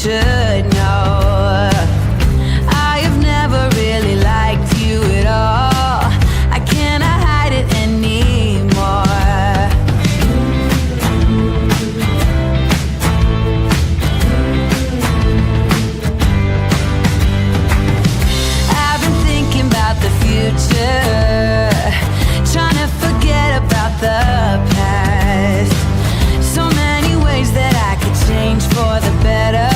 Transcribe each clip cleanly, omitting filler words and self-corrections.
should know. I have never really liked you at all. I cannot hide it anymore. I've been thinking about the future, trying to forget about the past. So many ways that I could change for the better.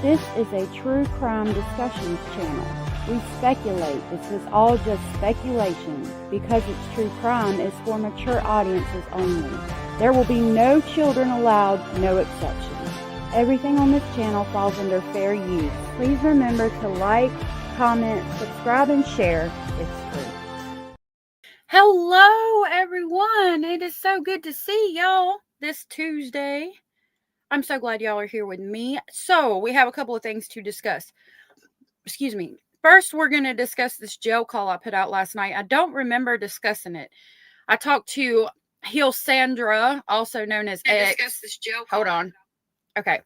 This is a true crime discussions channel. We speculate. This is all just speculation. Because it's true crime, it's for mature audiences only. There will be no children allowed, no exceptions. Everything on this channel falls under fair use. Please remember to like, comment, subscribe, and share. It's free. Hello, everyone. It is so good to see y'all this Tuesday. I'm so glad y'all are here with me. So, we have a couple of things to discuss. Excuse me. First, we're going to discuss this jail call I put out last night. I don't remember discussing it. I talked to Sandra, also known as X. Discuss this jail call. Hold on. Okay.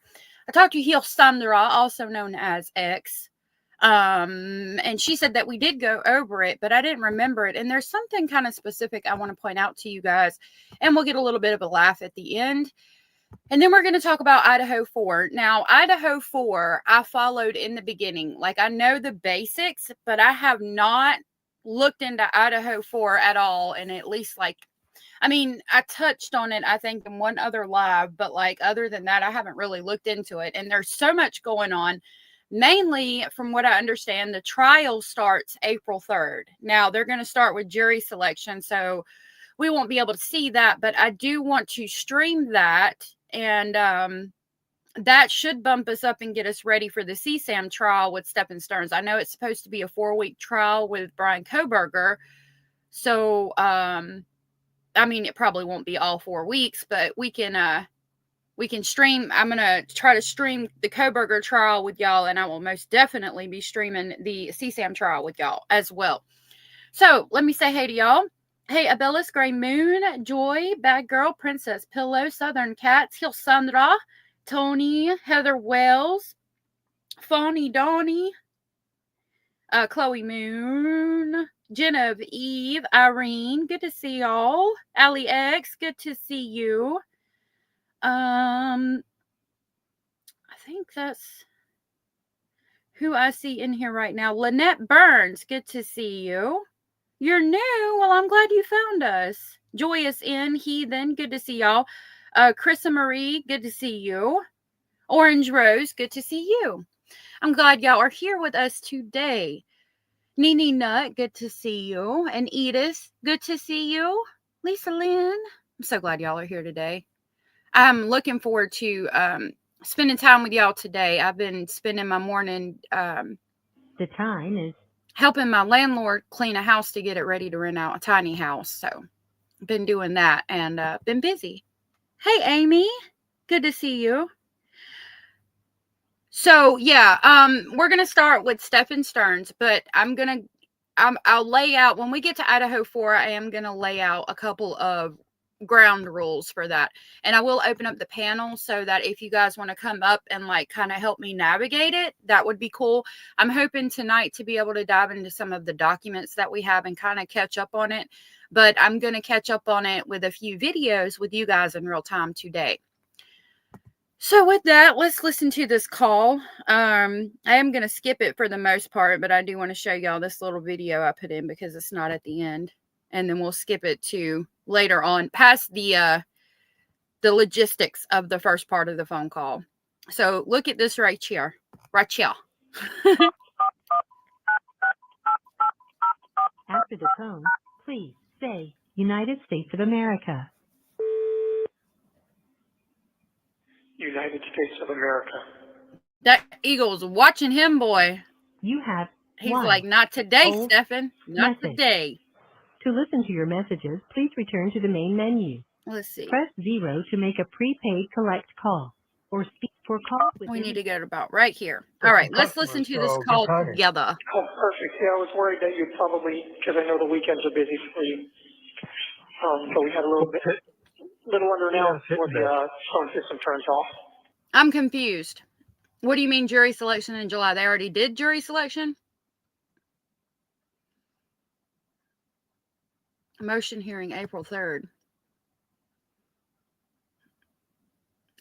I talked to Sandra, also known as X. And she said that we did go over it, but I didn't remember it. And there's something kind of specific I want to point out to you guys, and we'll get a little bit of a laugh at the end. And then we're going to talk about Idaho 4. Now, Idaho 4, I followed in the beginning. Like, I know the basics, but I have not looked into Idaho 4 at all. And at least, I touched on it, I think, in one other live, but other than that, I haven't really looked into it. And there's so much going on. Mainly, from what I understand, the trial starts April 3rd. Now, they're going to start with jury selection, so we won't be able to see that, but I do want to stream that, and that should bump us up and get us ready for the CSAM trial with Stephen Stearns. I know it's supposed to be a 4-week trial with Brian Kohberger, so, it probably won't be all 4 weeks, but we can stream. I'm going to try to stream the Kohberger trial with y'all, and I will most definitely be streaming the CSAM trial with y'all as well. So let me say hey to y'all. Hey, Abellis, Gray Moon, Joy, Bad Girl, Princess Pillow, Southern Cats, Sandra, Tony, Heather Wells, Fawny Donnie, Chloe Moon, Genevieve, Irene, good to see y'all. Allie X, good to see you. I think that's who I see in here right now. Lynette Burns, good to see you. You're new? Well, I'm glad you found us. Joyous N, Heathen, good to see y'all. Chrissa Marie, good to see you. Orange Rose, good to see you. I'm glad y'all are here with us today. Nene Nut, good to see you. And Edith, good to see you. Lisa Lynn, I'm so glad y'all are here today. I'm looking forward to spending time with y'all today. I've been spending my morning the time is helping my landlord clean a house to get it ready to rent out, a tiny house. So I've been doing that and been busy. Hey, Amy, good to see you. So yeah, we're going to start with Stephen Stearns, but I'll lay out, when we get to Idaho 4, I am going to lay out a couple of ground rules for that. And I will open up the panel so that if you guys want to come up and kind of help me navigate it, that would be cool. I'm hoping tonight to be able to dive into some of the documents that we have and kind of catch up on it. But I'm going to catch up on it with a few videos with you guys in real time today. So with that, let's listen to this call. I am going to skip it for the most part, but I do want to show y'all this little video I put in because it's not at the end. And then we'll skip it to later on, past the logistics of the first part of the phone call. So look at this right here. Right here. After the tone, please say United States of America. United States of America. That eagle's watching him, boy. You have He's like, not today, Stephen. Not message. today. To listen to your messages, please return to the main menu. Let's see. Press 0 to make a prepaid collect call or speak for calls with we need to go to about right here. All right, let's listen to this call together. Oh, perfect. Yeah, I was worried that you'd probably, because I know the weekends are busy for you. So we had a little under an hour before the phone system turns off. I'm confused. What do you mean jury selection in July? They already did jury selection? Motion hearing April 3rd.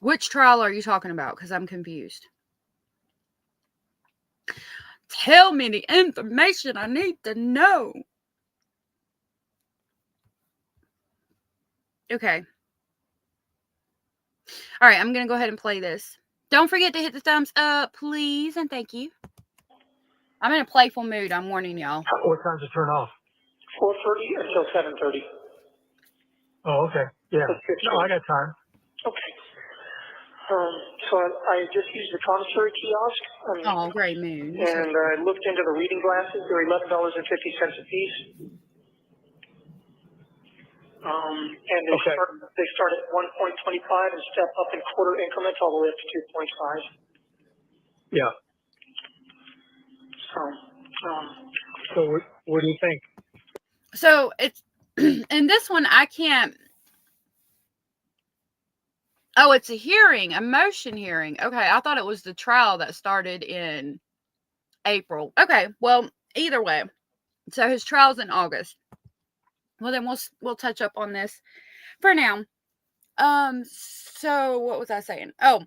Which trial are you talking about? Because I'm confused. Tell me the information I need to know. Okay. All right, I'm going to go ahead and play this. Don't forget to hit the thumbs up, please, and thank you. I'm in a playful mood. I'm warning y'all. What time does it turn off? 4:30 until 7:30. Oh, okay. Yeah. No, I got time. Okay. So I just used the commissary kiosk. Oh, great mood. And I looked into the reading glasses. They're $11.50 a piece. And they start at 1.25 and step up in quarter increments all the way up to 2.5. Yeah. So what do you think? So it's, and this one I can't. Oh, it's a hearing, a motion hearing. Okay, I thought it was the trial that started in April. Okay, well, either way. So his trial's in August. Well, then we'll touch up on this for now. So what was I saying? Oh,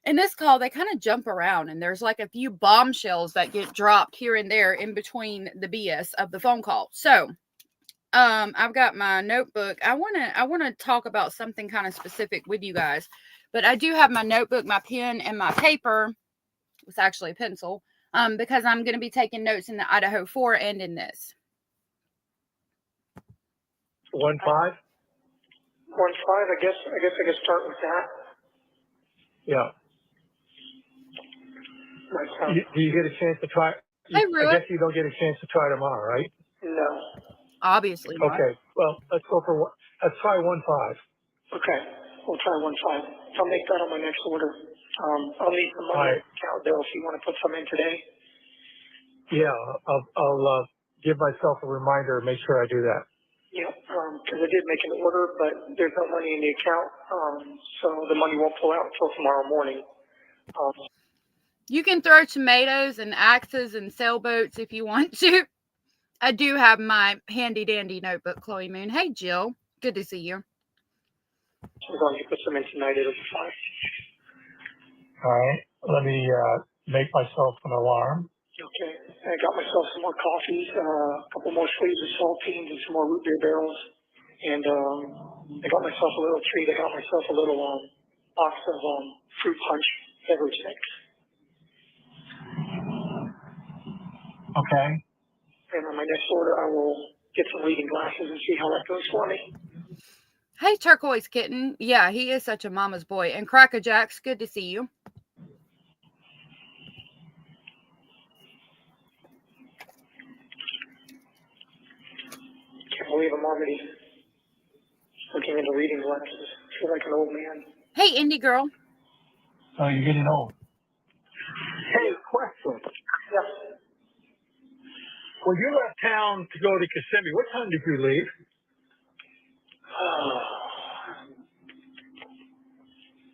in this call, they kind of jump around, and there's like a few bombshells that get dropped here and there in between the BS of the phone call. So, I've got my notebook. I wanna talk about something kind of specific with you guys, but I do have my notebook, my pen, and my paper. It's actually a pencil, because I'm gonna be taking notes in the Idaho 4 and in this. 1.5? 1.5. I guess I could start with that. Yeah. Do you get a chance to try? Hey, I guess you don't get a chance to try tomorrow, right? No. Obviously not. Okay. Well, let's go for one. Let's try 1.5. Okay. We'll try 1.5. I'll make that on my next order. I'll need some money account bill if you want to put some in today. Yeah, I'll give myself a reminder and make sure I do that. Yeah, because I did make an order, but there's no money in the account, so the money won't pull out until tomorrow morning. You can throw tomatoes and axes and sailboats if you want to. I do have my handy dandy notebook, Chloe Moon. Hey, Jill. Good to see you. As long as you put some in tonight, it'll be fine. All right. Let me make myself an alarm. Okay. I got myself some more coffees, a couple more sleeves of saltines, and some more root beer barrels. And I got myself a little treat. I got myself a little box of fruit punch beverage mix. Okay. And on my next order, I will get some reading glasses and see how that goes for me. Hey, Turquoise Kitten. Yeah, he is such a mama's boy. And Cracker Jacks, good to see you. Can't believe I'm already looking into reading glasses. I feel like an old man. Hey, Indie Girl. Oh, you're getting old. Hey, question. Yes. When you left town to go to Kissimmee, what time did you leave?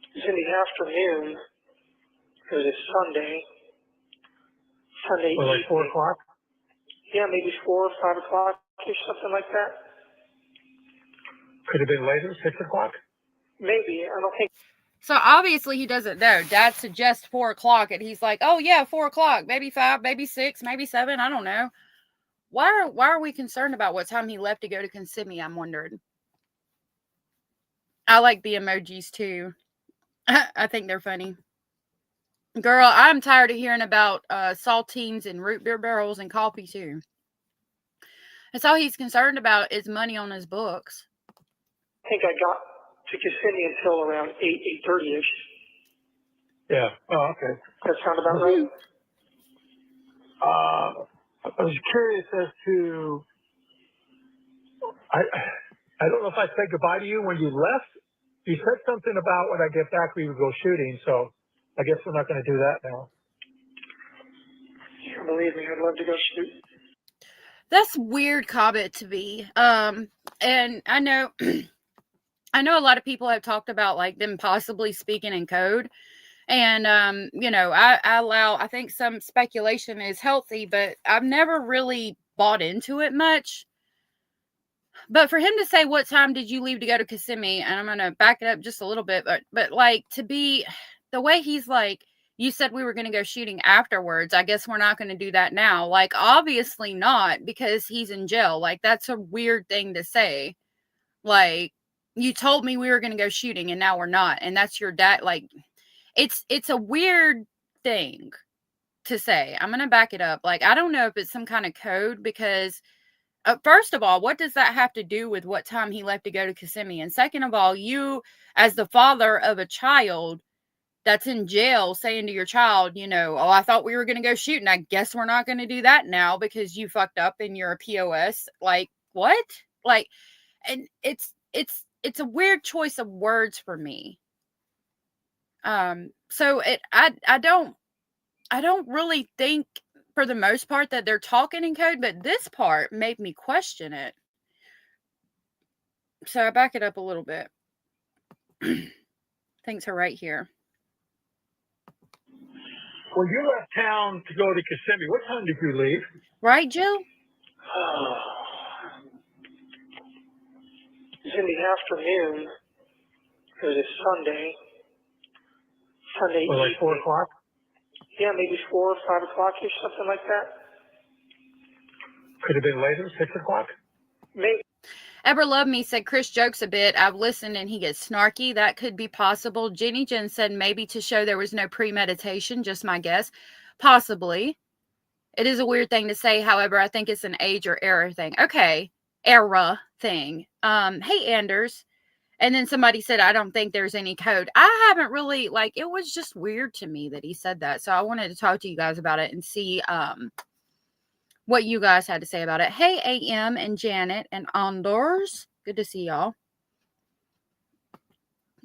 It was in the afternoon. It was a Sunday. Sunday Or like 4 o'clock? Yeah, maybe 4 or 5 o'clock or something like that. Could have been later, 6 o'clock? Maybe. I don't think. So obviously he doesn't know. Dad suggests 4 o'clock, and he's like, "Oh yeah, 4 o'clock, maybe 5, maybe 6, maybe 7. I don't know." Why are we concerned about what time he left to go to Kissimmee? I'm wondering. I like the emojis too. I think they're funny. Girl, I'm tired of hearing about saltines and root beer barrels and coffee too. That's all he's concerned about is money on his books. I think I got to Kissimmee until around 8:30ish. Yeah. Oh, okay. That sound about right? I was curious as to, I don't know if I said goodbye to you when you left. You said something about when I get back we would go shooting, so I guess we're not going to do that now. Yeah, believe me, I'd love to go shoot. That's weird comment to me. And I know I know a lot of people have talked about like them possibly speaking in code. And you know, I think some speculation is healthy, but I've never really bought into it much. But for him to say, "What time did you leave to go to Kissimmee?" and I'm gonna back it up just a little bit, but like to be the way he's like, "You said we were gonna go shooting afterwards. I guess we're not gonna do that now." Like, obviously not, because he's in jail. Like, that's a weird thing to say. Like, you told me we were gonna go shooting, and now we're not, and that's your dad. Like, it's a weird thing to say. I'm going to back it up. Like, I don't know if it's some kind of code because first of all, what does that have to do with what time he left to go to Kissimmee? And second of all, you as the father of a child that's in jail saying to your child, you know, oh, I thought we were going to go shoot and I guess we're not going to do that now because you fucked up and you're a POS. Like, what? Like, and it's a weird choice of words for me. So I don't really think for the most part that they're talking in code, but this part made me question it. So I back it up a little bit. Things are right here. When you left town to go to Kissimmee, what time did you leave? Right, Jill? It was in the afternoon. It was a Sunday. Sunday Or like 4 o'clock? Yeah, maybe 4 or 5 o'clock-ish, something like that. Could have been later, 6 o'clock? Maybe. Ever Love Me said Chris jokes a bit. I've listened and he gets snarky. That could be possible. Jenny Jen said maybe to show there was no premeditation. Just my guess. Possibly. It is a weird thing to say. However, I think it's an age or era thing. Okay. Era thing. Hey, Anders. And then somebody said, I don't think there's any code. I haven't really, like, it was just weird to me that he said that. So I wanted to talk to you guys about it and see what you guys had to say about it. Hey, AM and Janet and Anders. Good to see y'all.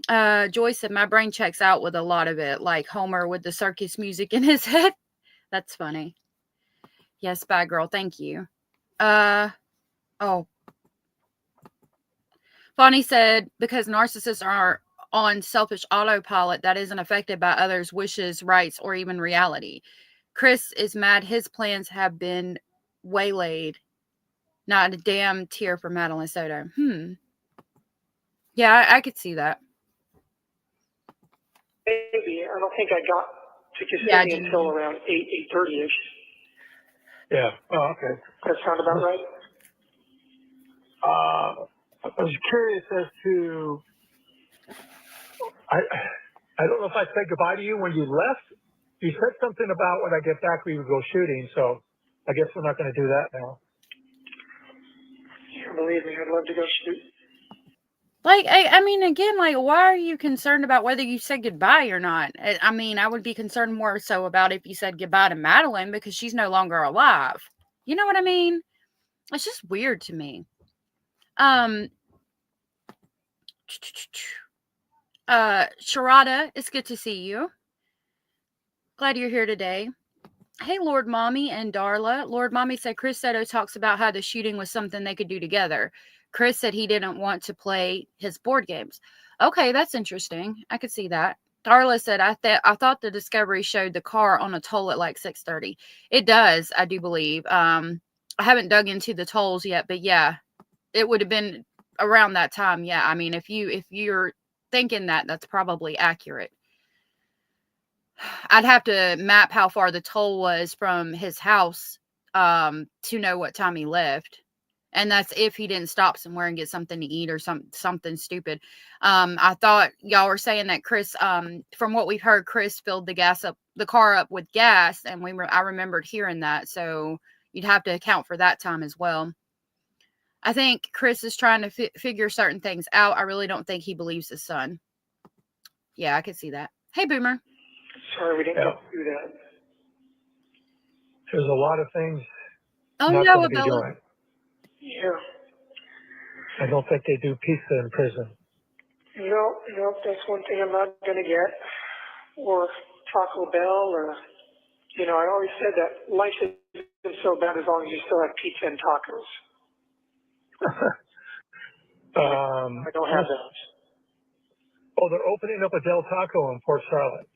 Joyce said, my brain checks out with a lot of it, like Homer with the circus music in his head. That's funny. Yes, bad girl. Thank you. Oh. Bonnie said, because narcissists are on selfish autopilot that isn't affected by others' wishes, rights, or even reality. Chris is mad his plans have been waylaid. Not a damn tear for Madeline Soto. Yeah, I could see that. Maybe. I don't think I got to Kissimmee until around 8:30-ish. Yeah. Oh, okay. That sound about right? I was curious as to, I don't know if I said goodbye to you when you left. You said something about when I get back we would go shooting, so I guess we're not going to do that now. Yeah, believe me, I'd love to go shoot. Like, I mean, again, like, why are you concerned about whether you said goodbye or not? I mean, I would be concerned more so about if you said goodbye to Madeline because she's no longer alive. You know what I mean? It's just weird to me. Sharada, it's good to see you. Glad you're here today. Hey, Lord Mommy and Darla. Lord Mommy said Chris Soto talks about how the shooting was something they could do together. Chris said he didn't want to play his board games. Okay, that's interesting. I could see that. Darla said, I thought the Discovery showed the car on a toll at like 6:30. It does, I do believe. I haven't dug into the tolls yet, but yeah, it would have been around that time. Yeah, I mean, if you're thinking that, that's probably accurate. I'd have to map how far the toll was from his house to know what time he left. And that's if he didn't stop somewhere and get something to eat or something stupid. I thought y'all were saying that Chris, from what we've heard, Chris filled the car up with gas, and I remembered hearing that. So you'd have to account for that time as well. I think Chris is trying to figure certain things out. I really don't think he believes his son. Yeah, I could see that. Hey, Boomer. Sorry, we didn't get to do that. There's a lot of things Oh, not no, going to be doing. Yeah. I don't think they do pizza in prison. No, that's one thing I'm not going to get. Or Taco Bell, or, I always said that life isn't so bad as long as you still have pizza and tacos. I don't have those. Oh, they're opening up a Del Taco in Port Charlotte.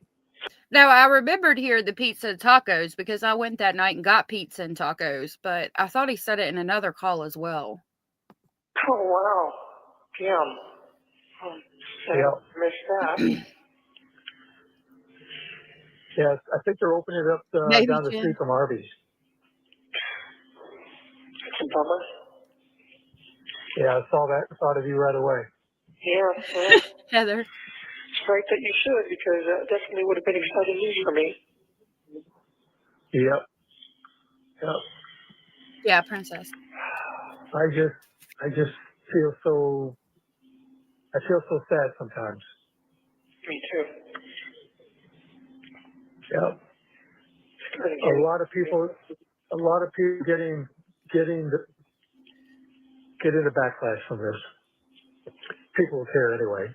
No, I remembered here the pizza and tacos because I went that night and got pizza and tacos, but I thought he said it in another call as well. Oh, wow. Damn. I missed that. Yes, I think they're opening it up down the street from Arby's. That's a bummer. Yeah, I saw that and thought of you right away. Yeah. Heather. It's right that you should, because that definitely would have been exciting news for me. Yep. Yep. Yeah, Princess. I just feel so sad sometimes. Me too. Yep. A lot of people getting the backlash from this. People who care anyway.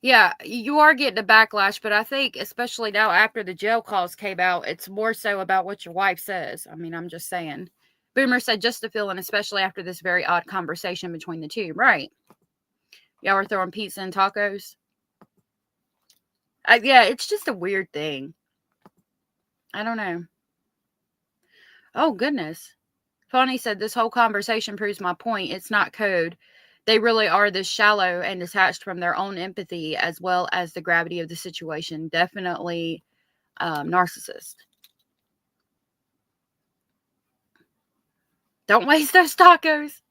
Yeah, you are getting a backlash, but I think especially now after the jail calls came out, it's more so about what your wife says. I mean, I'm just saying. Boomer said just a feeling, especially after this very odd conversation between the two. Right. Y'all were throwing pizza and tacos. Yeah, it's just a weird thing. I don't know. Oh, goodness. Fonny said this whole conversation proves my point. It's not code. They really are this shallow and detached from their own empathy as well as the gravity of the situation. Definitely narcissist. Don't waste those tacos.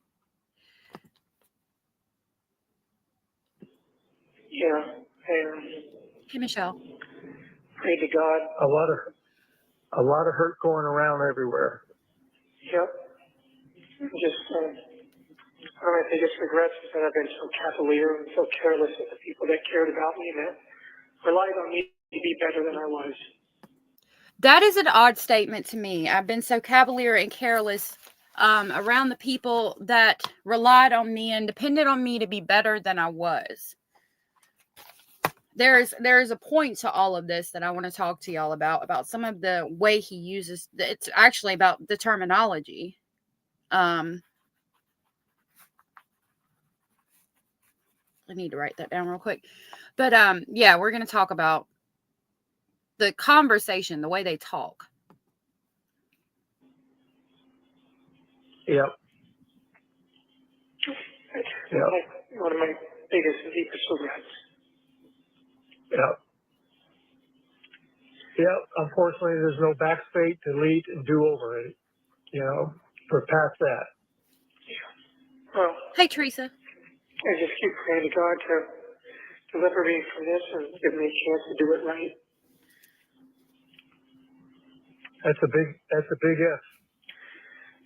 Yeah. And Hey, Michelle. pray to God. A lot of hurt going around everywhere. Yep. Just, one of my biggest regrets is that I've been so cavalier and so careless with the people that cared about me and that relied on me to be better than I was. That is an odd statement to me. I've been so cavalier and careless around the people that relied on me and depended on me to be better than I was. There is a point to all of this that I want to talk to y'all about some of the way he uses. It's actually about the terminology. I need to write that down real quick. But yeah, we're going to talk about the conversation, the way they talk. Yep. That's like one of my biggest and deepest regrets. Yep. Yep. Unfortunately, there's no backspace, delete, and do over it. You know, we're past that. Well, Hey, Teresa. I just keep praying to God to deliver me from this and give me a chance to do it right. That's a big if.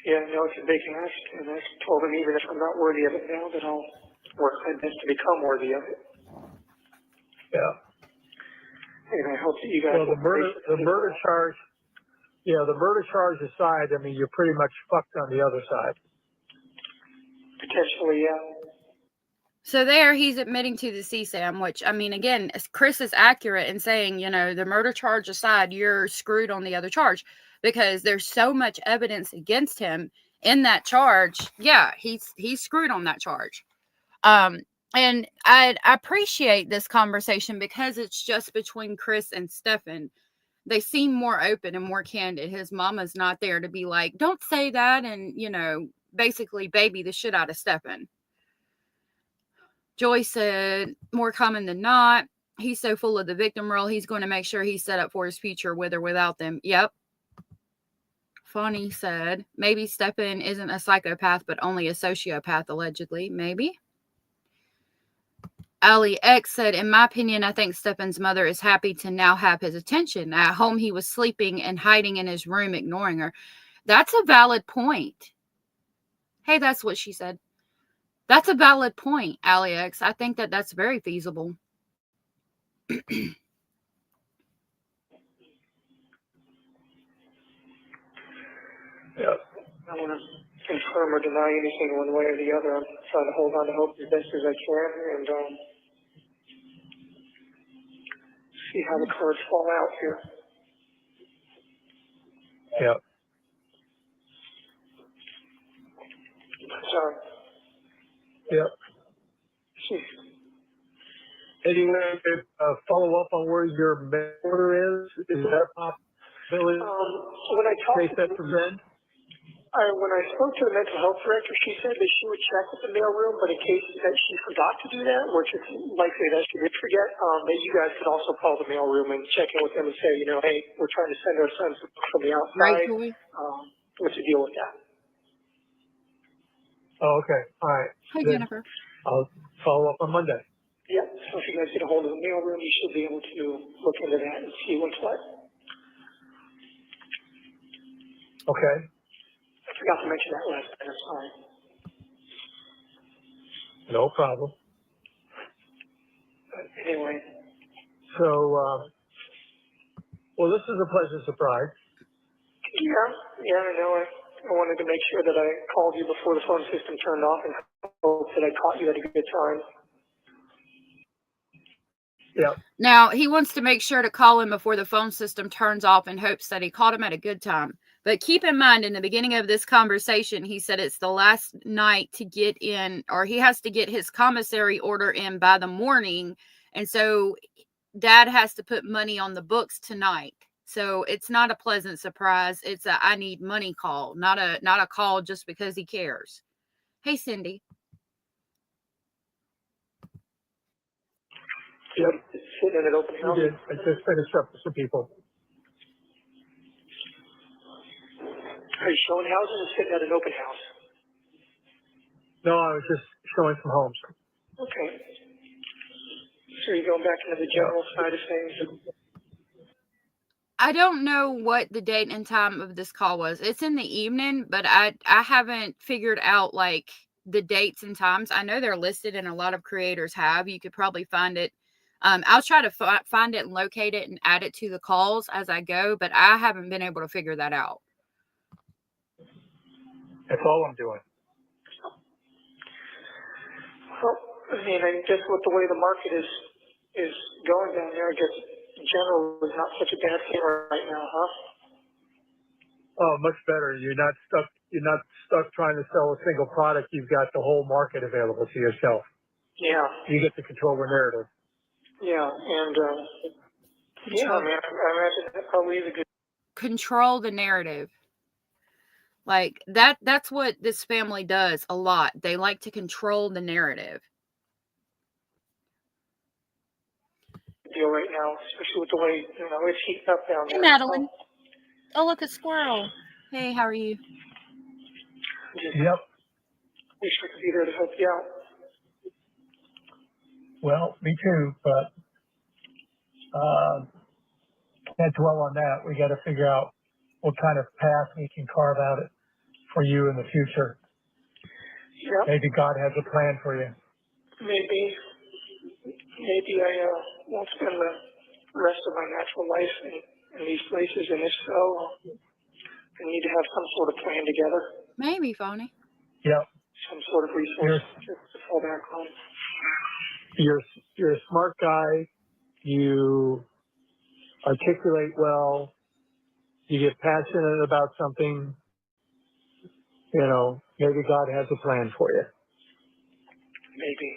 Yeah, I know it's a big ask, and I told him even if I'm not worthy of it now, that I'll work my best to become worthy of it. Yeah. And I hope that you guys. Well, the murder charge aside, I mean, you're pretty much fucked on the other side. Potentially, yeah. So there he's admitting to the CSAM, which, I mean, again, Chris is accurate in saying, you know, the murder charge aside, you're screwed on the other charge because there's so much evidence against him in that charge. Yeah, he's screwed on that charge. And I appreciate this conversation because it's just between Chris and Stefan. They seem more open and more candid. His mama's not there to be like, don't say that and, you know, basically baby the shit out of Stefan. Joy said, more common than not. He's so full of the victim role, he's going to make sure he's set up for his future with or without them. Yep. Fonny said, maybe Stefan isn't a psychopath, but only a sociopath, allegedly. Maybe. Ali X said, in my opinion, I think Stefan's mother is happy to now have his attention. At home, he was sleeping and hiding in his room, ignoring her. That's a valid point. Hey, that's what she said. That's a valid point, Ali X. I think that that's very feasible. Yeah. I don't want to confirm or deny anything one way or the other. I'm trying to hold on to hope as best as I can and see how the cards fall out here. Yeah. So, Yep. Anyway, follow up on where your order is. Is that possibility? when I talked to when I spoke to the mental health director, she said that she would check with the mailroom, but in case that she forgot to do that, which is likely that she would forget, that you guys could also call the mailroom and check in with them and say, you know, hey, we're trying to send our sons from the outside. Right, What's the deal with that? Oh, okay. All right. Hey, Then Jennifer. I'll follow up on Monday. Yeah, so if you guys get a hold of the mailroom, you should be able to look into that and see what's what. Okay. I forgot to mention that last time, I'm sorry. No problem. But anyway, So, well, this is a pleasant surprise. yeah, I know. I wanted to make sure that I called you before the phone system turned off and hope that I caught you at a good time. Yeah. Now, he wants to make sure to call him before the phone system turns off in hopes that he caught him at a good time. But keep in mind, in the beginning of this conversation, he said it's the last night to get in, or he has to get his commissary order in by the morning. And so Dad has to put money on the books tonight. So it's not a pleasant surprise. It's a I need money call, not a call just because he cares. Hey, Cindy. Yep. Sitting in an open You house. did. I just finished up with some people. Are you showing houses or sitting at an open house? No, I was just showing some homes. Okay. So you're going back into the general side of things? I don't know what the date and time of this call was. It's in the evening, but I haven't figured out like the dates and times. I know they're listed and a lot of creators have. You could probably find it. I'll try to find it and locate it and add it to the calls as I go, but I haven't been able to figure that out. That's all I'm doing. Well, I mean, I guess with the way the market is going down there, I guess in general is not such a bad thing right now, huh? Oh, much better. You're not stuck trying to sell a single product. You've got the whole market available to yourself. Yeah. You get to control the narrative. Yeah, and yeah, I mean, I imagine that probably is a good. Control the narrative. Like that's what this family does a lot. They like to control the narrative. Deal right now, especially with the way it's heating up down Hey, there. Madeline. Oh, look, a squirrel. Hey, how are you? Yep. Wish I could be there to help you out. Well, me too, but can't dwell on that. We got to figure out what kind of path we can carve out it for you in the future. Yeah. Maybe God has a plan for you. Maybe I won't spend the rest of my natural life in these places, and if so, I need to have some sort of plan together. Maybe, Phony. Yep. Some sort of resource to fall back on. You're a smart guy. You articulate well. You get passionate about something. Maybe God has a plan for you. Maybe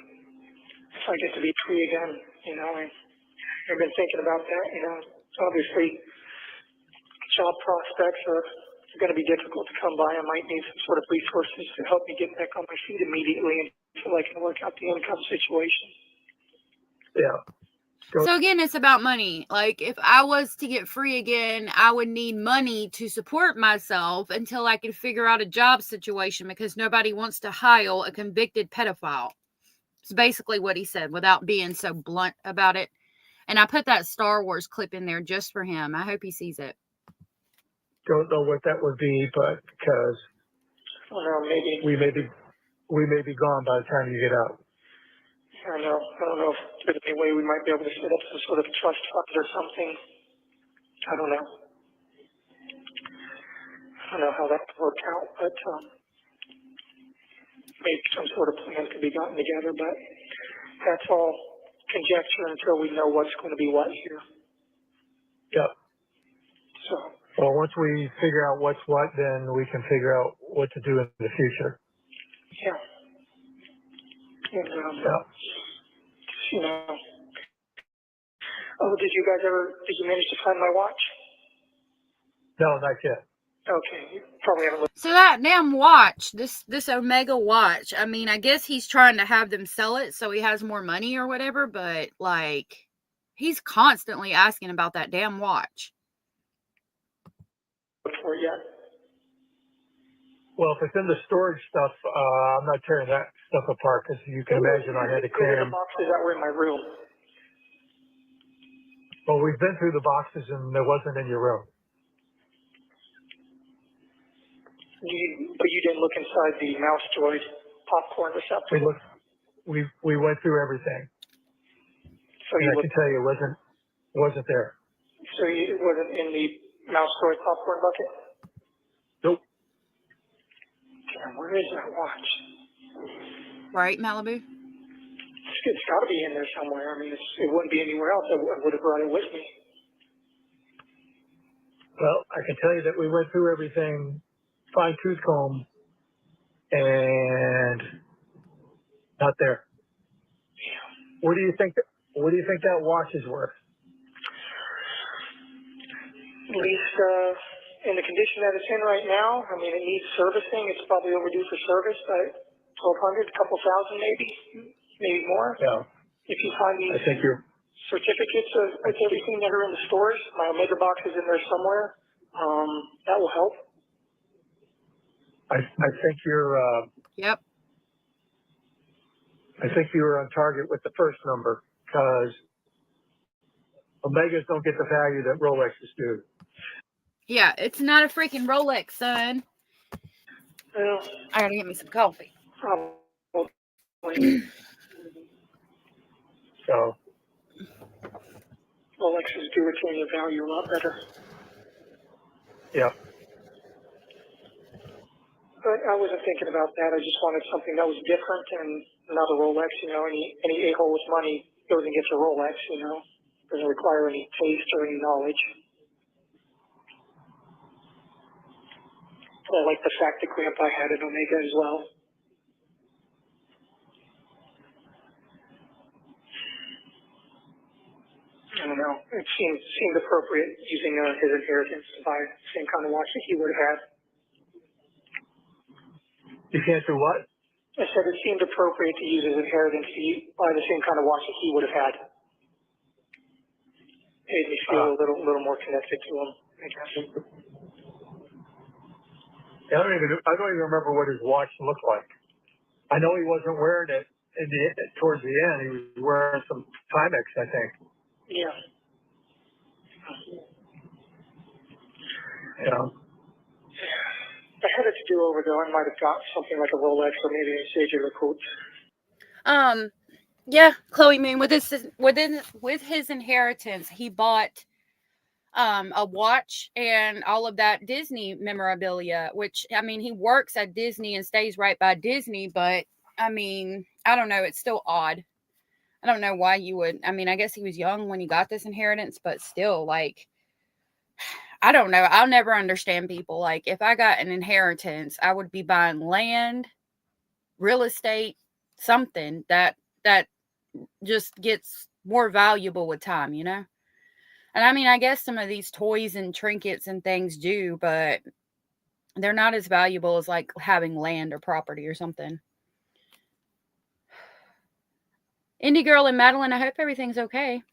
if I get to be free again, I've been thinking about that. Obviously, job prospects are going to be difficult to come by. I might need some sort of resources to help me get back on my feet immediately until I can work out the income situation. Yeah. So again, it's about money. Like if I was to get free again, I would need money to support myself until I could figure out a job situation because nobody wants to hire a convicted pedophile. It's basically what he said without being so blunt about it. And I put that Star Wars clip in there just for him. I hope he sees it. Don't know what that would be, but because Maybe we may be gone by the time you get out. I don't know if there's any way we might be able to set up some sort of trust fund or something. I don't know. I don't know how that would work out, but maybe some sort of plan could be gotten together, but that's all conjecture until we know what's going to be what here. Yep. So. Well, once we figure out what's what, then we can figure out what to do in the future. Yeah. And, did you manage to find my watch? No, not yet. Okay, you probably haven't looked. So that damn watch, this Omega watch, I mean, I guess he's trying to have them sell it so he has more money or whatever, but like, he's constantly asking about that damn watch. For it yet. Well, if it's in the storage stuff, I'm not tearing that stuff apart because you can imagine I had to Those are the cram. boxes that were in my room. Well, we've been through the boxes and there wasn't in your room. But you didn't look inside the mouse droid popcorn receptacle. We went through everything, So and I can tell you it wasn't there. So it wasn't in the mouse droid popcorn bucket? Nope. Damn, where is that watch? Right, Malibu? It's got to be in there somewhere. I mean, it wouldn't be anywhere else. I would have brought it with me. Well, I can tell you that we went through everything, fine tooth comb, and not there. What do you think that watch is worth? At least in the condition that it's in right now, I mean, it needs servicing. It's probably overdue for service. But 1,200, a couple thousand, maybe more. Yeah. If you find these certificates with everything that are in the stores, my Omega box is in there somewhere. That will help. I think you're. Yep. I think you were on target with the first number because Omegas don't get the value that Rolexes do. Yeah, it's not a freaking Rolex, son. Well, I gotta get me some coffee. Probably. So. Rolexes do retain their value a lot better. Yeah. But I wasn't thinking about that. I just wanted something that was different and not a Rolex. You know, any a-hole with money goes and gets a Rolex. You know, doesn't require any taste or any knowledge. I like the fact that Grandpa had an Omega as well. I don't know. It seemed appropriate using his inheritance to buy the same kind of watch that he would have had. You can't do what? I said it seemed appropriate to use his inheritance to buy the same kind of watch that he would have had. Made me feel a little more connected to him, I guess. I don't even remember what his watch looked like. I know he wasn't wearing it towards the end. He was wearing some Timex, I think. Yeah. Yeah. If I had it to do over though, I might have got something like a Rolex or maybe a Sager Coach. Yeah, Chloe Moon, with his inheritance, he bought a watch and all of that Disney memorabilia, which, I mean, he works at Disney and stays right by Disney, but I mean, I don't know, it's still odd. I don't know why you would. I mean, I guess he was young when he got this inheritance, but still, like, I don't know. I'll never understand people. Like, if I got an inheritance, I would be buying land, real estate, something that just gets more valuable with time, you know? And I mean, I guess some of these toys and trinkets and things do, but they're not as valuable as like having land or property or something. Indie Girl and Madeline, I hope everything's okay.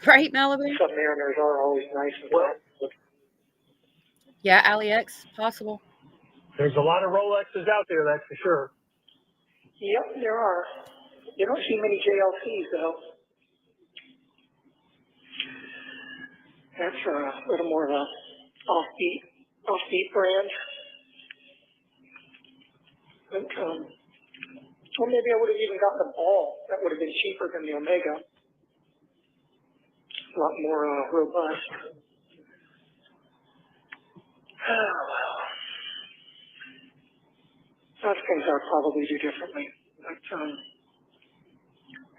Right, Malibu? Submariners are always nice and well. Yeah, AliEx, possible. There's a lot of Rolexes out there, that's for sure. Yep, there are. You don't see many JLCs though. That's a little more of a offbeat brand. But, well, maybe I would have even gotten a ball. That would have been cheaper than the Omega. A lot more robust. Oh, well. Lots of things I would probably do differently. But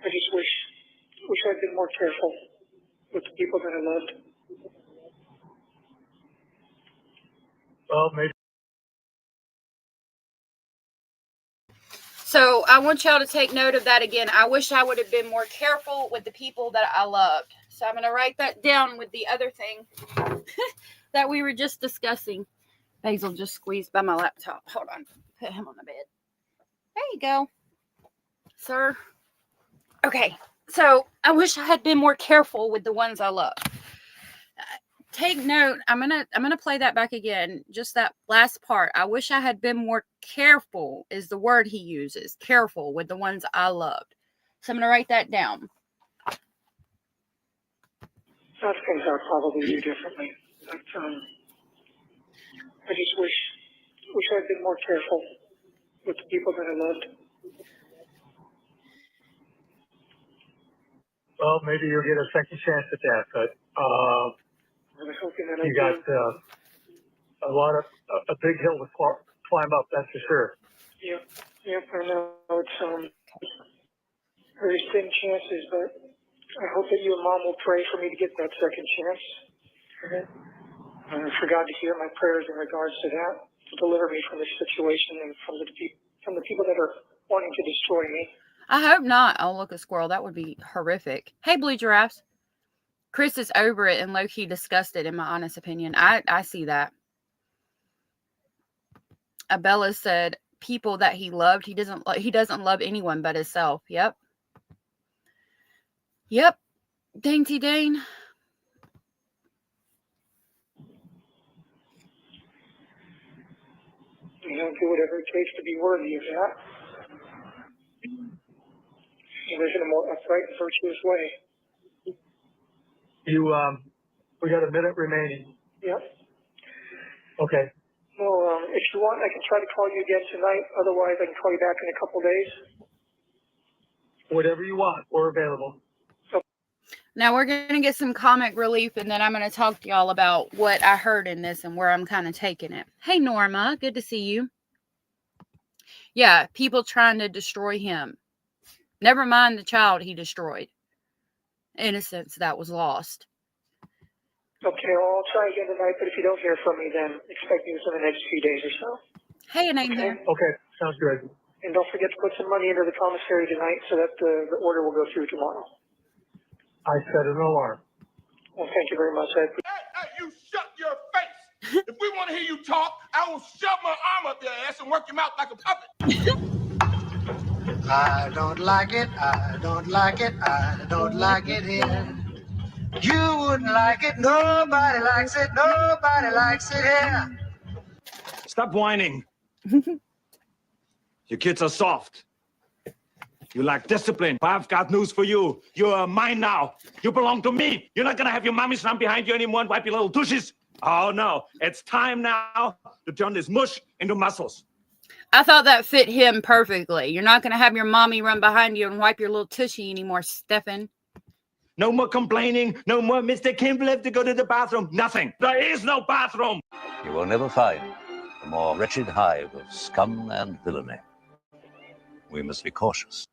I just wish I'd been more careful with the people that I loved. Well, maybe. So I want y'all to take note of that again. I wish I would have been more careful with the people that I loved. So I'm going to write that down with the other thing that we were just discussing. Basil just squeezed by my laptop. Hold on. Put him on the bed. There you go, sir. Okay, so I wish I had been more careful with the ones I love. Take note. I'm gonna play that back again. Just that last part. I wish I had been more careful is the word he uses. Careful with the ones I loved. So I'm gonna write that down. That's things I'd probably do differently. But I just wish I'd been more careful with the people that I loved. Well, maybe you'll get a second chance at that, but I was hoping that you got a big hill to climb up, that's for sure. Yep, I know it's very thin chances, but I hope that you and Mom will pray for me to get that second chance. And for God to hear my prayers in regards to that, to deliver me from this situation and from the people that are wanting to destroy me. I hope not. Oh, look, a squirrel. That would be horrific. Hey, blue giraffes. Chris is over it and low-key disgusted, in my honest opinion. I see that. Abella said people that he loved. He doesn't love anyone but himself. Yep. Dainty Dane. Do whatever it takes to be worthy of that. Live in a more upright and virtuous way. We got a minute remaining. Yep. Okay. Well, if you want, I can try to call you again tonight. Otherwise, I can call you back in a couple days. Whatever you want, we're available. Now we're going to get some comic relief, and then I'm going to talk to y'all about what I heard in this and where I'm kind of taking it. Hey, Norma. Good to see you. Yeah, people trying to destroy him. Never mind the child he destroyed. Innocence that was lost. Okay, well, I'll try again tonight, but if you don't hear from me, then expect news in the next few days or so. Hey, a name here. Okay, sounds good. And don't forget to put some money into the commissary tonight so that the order will go through tomorrow. I set an alarm. Well, thank you very much. Hey, you shut your face. If we want to hear you talk, I will shove my arm up your ass and work your mouth like a puppet. I don't like it, I don't like it, I don't like it here. You wouldn't like it, nobody likes it here. Stop whining. You kids are soft. You lack discipline. But I've got news for you. You're mine now. You belong to me. You're not gonna have your mommy stand behind you anymore and wipe your little tushes. Oh no, it's time now to turn this mush into muscles. I thought that fit him perfectly. You're not going to have your mommy run behind you and wipe your little tushy anymore, Stefan. No more complaining. No more Mr. Kimball have to go to the bathroom. Nothing. There is no bathroom. You will never find a more wretched hive of scum and villainy. We must be cautious.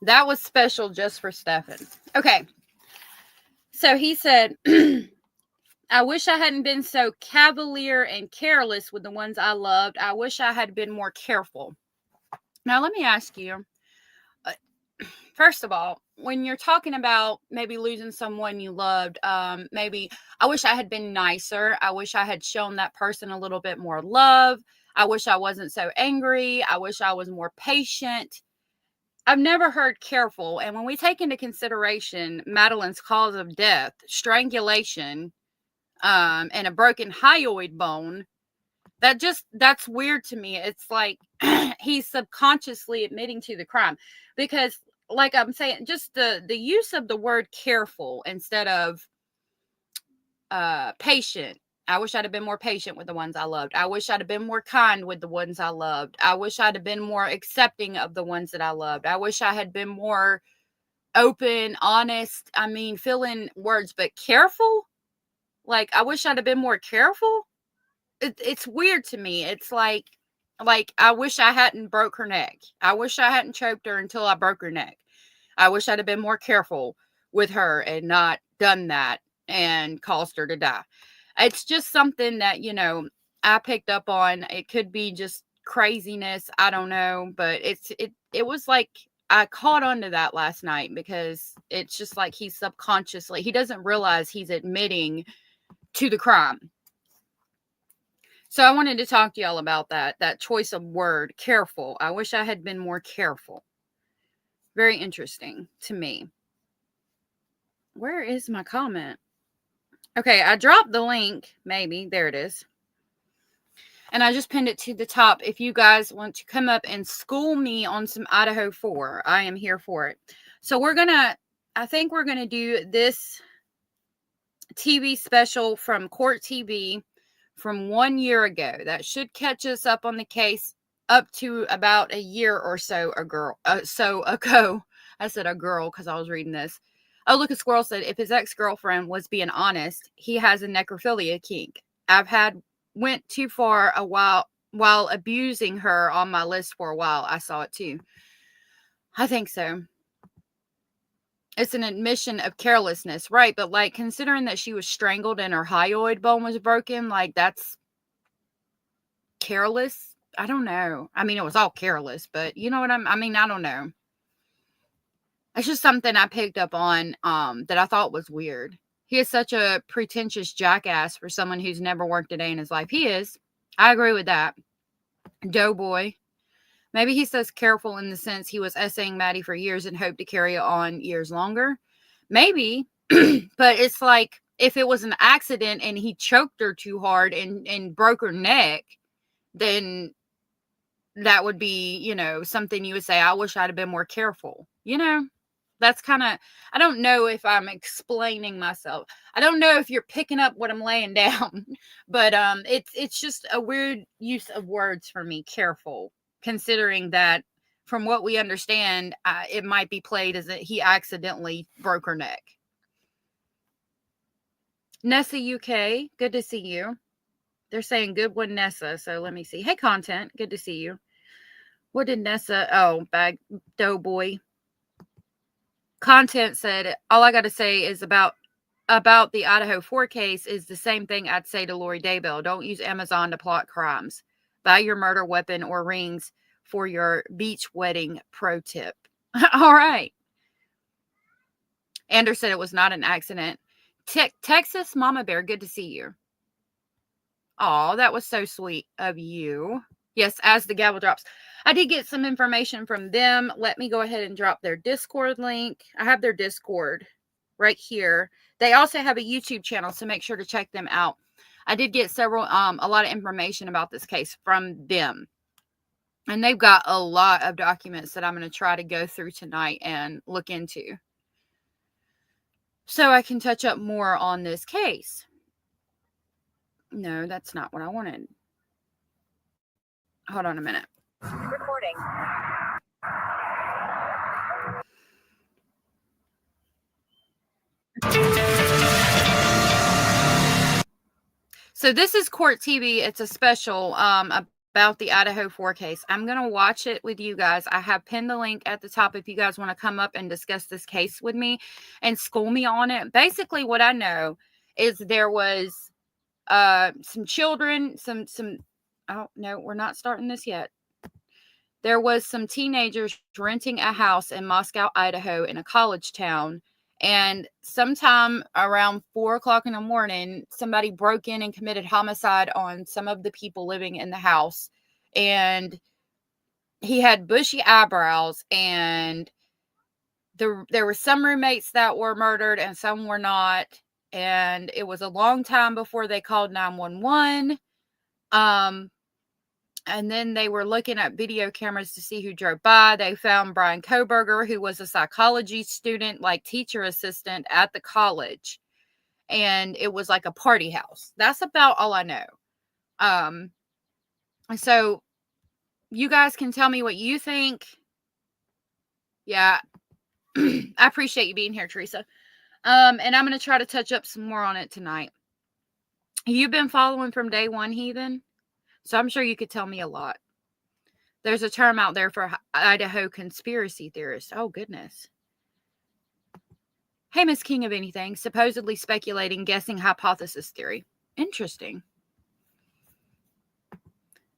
That was special just for Stefan. Okay. So he said, I wish I hadn't been so cavalier and careless with the ones I loved. I wish I had been more careful. Now, let me ask you, first of all, when you're talking about maybe losing someone you loved, maybe I wish I had been nicer. I wish I had shown that person a little bit more love. I wish I wasn't so angry. I wish I was more patient. I've never heard careful. And when we take into consideration Madeline's cause of death, strangulation, and a broken hyoid bone, that's weird to me. It's like he's subconsciously admitting to the crime, because like I'm saying, just the use of the word careful instead of patient. I wish I'd have been more patient with the ones I loved. I wish I'd have been more kind with the ones I loved. I wish I'd have been more accepting of the ones that I loved. I wish I had been more open, honest. I mean, fill in words, but careful. Like, I wish I'd have been more careful. It's weird to me. It's like I wish I hadn't broke her neck. I wish I hadn't choked her until I broke her neck. I wish I'd have been more careful with her and not done that and caused her to die. It's just something that, I picked up on. It could be just craziness. I don't know, but it was like I caught on to that last night, because it's just like he doesn't realize he's admitting to the crime. So I wanted to talk to y'all about that choice of word, careful. I wish I had been more careful. Very interesting to me. Where is my comment? Okay, I dropped the link. Maybe. There it is. And I just pinned it to the top. If you guys want to come up and school me on some Idaho 4, I am here for it. So I think we're going to do this TV special from Court TV from 1 year ago. That should catch us up on the case up to about a year or so ago. I said a girl because I was reading this. Oh, look, a squirrel said, if his ex-girlfriend was being honest, he has a necrophilia kink. Went too far while abusing her on my list for a while. I saw it too. I think so. It's an admission of carelessness, right? But like, considering that she was strangled and her hyoid bone was broken, like, that's careless. I don't know. I mean, it was all careless, but you know what I mean, I don't know. It's just something I picked up on that I thought was weird. He is such a pretentious jackass for someone who's never worked a day in his life. He is. I agree with that. Doughboy. Maybe he says careful in the sense he was essaying Maddie for years and hoped to carry it on years longer. Maybe. But it's like, if it was an accident and he choked her too hard and broke her neck, then that would be, you know, something you would say, I wish I'd have been more careful. You know, that's kind of, I don't know if I'm explaining myself. I don't know if you're picking up what I'm laying down, but it's just a weird use of words for me, careful, considering that from what we understand, it might be played as that he accidentally broke her neck. Nessa UK, good to see you. They're saying good one, Nessa. So let me see. Hey, content, good to see you. What did Nessa? Oh, bag doughboy. Content said, all I got to say is about the Idaho 4 case is the same thing I'd say to Lori Daybell. Don't use Amazon to plot crimes. Buy your murder weapon or rings for your beach wedding pro tip. All right. Anders said it was not an accident. Texas Mama Bear, good to see you. Oh, that was so sweet of you. Yes, as the gavel drops. I did get some information from them. Let me go ahead and drop their Discord link. I have their Discord right here. They also have a YouTube channel, so make sure to check them out. I did get a lot of information about this case from them. And they've got a lot of documents that I'm going to try to go through tonight and look into, so I can touch up more on this case. No, that's not what I wanted. Hold on a minute. Recording. So this is Court TV. It's a special about the Idaho 4 case. I'm going to watch it with you guys. I have pinned the link at the top if you guys want to come up and discuss this case with me and school me on it. Basically, what I know is there was some children, oh, no, we're not starting this yet. There was some teenagers renting a house in Moscow, Idaho, in a college town. And sometime around 4 o'clock in the morning, somebody broke in and committed homicide on some of the people living in the house. And he had bushy eyebrows, and there were some roommates that were murdered and some were not. And it was a long time before they called 911. And then they were looking at video cameras to see who drove by. They found Brian Koberger, who was a psychology student, like teacher assistant at the college. And it was like a party house. That's about all I know. So you guys can tell me what you think. Yeah. I appreciate you being here, Teresa. And I'm going to try to touch up some more on it tonight. You've been following from day one, Heathen? So I'm sure you could tell me a lot. There's a term out there for Idaho conspiracy theorists. Oh, goodness. Hey, Miss King of Anything. Supposedly speculating, guessing, hypothesis theory. Interesting.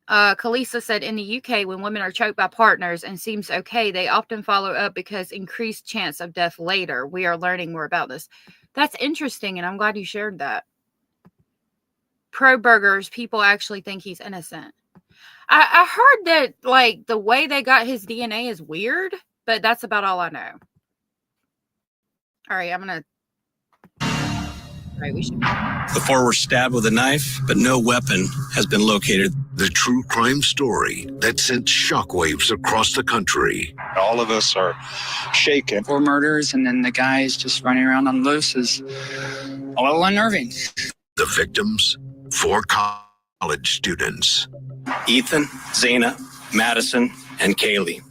Kalisa said, in the UK, when women are choked by partners and seems okay, they often follow up because increased chance of death later. We are learning more about this. That's interesting, and I'm glad you shared that. Pro burgers, people actually think he's innocent. I heard that, like, the way they got his DNA is weird. but that's about all I know. All right, we should. The four were stabbed with a knife, but no weapon has been located. The true crime story that sent shockwaves across the country. All of us are shaken. 4 murders, and then the guys just running around on loose is a little unnerving. The victims, 4 college students. Ethan, Zana, Madison, and Kaylee.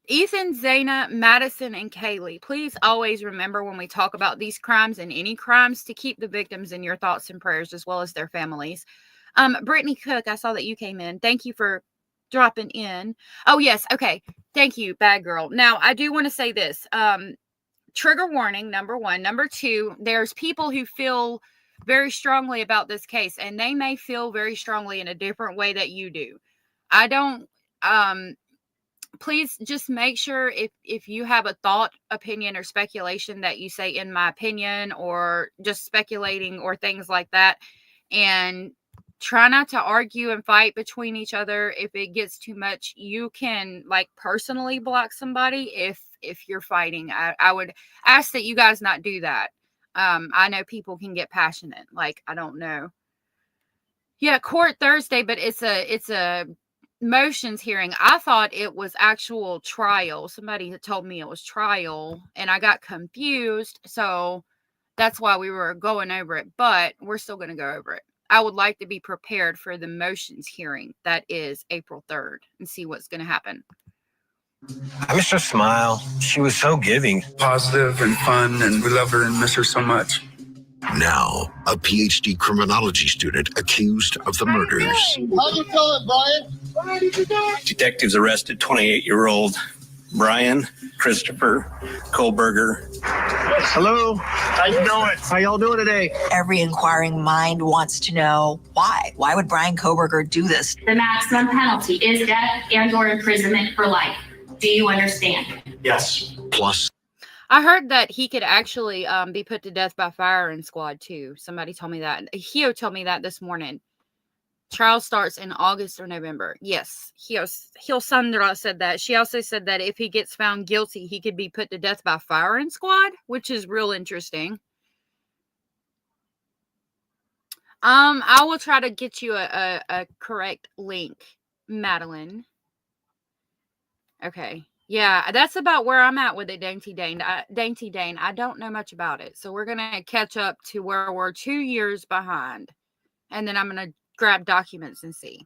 Ethan, Zana, Madison, and Kaylee. Please always remember when we talk about these crimes and any crimes to keep the victims in your thoughts and prayers as well as their families. Brittany Cook, I saw that you came in. Thank you for dropping in. Oh, yes. Okay. Thank you, bad girl. Now, I do want to say this. Trigger warning, number 1. Number 2, there's people who feel very strongly about this case, and they may feel very strongly in a different way that you do. I don't... Please just make sure if you have a thought, opinion, or speculation that you say, in my opinion, or just speculating or things like that. And try not to argue and fight between each other. If it gets too much, you can personally block somebody if you're fighting. I would ask that you guys not do that. I know people can get passionate. I don't know. Yeah, court Thursday, but it's a motions hearing. I thought it was actual trial. Somebody had told me it was trial and I got confused. So that's why we were going over it, but we're still going to go over it. I would like to be prepared for the motions hearing. That is April 3rd and see what's going to happen. I miss her smile. She was so giving. Positive and fun, and we love her and miss her so much. Now, a PhD criminology student accused of the murders. How you feeling, Brian? What did you do? Detectives arrested 28-year-old Brian Christopher Kohlberger. Hello. How you doing? How y'all doing today? Every inquiring mind wants to know why. Why would Brian Kohlberger do this? The maximum penalty is death and/or imprisonment for life. Do you understand? Yes. Plus, I heard that he could actually be put to death by firing squad too. Somebody told me that. Hio told me that this morning. Trial starts in August or November. Yes, Hio Sandra said that. She also said that if he gets found guilty, he could be put to death by firing squad, which is real interesting. I will try to get you a correct link, Madeline. Okay. Yeah, that's about where I'm at with it, Dainty Dane. I don't know much about it. So we're going to catch up to where we're 2 years behind. And then I'm going to grab documents and see.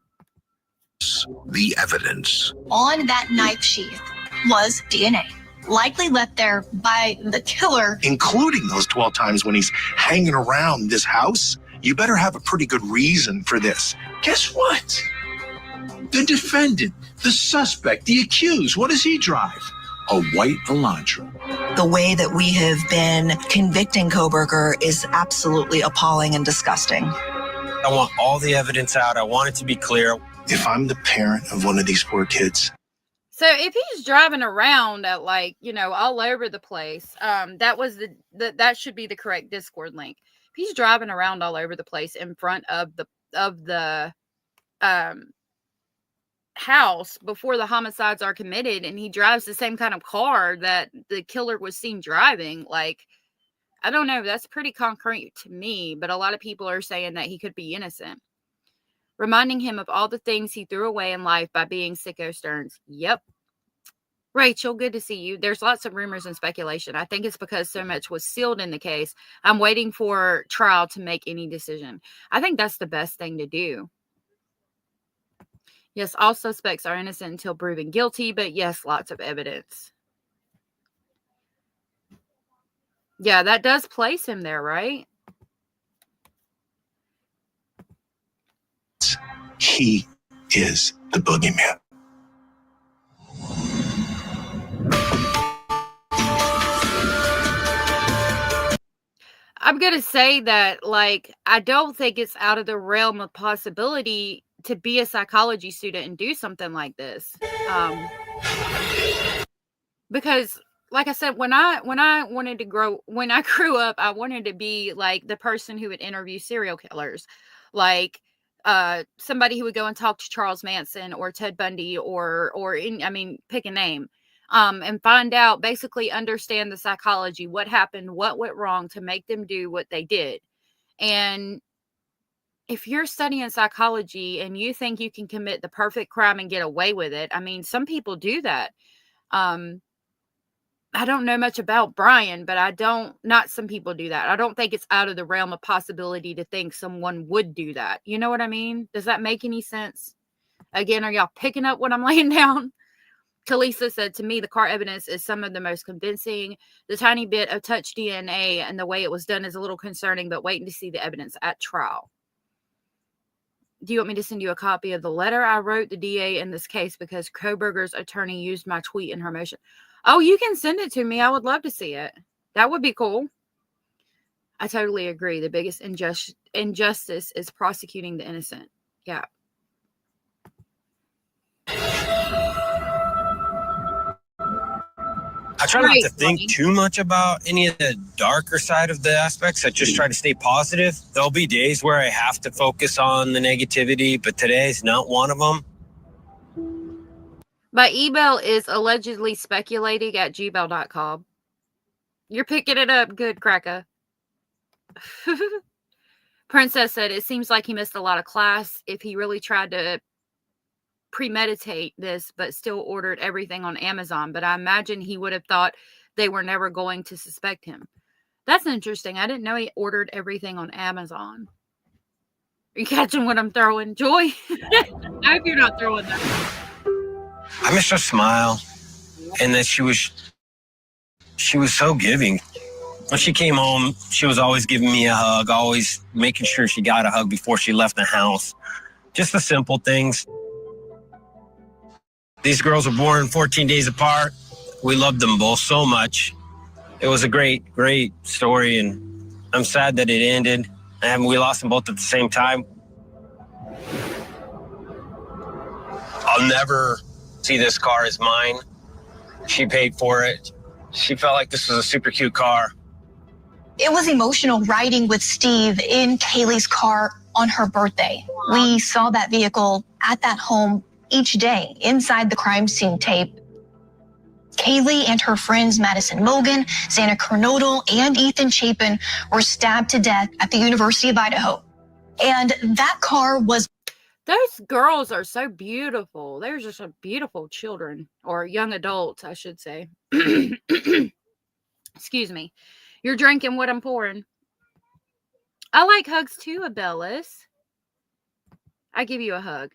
the evidence. On that knife sheath was DNA, likely left there by the killer. Including those 12 times when he's hanging around this house. You better have a pretty good reason for this. Guess what? The defendant, the suspect, the accused, what does he drive? A white Elantra. The way that we have been convicting Kohlberger is absolutely appalling and disgusting. I want all the evidence out. I want it to be clear. If I'm the parent of one of these poor kids. So if he's driving around at all over the place, that should be the correct Discord link. If he's driving around all over the place in front of the house before the homicides are committed, and he drives the same kind of car that the killer was seen driving, I don't know, that's pretty concrete to me, but a lot of people are saying that he could be innocent. Reminding him of all the things he threw away in life by being sicko Stearns. Yep. Rachel, good to see you. There's lots of rumors and speculation. I think it's because so much was sealed in the case. I'm waiting for trial to make any decision. I think that's the best thing to do. Yes, all suspects are innocent until proven guilty, but yes, lots of evidence. Yeah, that does place him there, right? He is the boogeyman. I'm going to say that, I don't think it's out of the realm of possibility to be a psychology student and do something like this. Because, like I said, when I grew up, I wanted to be the person who would interview serial killers. somebody who would go and talk to Charles Manson or Ted Bundy pick a name, and find out, basically understand the psychology, what happened, what went wrong to make them do what they did. And if you're studying psychology and you think you can commit the perfect crime and get away with it, I mean, some people do that. I don't know much about Brian, but not some people do that. I don't think it's out of the realm of possibility to think someone would do that. You know what I mean? Does that make any sense? Again, are y'all picking up what I'm laying down? Kalisa said, to me, the car evidence is some of the most convincing. The tiny bit of touch DNA and the way it was done is a little concerning, but waiting to see the evidence at trial. Do you want me to send you a copy of the letter I wrote the DA in this case because Koberger's attorney used my tweet in her motion? Oh, you can send it to me. I would love to see it. That would be cool. I totally agree. The biggest injustice is prosecuting the innocent. Yeah. I try not to think too much about any of the darker side of the aspects. I just try to stay positive. There'll be days where I have to focus on the negativity, but today's not one of them. My email is allegedly speculating at gmail.com. You're picking it up good, Cracker. Princess said, it seems like he missed a lot of class if he really tried to premeditate this, but still ordered everything on Amazon. But I imagine he would have thought they were never going to suspect him. That's interesting. I didn't know he ordered everything on Amazon. Are you catching what I'm throwing, Joy? I hope you're not throwing that. I miss her smile, and that she was so giving. When she came home, she was always giving me a hug, always making sure she got a hug before she left the house. Just the simple things. These girls were born 14 days apart. We loved them both so much. It was a great, great story, and I'm sad that it ended, and we lost them both at the same time. I'll never see this car as mine. She paid for it. She felt like this was a super cute car. It was emotional riding with Steve in Kaylee's car on her birthday. We saw that vehicle at that home each day inside the crime scene tape. Kaylee and her friends Madison Mogan, Xana Kernodle, and Ethan Chapin were stabbed to death at the University of Idaho. And that car was... Those girls are so beautiful. They're just beautiful children, or young adults, I should say. Excuse me. You're drinking what I'm pouring. I like hugs too, Abellis. I give you a hug.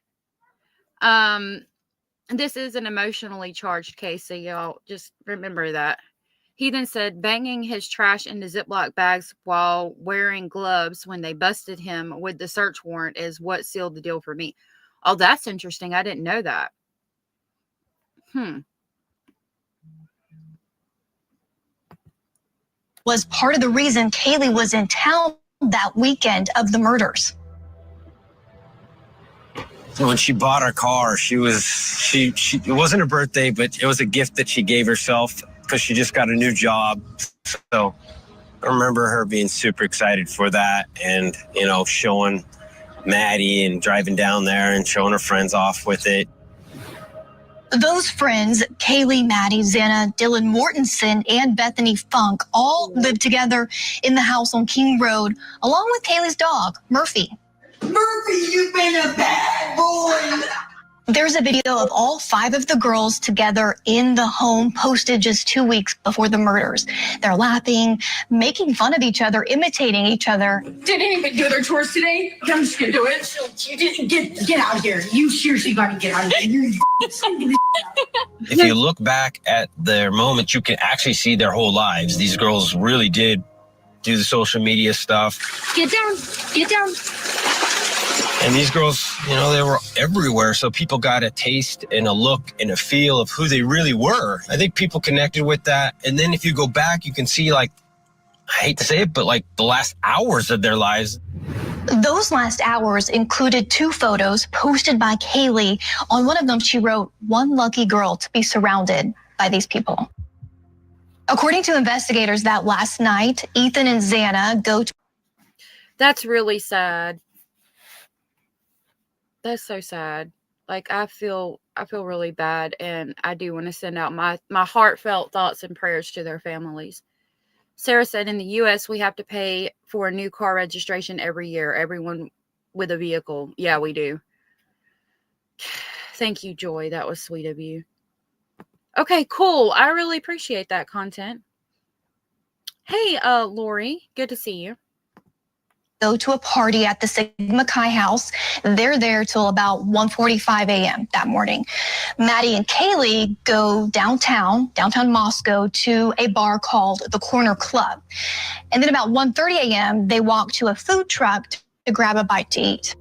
This is an emotionally charged case, so y'all just remember that. He then said banging his trash into Ziploc bags while wearing gloves when they busted him with the search warrant is what sealed the deal for me. Oh, that's interesting. I didn't know that. Was part of the reason Kaylee was in town that weekend of the murders. When she bought her car, it wasn't her birthday, but it was a gift that she gave herself because she just got a new job. So I remember her being super excited for that and, showing Maddie and driving down there and showing her friends off with it. Those friends, Kaylee, Maddie, Xana, Dylan Mortensen, and Bethany Funk, all lived together in the house on King Road, along with Kaylee's dog, Murphy. Murphy, you've been a bad boy. There's a video of all 5 of the girls together in the home posted just 2 weeks before the murders. They're laughing, making fun of each other, imitating each other. Did anyone do their chores today? I'm just gonna do it. You didn't get out of here. You seriously got to get out of here. If you look back at their moment, you can actually see their whole lives. These girls really did do the social media stuff. Get down. Get down. And these girls, they were everywhere. So people got a taste and a look and a feel of who they really were. I think people connected with that. And then if you go back, you can see, I hate to say it, but the last hours of their lives. Those last hours included 2 photos posted by Kaylee. On one of them, she wrote, "One lucky girl to be surrounded by these people." According to investigators, that last night, Ethan and Xana go to... That's really sad. That's so sad. Like I feel really bad, and I do want to send out my heartfelt thoughts and prayers to their families. Sarah said in the US we have to pay for a new car registration every year, everyone with a vehicle. Yeah, we do. Thank you, Joy. That was sweet of you. Okay, cool. I really appreciate that content. Hey, Lori, good to see you. Go to a party at the Sigma Chi house. They're there till about 1:45 a.m. that morning. Maddie and Kaylee go downtown Moscow, to a bar called the Corner Club. And then about 1:30 a.m., they walk to a food truck to grab a bite to eat.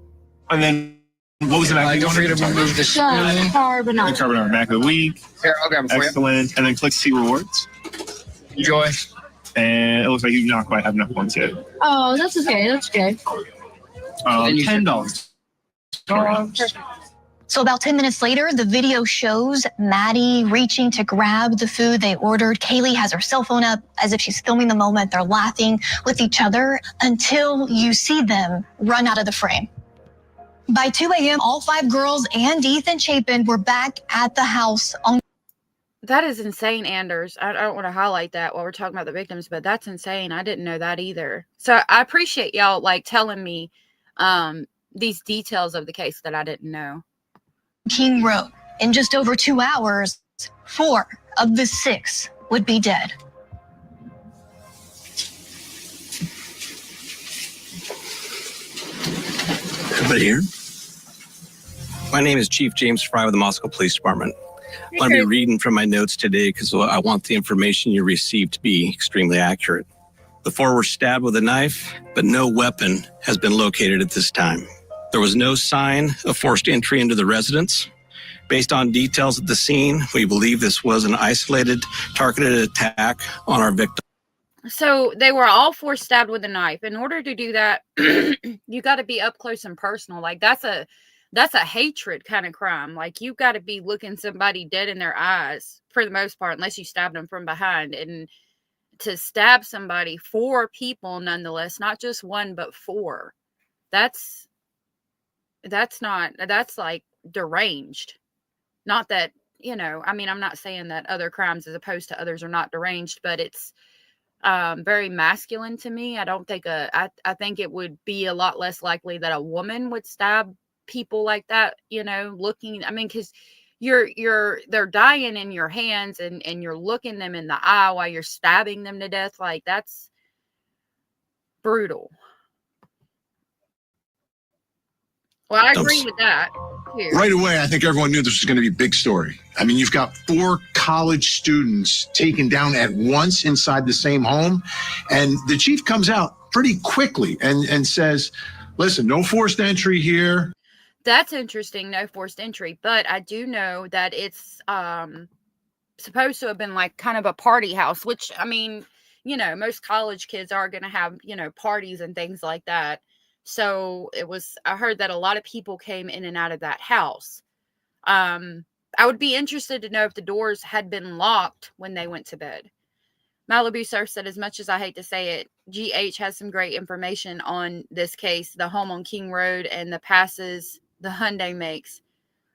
And then what was the back? Don't forget to remove the The carbonara back of the week. Here, I'll grab it for you. Excellent. And then click see rewards. Enjoy. And it looks like you do not quite have enough points yet. Oh, that's okay. That's okay. $10. So about 10 minutes later, the video shows Maddie reaching to grab the food they ordered. Kaylee has her cell phone up as if she's filming the moment. They're laughing with each other until you see them run out of the frame. By 2 a.m., all 5 girls and Ethan Chapin were back at the house on. That is insane, Anders. I don't want to highlight that while we're talking about the victims, but that's insane. I didn't know that either. So I appreciate y'all like telling me these details of the case that I didn't know. King Road. In just over 2 hours, 4 of the 6 would be dead. Everybody here? My name is Chief James Fry with the Moscow Police Department. I'm going to be reading from my notes today because I want the information you received to be extremely accurate. The 4 were stabbed with a knife, but no weapon has been located at this time. There was no sign of forced entry into the residence. Based on details at the scene, we believe this was an isolated, targeted attack on our victim. So they were all 4 stabbed with a knife. In order to do that, you got to be up close and personal. Like that's a hatred kind of crime. Like you got to be looking somebody dead in their eyes for the most part, unless you stabbed them from behind. And to stab somebody, 4 people nonetheless, not just 1 but 4. That's like deranged. Not that, I mean, I'm not saying that other crimes as opposed to others are not deranged, but it's very masculine to me. I don't think I think it would be a lot less likely that a woman would stab people like that, looking, I mean, because they're dying in your hands and you're looking them in the eye while you're stabbing them to death. Like that's brutal. Well, I agree with that too. Right away, I think everyone knew this was going to be a big story. I mean, you've got 4 college students taken down at once inside the same home. And the chief comes out pretty quickly and says, listen, no forced entry here. That's interesting. No forced entry. But I do know that it's supposed to have been like kind of a party house, which, I mean, most college kids are going to have, parties and things like that. So I heard that a lot of people came in and out of that house. I would be interested to know if the doors had been locked when they went to bed. Malibu Surf said, as much as I hate to say it, GH has some great information on this case, the home on King Road and the passes the Hyundai makes.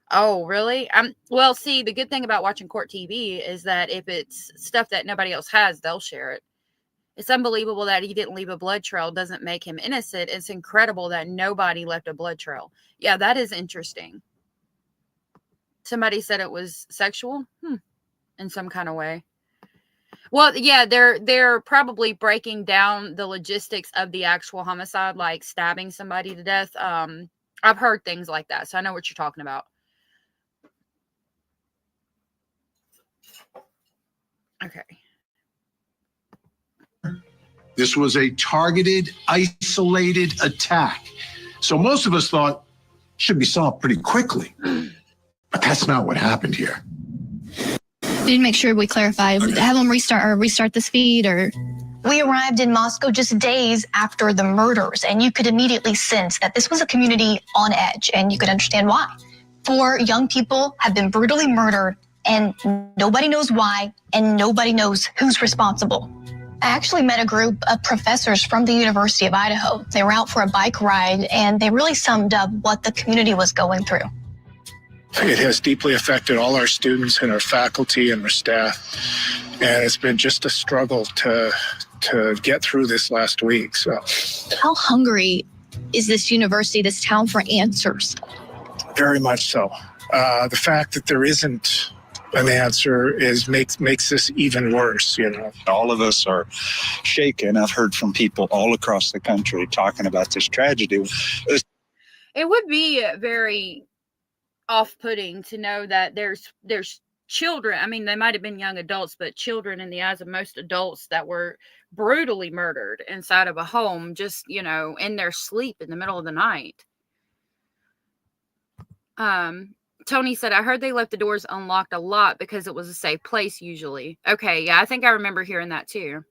Oh, really? Well, see, the good thing about watching court TV is that if it's stuff that nobody else has, they'll share it. It's unbelievable that he didn't leave a blood trail. Doesn't make him innocent. It's incredible that nobody left a blood trail. Yeah, that is interesting. Somebody said it was sexual in some kind of way. Well, yeah, they're probably breaking down the logistics of the actual homicide, like stabbing somebody to death. I've heard things like that, so I know what you're talking about. Okay. This was a targeted, isolated attack. So most of us thought it should be solved pretty quickly. But that's not what happened here. We need to make sure we clarify. Okay. Have them restart this feed or... We arrived in Moscow just days after the murders, and you could immediately sense that this was a community on edge, and you could understand why. 4 young people have been brutally murdered, and nobody knows why, and nobody knows who's responsible. I actually met a group of professors from the University of Idaho. They were out for a bike ride, and they really summed up what the community was going through. It has deeply affected all our students and our faculty and our staff, and it's been just a struggle to get through this last week. So, How hungry is this university, this town, for answers? very much so. The fact that there isn't an answer makes this even worse. All of us are shaken. I've heard from people all across the country talking about this tragedy. It would be very off-putting to know that there's children. I mean, they might have been young adults, but children in the eyes of most adults that were brutally murdered inside of a home, just, in their sleep in the middle of the night. Tony said, I heard they left the doors unlocked a lot because it was a safe place usually. Okay, yeah, I think I remember hearing that too.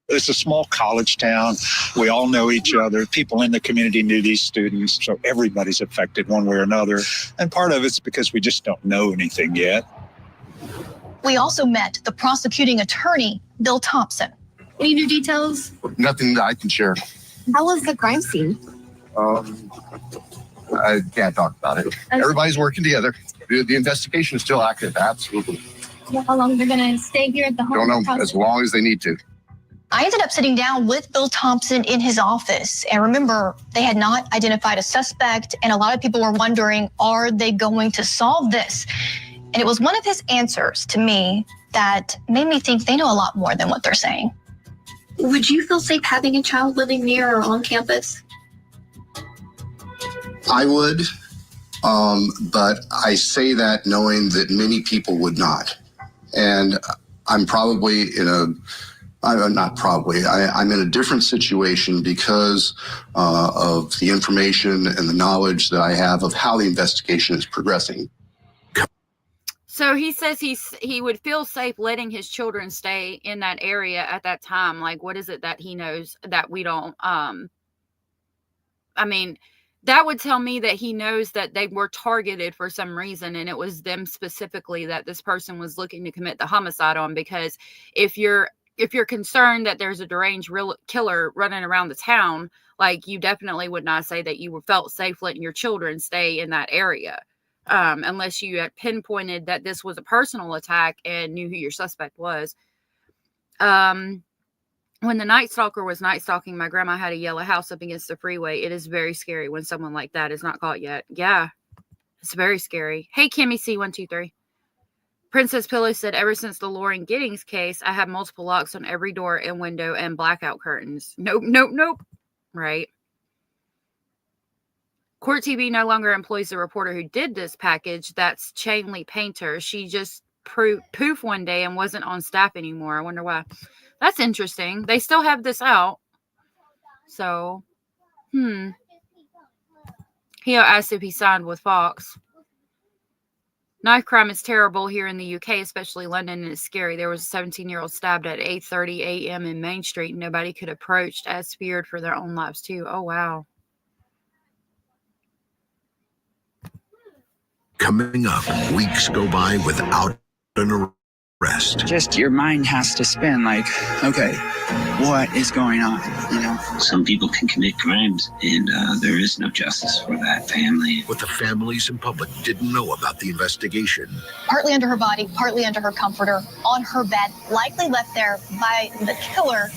It's a small college town. We all know each other. People in the community knew these students, so everybody's affected one way or another. And part of it's because we just don't know anything yet. We also met the prosecuting attorney, Bill Thompson. Any new details? Nothing that I can share. How was the crime scene? I can't talk about it. Everybody's working together. The investigation is still active, absolutely. How long they're going to stay here at the home? Don't know, as long as they need to. I ended up sitting down with Bill Thompson in his office. And remember, they had not identified a suspect. And a lot of people were wondering, are they going to solve this? And it was one of his answers to me that made me think they know a lot more than what they're saying. Would you feel safe having a child living near or on campus? I would, but I say that knowing that many people would not. And I'm probably I'm in a different situation because of the information and the knowledge that I have of how the investigation is progressing. So he says he would feel safe letting his children stay in that area at that time. Like, what is it that he knows that we don't? I mean, that would tell me that he knows that they were targeted for some reason, and it was them specifically that this person was looking to commit the homicide on. Because if you're concerned that there's a deranged killer running around the town, like, you definitely would not say that you felt safe letting your children stay in that area. Unless you had pinpointed that this was a personal attack and knew who your suspect was. When the Night Stalker was night stalking, my grandma had a yellow house up against the freeway. It is very scary when someone like that is not caught yet. Yeah, it's very scary. Hey, Kimmy C123. Princess Pillow said, ever since the Lauren Giddings case, I have multiple locks on every door and window and blackout curtains. Nope. Right. Court TV no longer employs the reporter who did this package. That's Chainley Painter. She just poof one day and wasn't on staff anymore. I wonder why. That's interesting. They still have this out. So, He asked if he signed with Fox. Knife crime is terrible here in the UK, especially London, and it's scary. There was a 17-year-old stabbed at 8:30 a.m. in Main Street, and nobody could approach, as feared for their own lives too. Oh, wow. Coming up, weeks go by without an arrest. Just your mind has to spin like, okay, what is going on? Some people can commit crimes, and there is no justice for that family. What the families and public didn't know about the investigation. Partly under her body, partly under her comforter, on her bed, likely left there by the killer.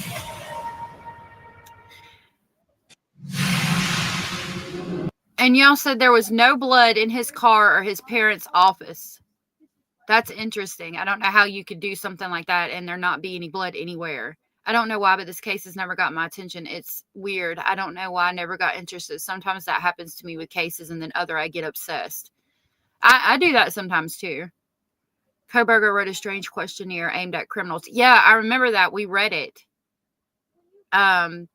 And y'all said there was no blood in his car or his parents' office. That's interesting. I don't know how you could do something like that and there not be any blood anywhere. I don't know why, but this case has never got my attention. It's weird. I don't know why I never got interested. Sometimes that happens to me with cases, and then I get obsessed. I do that sometimes too. Koberger wrote a strange questionnaire aimed at criminals. Yeah, I remember that. We read it. And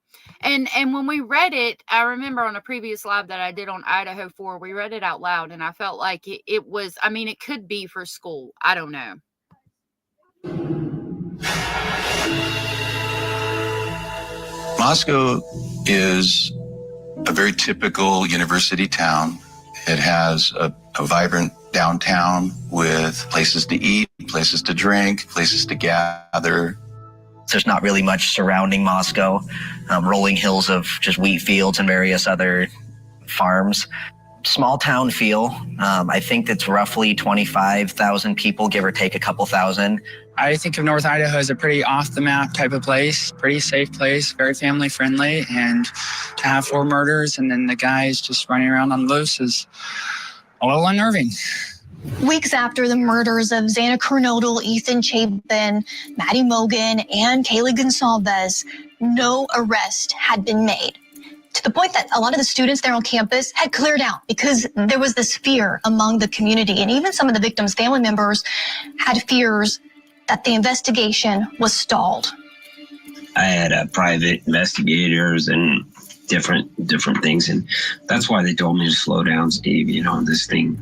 when we read it, I remember on a previous live that I did on Idaho 4, we read it out loud, and I felt like it was, I mean, it could be for school. I don't know. Moscow is a very typical university town. It has a vibrant downtown with places to eat, places to drink, places to gather. There's not really much surrounding Moscow, rolling hills of just wheat fields and various other farms. Small town feel. I think that's roughly 25,000 people, give or take a couple thousand. I think of North Idaho as a pretty off-the-map type of place, pretty safe place, very family-friendly, and to have 4 murders and then the guys just running around on loose is a little unnerving. Weeks after the murders of Xana Kernodle, Ethan Chapin, Maddie Mogan, and Kaylee Gonsalves, no arrest had been made. To the point that a lot of the students there on campus had cleared out because there was this fear among the community. And even some of the victims' family members had fears that the investigation was stalled. I had private investigators and different things, and that's why they told me to slow down, Steve. You know, this thing.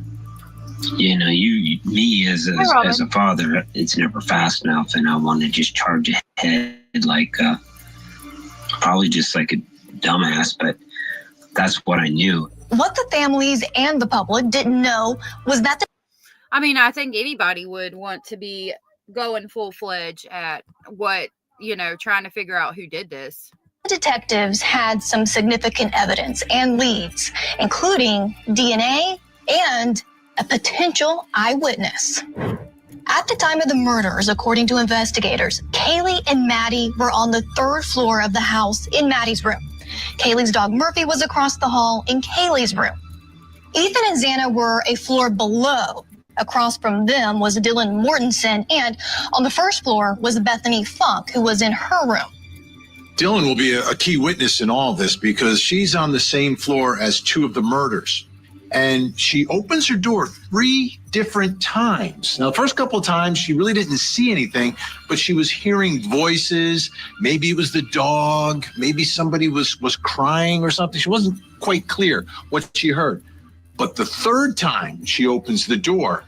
You know, me as a father, it's never fast enough, and I want to just charge ahead like probably just like a dumbass, but that's what I knew. What the families and the public didn't know was that I mean, I think anybody would want to be going full-fledged at what, you know, trying to figure out who did this. detectives had some significant evidence and leads, including DNA and a potential eyewitness. At the time of the murders, according to investigators, Kaylee and Maddie were on the 3rd floor of the house in Maddie's room. Kaylee's dog Murphy was across the hall in Kaylee's room. Ethan and Xana were a floor below. Across from them was Dylan Mortensen, and on the 1st floor was Bethany Funk, who was in her room. Dylan will be a key witness in all this because she's on the same floor as 2 of the murders. And she opens her door 3 different times. Now, the first couple of times, she really didn't see anything, but she was hearing voices. Maybe it was the dog. Maybe somebody was crying or something. She wasn't quite clear what she heard. But the 3rd time she opens the door,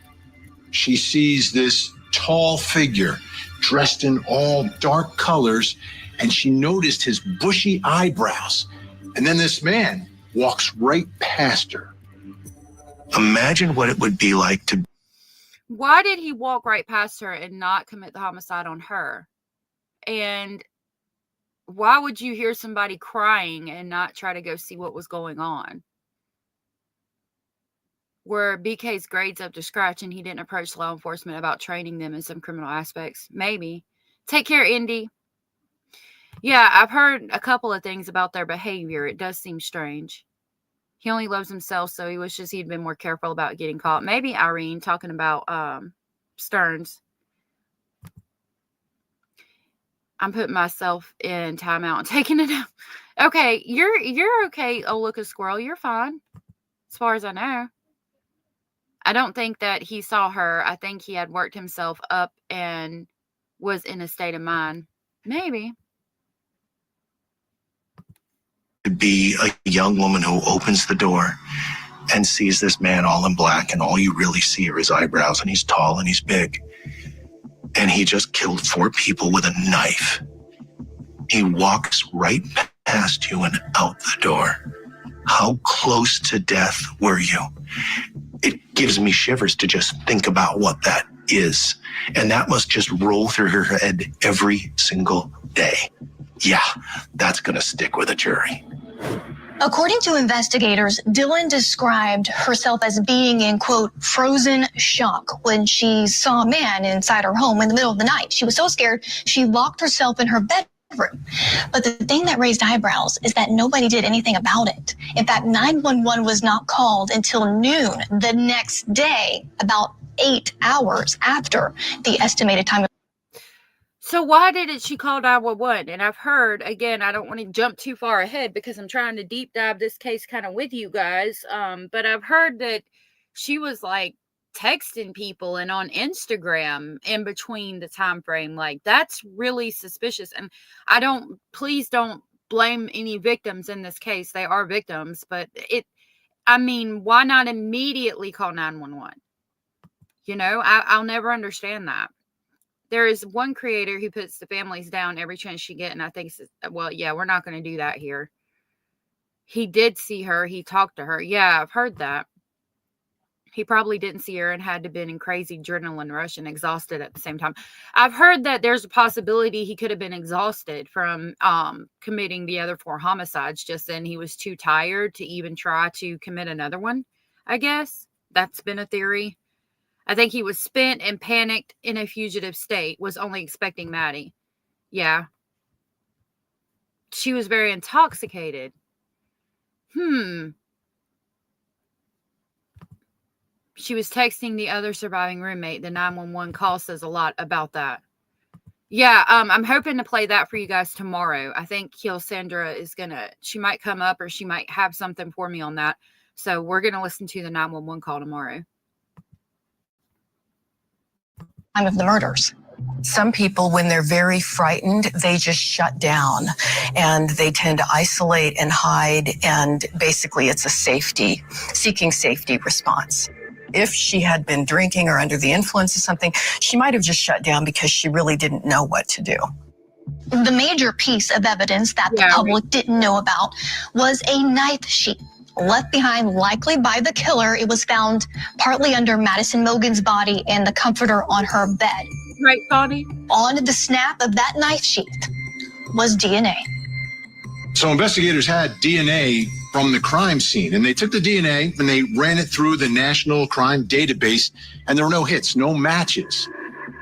she sees this tall figure dressed in all dark colors, and she noticed his bushy eyebrows. And then this man walks right past her. Imagine what it would be like to... Why did he walk right past her and not commit the homicide on her? And why would you hear somebody crying and not try to go see what was going on? Were BK's grades up to scratch and he didn't approach law enforcement about training them in some criminal aspects? Maybe. Take care, Indy. Yeah, I've heard a couple of things about their behavior. It does seem strange. He only loves himself, so he wishes he'd been more careful about getting caught. Maybe Irene, talking about Stearns. I'm putting myself in timeout and taking it out. Okay, you're okay, oh look a squirrel. You're fine. As far as I know. I don't think that he saw her. I think he had worked himself up and was in a state of mind. Maybe. To be a young woman who opens the door and sees this man all in black, and all you really see are his eyebrows, and he's tall and he's big. And he just killed 4 people with a knife. He walks right past you and out the door. How close to death were you? It gives me shivers to just think about what that is. And that must just roll through her head every single day. Yeah, that's going to stick with a jury. According to investigators, Dylan described herself as being in, quote, frozen shock when she saw a man inside her home in the middle of the night. She was so scared, she locked herself in her bedroom. But the thing that raised eyebrows is that nobody did anything about it. In fact, 911 was not called until noon the next day, about 8 hours after the estimated time. So why didn't she call 911? And I've heard, again, I don't want to jump too far ahead because I'm trying to deep dive this case kind of with you guys. But I've heard that she was like texting people and on Instagram in between the time frame. Like, that's really suspicious. And please don't blame any victims in this case. They are victims, but why not immediately call 911? You know, I'll never understand that. There is one creator who puts the families down every chance she gets, and I think, well, yeah, we're not going to do that here. He did see her. He talked to her. Yeah, I've heard that. He probably didn't see her and had to been in crazy adrenaline rush and exhausted at the same time. I've heard that there's a possibility he could have been exhausted from committing the other 4 homicides. Just then he was too tired to even try to commit another one, I guess. That's been a theory. I think he was spent and panicked in a fugitive state, was only expecting Maddie. Yeah. She was very intoxicated. She was texting the other surviving roommate. The 911 call says a lot about that. Yeah, I'm hoping to play that for you guys tomorrow. I think Sandra is she might come up or she might have something for me on that. So we're going to listen to the 911 call tomorrow. Time of the murders. Some people, when they're very frightened, they just shut down and they tend to isolate and hide. And basically it's a seeking safety response. If she had been drinking or under the influence of something, she might have just shut down because she really didn't know what to do. The major piece of evidence that the public didn't know about was a knife sheath left behind likely by the killer. It was found partly under Madison Mogan's body and the comforter on her bed. Right, Bonnie? On the snap of that knife sheath was DNA. So investigators had DNA from the crime scene, and they took the DNA and they ran it through the National Crime Database, and there were no hits, no matches.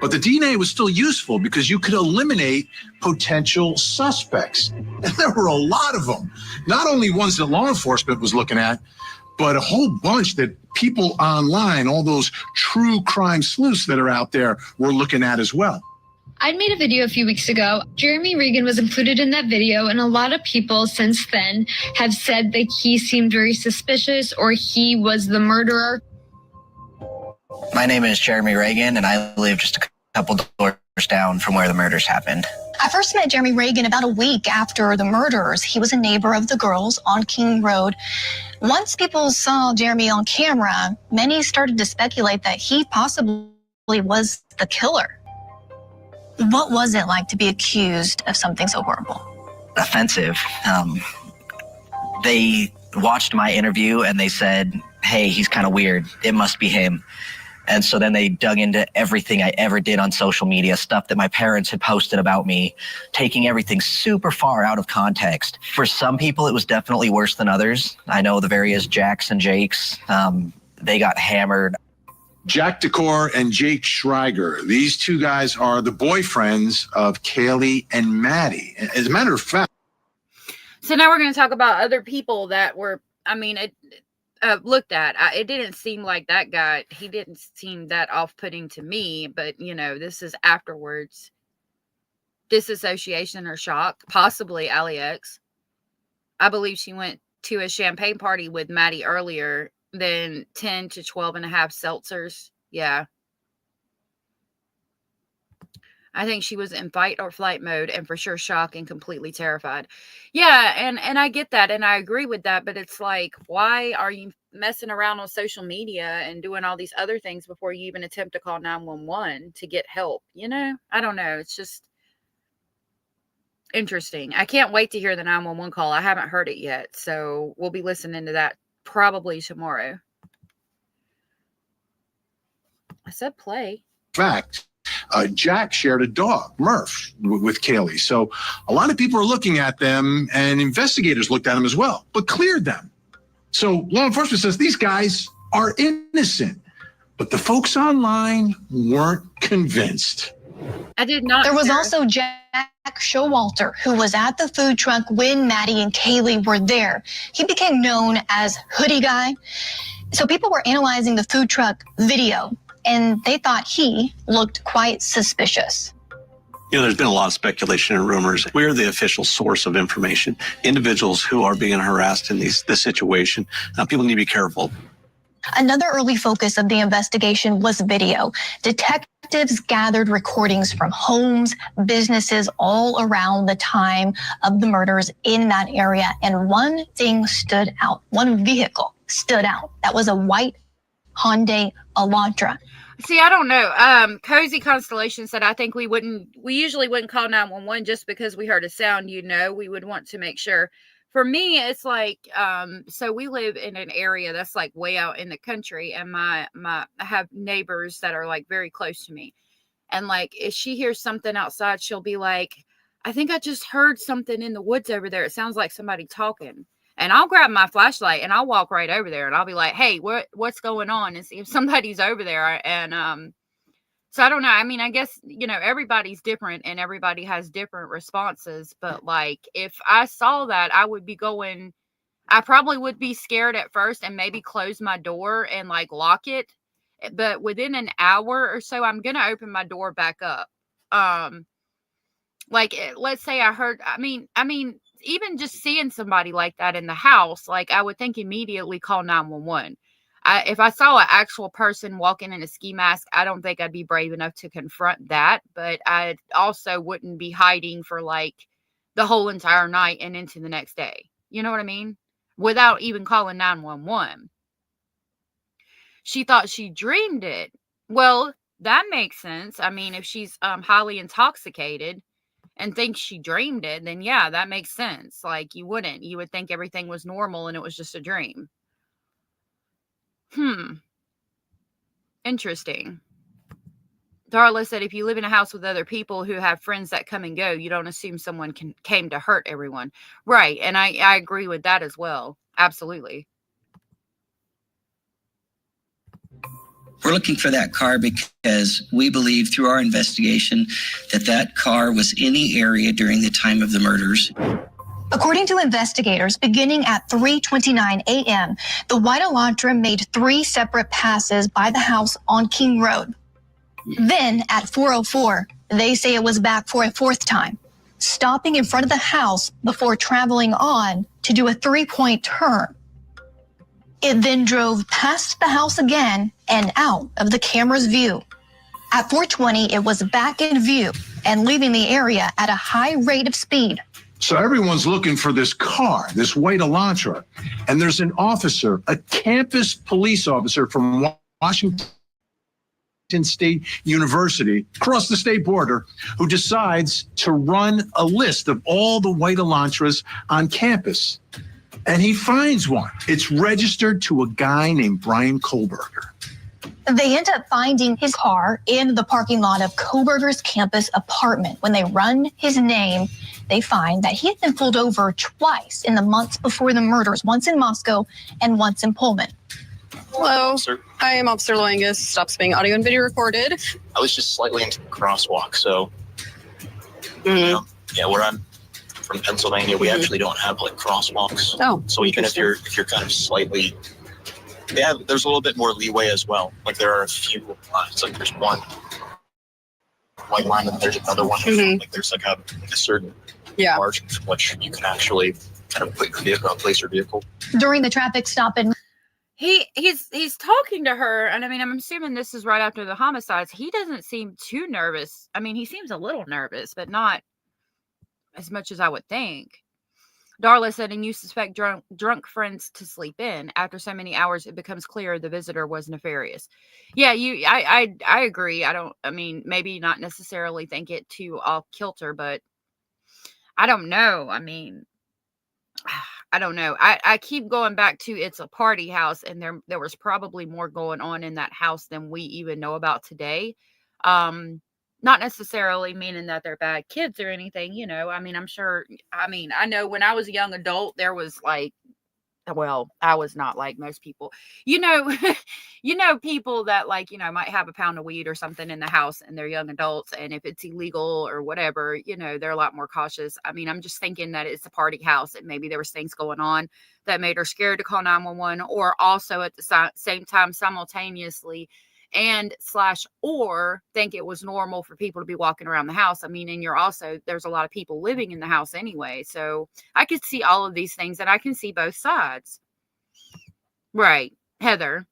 But the DNA was still useful because you could eliminate potential suspects. And there were a lot of them, not only ones that law enforcement was looking at, but a whole bunch that people online, all those true crime sleuths that are out there, were looking at as well. I'd made a video a few weeks ago. Jeremy Regan was included in that video, and a lot of people since then have said that he seemed very suspicious or he was the murderer. My name is Jeremy Regan, and I live just a couple doors down from where the murders happened. I first met Jeremy Regan about a week after the murders. He was a neighbor of the girls on King Road. Once people saw Jeremy on camera, many started to speculate that he possibly was the killer. What was it like to be accused of something so horrible? Offensive. They watched my interview and they said, hey, he's kind of weird. It must be him. And so then they dug into everything I ever did on social media, stuff that my parents had posted about me, taking everything super far out of context. For some people, it was definitely worse than others. I know the various Jacks and Jakes, they got hammered. Jack Decor and Jake Schreiger. These two guys are the boyfriends of Kaylee and Maddie. As a matter of fact. So now we're going to talk about other people that were, looked at. It didn't seem like that guy, he didn't seem that off-putting to me, but, this is afterwards. Disassociation or shock, possibly Allie X. I believe she went to a champagne party with Maddie earlier, then 10 to 12 and a half seltzers. Yeah. I think she was in fight or flight mode and for sure shock and completely terrified. Yeah, and I get that and I agree with that, but it's like, why are you messing around on social media and doing all these other things before you even attempt to call 911 to get help? I don't know. It's just interesting. I can't wait to hear the 911 call. I haven't heard it yet, so we'll be listening to that probably tomorrow. I said play. Fact. Jack shared a dog, Murph, with Kaylee. So a lot of people are looking at them, and investigators looked at them as well, but cleared them. So law enforcement says these guys are innocent, but the folks online weren't convinced. I did not. There was also Jack Showalter, who was at the food truck when Maddie and Kaylee were there. He became known as Hoodie Guy. So people were analyzing the food truck video, and they thought he looked quite suspicious. There's been a lot of speculation and rumors. We're the official source of information. Individuals who are being harassed in this situation, people need to be careful. Another early focus of the investigation was video. Detectives gathered recordings from homes, businesses all around the time of the murders in that area. And one thing stood out. One vehicle stood out. That was a white Hyundai Elantra. See, I don't know. Cozy Constellation said, I think we usually wouldn't call 911 just because we heard a sound, we would want to make sure for me, it's like, so we live in an area that's like way out in the country, and I have neighbors that are like very close to me. And like, if she hears something outside, she'll be like, I think I just heard something in the woods over there. It sounds like somebody talking. And I'll grab my flashlight and I'll walk right over there and I'll be like, hey, what's going on? And see if somebody's over there. And so I don't know. I mean, I guess, everybody's different and everybody has different responses. But like, if I saw that, I probably would be scared at first and maybe close my door and like lock it. But within an hour or so, I'm going to open my door back up. Like, let's say I mean, even just seeing somebody like that in the house, like I would think immediately call 911. If I saw an actual person walking in a ski mask, I don't think I'd be brave enough to confront that. But I also wouldn't be hiding for like the whole entire night and into the next day. You know what I mean? Without even calling 911. She thought she dreamed it. Well, that makes sense. I mean, if she's highly intoxicated and thinks she dreamed it, then yeah, that makes sense. Like, you would think everything was normal and it was just a dream. Interesting. Darla said, if you live in a house with other people who have friends that come and go, you don't assume someone came to hurt everyone. Right. And I agree with that as well. Absolutely. We're looking for that car because we believe through our investigation that car was in the area during the time of the murders. According to investigators, beginning at 3:29 a.m., the white Elantra made 3 separate passes by the house on King Road. Then at 4:04, they say it was back for a 4th time, stopping in front of the house before traveling on to do a 3-point turn. It then drove past the house again and out of the camera's view. At 4:20, it was back in view and leaving the area at a high rate of speed. So everyone's looking for this car, this white Elantra, and there's an officer, a campus police officer from Washington State University, across the state border, who decides to run a list of all the white Elantras on campus. And he finds one. It's registered to a guy named Brian Kohlberger. They end up finding his car in the parking lot of Kohlberger's campus apartment. When they run his name, they find that he had been pulled over twice in the months before the murders, once in Moscow and once in Pullman. Hello, I am Officer Langus. Stops being audio and video recorded. I was just slightly into the crosswalk, so where I'm from Pennsylvania, we actually don't have like crosswalks. Oh, so even if you're kind of slightly, there's a little bit more leeway as well. Like there are a few lines. Like there's one white line and there's another one. Like there's like a certain margin from which you can actually kind of put your vehicle, place your vehicle. During the traffic stop in He's talking to her, and I mean, I'm assuming this is right after the homicides. He doesn't seem too nervous. I mean, he seems a little nervous, but not as much as I would think. Darla said, and you suspect drunk friends to sleep in. After so many hours, it becomes clear the visitor was nefarious. Yeah, I agree. I mean, maybe not necessarily think it too off kilter, but I don't know. I mean, I don't know. I keep going back to it's a party house, and there was probably more going on in that house than we even know about today. Not necessarily meaning that they're bad kids or anything, I mean, I'm sure. I mean, I know when I was a young adult, there was like, well, I was not like most people, people that like, might have a pound of weed or something in the house and they're young adults. And if it's illegal or whatever, they're a lot more cautious. I mean, I'm just thinking that it's a party house and maybe there was things going on that made her scared to call 911, or also at the same time simultaneously or think it was normal for people to be walking around the house. I mean, and there's a lot of people living in the house anyway. So I could see all of these things and I can see both sides. Right. Heather.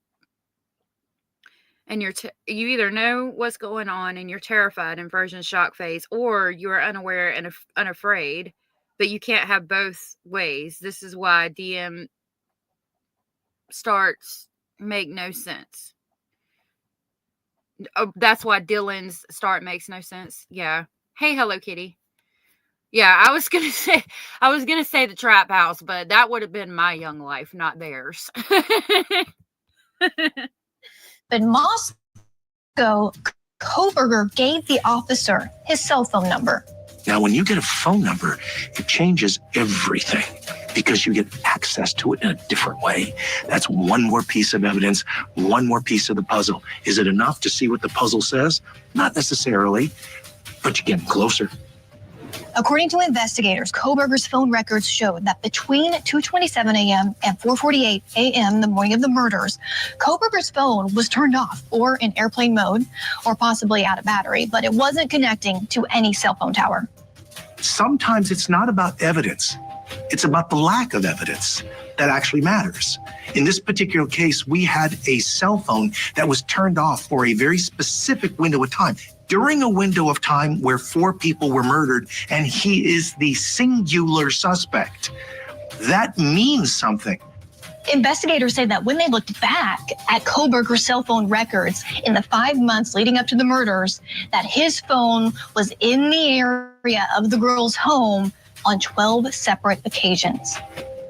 And you either know what's going on and you're terrified in version shock phase, or you are unaware and unafraid, but you can't have both ways. This is why DM starts make no sense. Oh, that's why Dylan's start makes no sense. Yeah. Hey, Hello Kitty. Yeah, I was gonna say the trap house, but that would have been my young life, not theirs. But Moscow, Koberger gave the officer his cell phone number. Now, when you get a phone number, it changes everything because you get access to it in a different way. That's one more piece of evidence, one more piece of the puzzle. Is it enough to see what the puzzle says? Not necessarily, but you're getting closer. According to investigators, Koberger's phone records showed that between 2:27 a.m. and 4:48 a.m. the morning of the murders, Koberger's phone was turned off or in airplane mode or possibly out of battery, but it wasn't connecting to any cell phone tower. Sometimes it's not about evidence. It's about the lack of evidence that actually matters. In this particular case, we had a cell phone that was turned off for a very specific window of time. During a window of time where 4 people were murdered, and he is the singular suspect. That means something. Investigators say that when they looked back at Koberger's cell phone records in the 5 months leading up to the murders, that his phone was in the area of the girl's home on 12 separate occasions.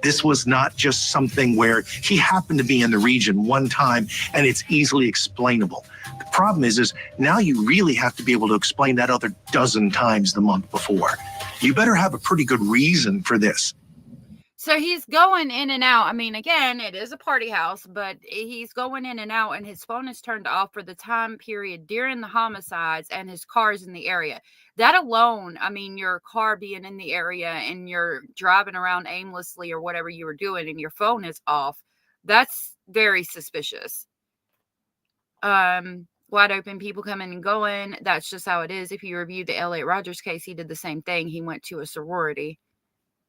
This was not just something where he happened to be in the region one time and it's easily explainable. The problem is now you really have to be able to explain that other dozen times the month before. You better have a pretty good reason for this. So he's going in and out. I mean, again, it is a party house, but he's going in and out, and his phone is turned off for the time period during the homicides, and his car's in the area. That alone, I mean, your car being in the area and you're driving around aimlessly or whatever you were doing and your phone is off, that's very suspicious. Wide open, people coming and going. That's just how it is. If you review the L.A. Rogers case, he did the same thing. He went to a sorority.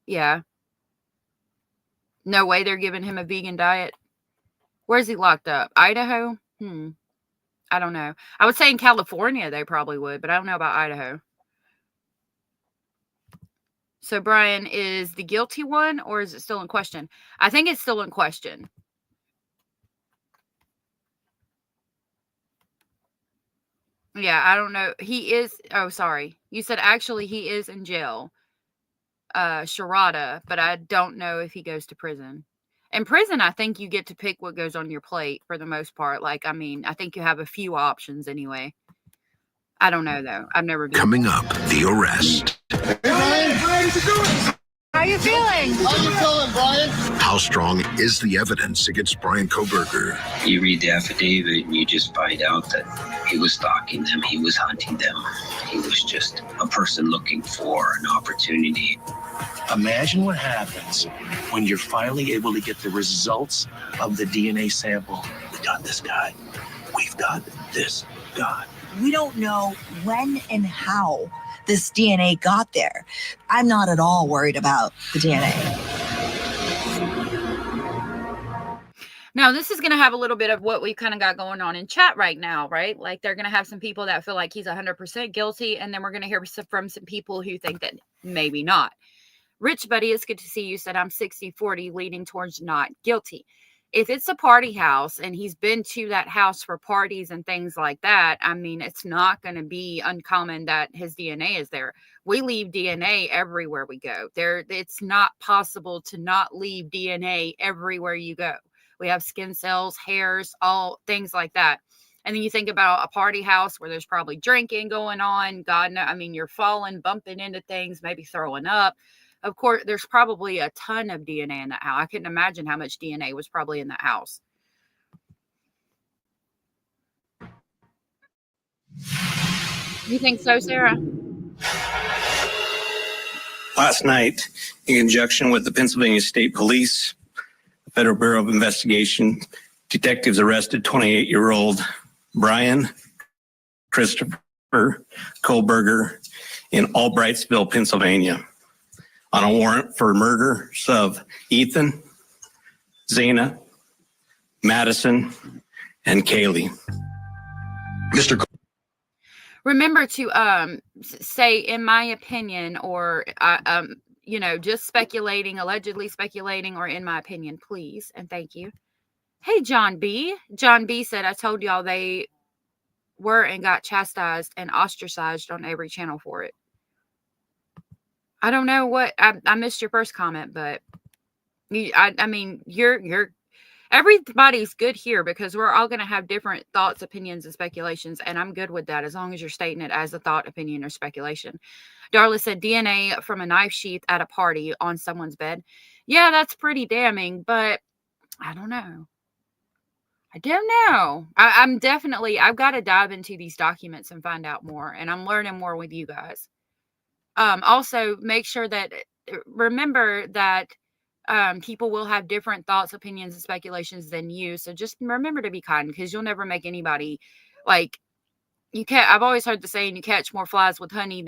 Yeah. No way they're giving him a vegan diet. Where's he locked up? Idaho? I don't know. I would say in California they probably would, but I don't know about Idaho. So Brian is the guilty one, or is it still in question? I think it's still in question. Yeah, I don't know. He is. Oh, sorry. You said actually he is in jail. Sharada, but I don't know if he goes to prison. In prison, I think you get to pick what goes on your plate for the most part. Like, I mean, I think you have a few options anyway. I don't know, though. I've never been. Coming up, the arrest. Hey, Brian, how you doing? How you feeling? How you feeling, Brian? How strong is the evidence against Brian Koberger? You read the affidavit and you just find out that he was stalking them, he was hunting them. He was just a person looking for an opportunity. Imagine what happens when you're finally able to get the results of the DNA sample. We got this guy. We've got this guy. We don't know when and how this DNA got there. I'm not at all worried about the DNA. Now, this is going to have a little bit of what we kind of got going on in chat right now, right? Like, they're going to have some people that feel like he's 100% guilty, and then we're going to hear from some people who think that maybe not. Rich Buddy, it's good to see you. Said I'm 60-40 leaning towards not guilty. If it's a party house and he's been to that house for parties and things like that, I mean, it's not going to be uncommon that his DNA is there. We leave DNA everywhere we go. It's not possible to not leave DNA everywhere you go. We have skin cells, hairs, all things like that. And then you think about a party house where there's probably drinking going on. God, no, I mean, you're falling, bumping into things, maybe throwing up. Of course, there's probably a ton of DNA in that house. I couldn't imagine how much DNA was probably in that house. You think so, Sarah? Last night, in conjunction with the Pennsylvania State Police, the Federal Bureau of Investigation, detectives arrested 28-year-old Brian Christopher Koberger in Albrightsville, Pennsylvania, on a warrant for murders of Ethan, Zana, Madison, and Kaylee. Mr. Remember to say, in my opinion, or just speculating, allegedly speculating, or in my opinion, please, and thank you. Hey, John B. John B said, I told y'all they were and got chastised and ostracized on every channel for it. I don't know what I missed your first comment, but I mean, you're everybody's good here because we're all going to have different thoughts, opinions, and speculations, and I'm good with that as long as you're stating it as a thought, opinion, or speculation. Darla said DNA from a knife sheath at a party on someone's bed. Yeah, that's pretty damning, but I don't know. I don't know. I'm definitely, I've got to dive into these documents and find out more, and I'm learning more with you guys. Also, make sure that, remember that people will have different thoughts, opinions, and speculations than you. So just remember to be kind, because you'll never make anybody, like, you can't, I've always heard the saying, you catch more flies with honey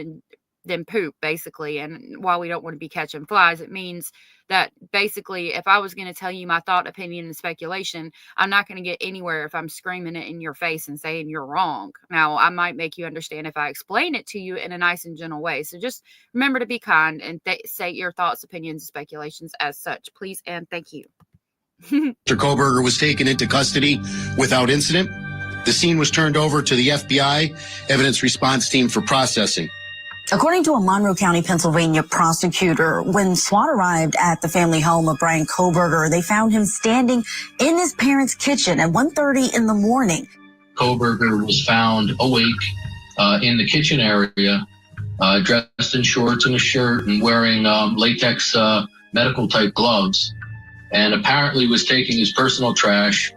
than poop, basically. And while we don't want to be catching flies, it means that basically, if I was going to tell you my thought, opinion, and speculation, I'm not going to get anywhere if I'm screaming it in your face and saying you're wrong. Now, I might make you understand if I explain it to you in a nice and gentle way. So just remember to be kind and say your thoughts, opinions, and speculations as such, please, and thank you. Mr. Koberger was taken into custody without incident. The scene was turned over to the FBI Evidence Response Team for processing. According to a Monroe County, Pennsylvania prosecutor, when SWAT arrived at the family home of Brian Koberger, they found him standing in his parents' kitchen at 1:30 in the morning. Koberger was found awake in the kitchen area, dressed in shorts and a shirt and wearing latex medical type gloves, and apparently was taking his personal trash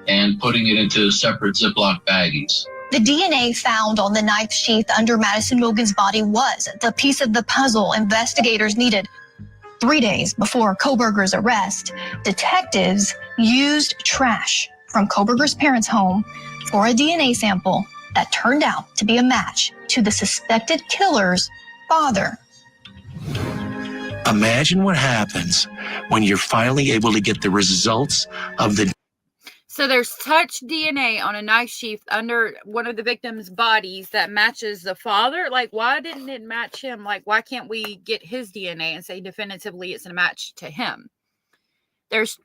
and putting it into separate Ziploc baggies. The DNA found on the knife sheath under Madison Logan's body was the piece of the puzzle investigators needed. 3 days before Koberger's arrest, detectives used trash from Koberger's parents' home for a DNA sample that turned out to be a match to the suspected killer's father. Imagine what happens when you're finally able to get the results of the. So there's touch DNA on a knife sheath under one of the victim's bodies that matches the father. Like, why didn't it match him? Like, why can't we get his DNA and say definitively it's a match to him? There's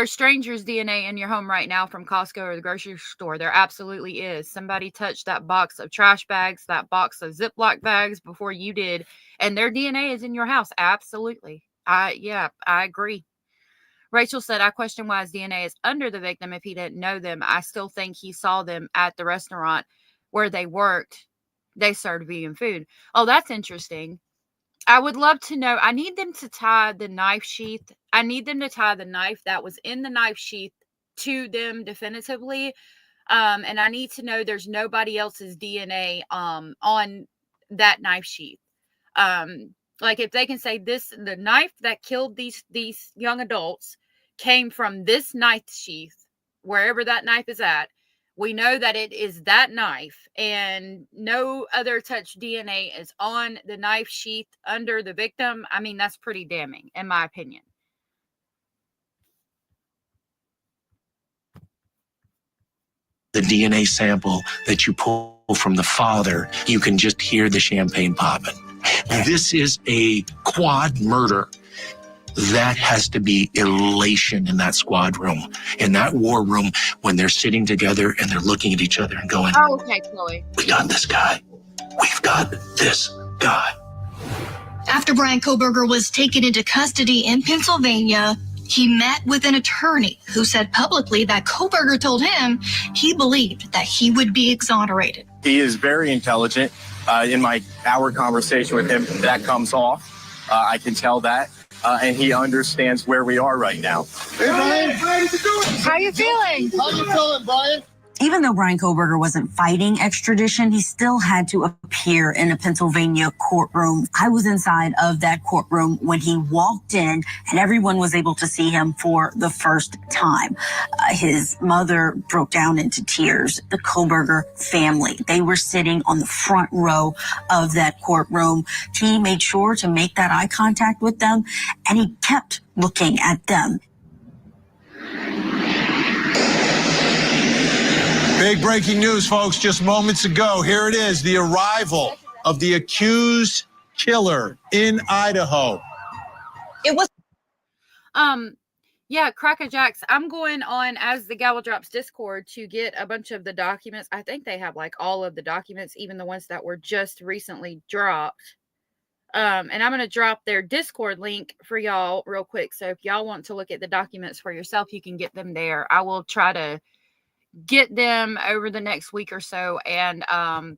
strangers' DNA in your home right now from Costco or the grocery store. There absolutely is. Somebody touched that box of trash bags, that box of Ziploc bags before you did, and their DNA is in your house. Absolutely. I agree. Rachel said, I question why his DNA is under the victim if he didn't know them. I still think he saw them at the restaurant where they worked. They served vegan food. Oh, that's interesting. I would love to know. I need them to tie the knife sheath. I need them to tie the knife that was in the knife sheath to them definitively. And I need to know there's nobody else's DNA on that knife sheath. Like if they can say the knife that killed these young adults came from this knife sheath, wherever that knife is at, we know that it is that knife, and no other touch DNA is on the knife sheath under the victim. I mean, that's pretty damning, in my opinion. The DNA sample that you pull from the father, you can just hear the champagne popping. This is a quad murder. That has to be elation in that squad room, in that war room, when they're sitting together and they're looking at each other and going, oh, okay, Chloe. We got this guy. We've got this guy. After Brian Koberger was taken into custody in Pennsylvania, he met with an attorney who said publicly that Koberger told him he believed that he would be exonerated. He is very intelligent. In my hour conversation with him, that comes off. I can tell that. And he understands where we are right now. Hey, Brian. How you feeling? How you feeling, Brian? Even though Brian Koberger wasn't fighting extradition, he still had to appear in a Pennsylvania courtroom. I was inside of that courtroom when he walked in, and everyone was able to see him for the first time. His mother broke down into tears. The Koberger family, they were sitting on the front row of that courtroom. He made sure to make that eye contact with them, and he kept looking at them. Big breaking news, folks, just moments ago. Here it is, the arrival of the accused killer in Idaho. It was yeah, Crackerjacks, I'm going on as the Gavel Drops Discord to get a bunch of the documents. I think they have like all of the documents, even the ones that were just recently dropped. And I'm going to drop their Discord link for y'all real quick. So if y'all want to look at the documents for yourself, you can get them there. I will try to get them over the next week or so and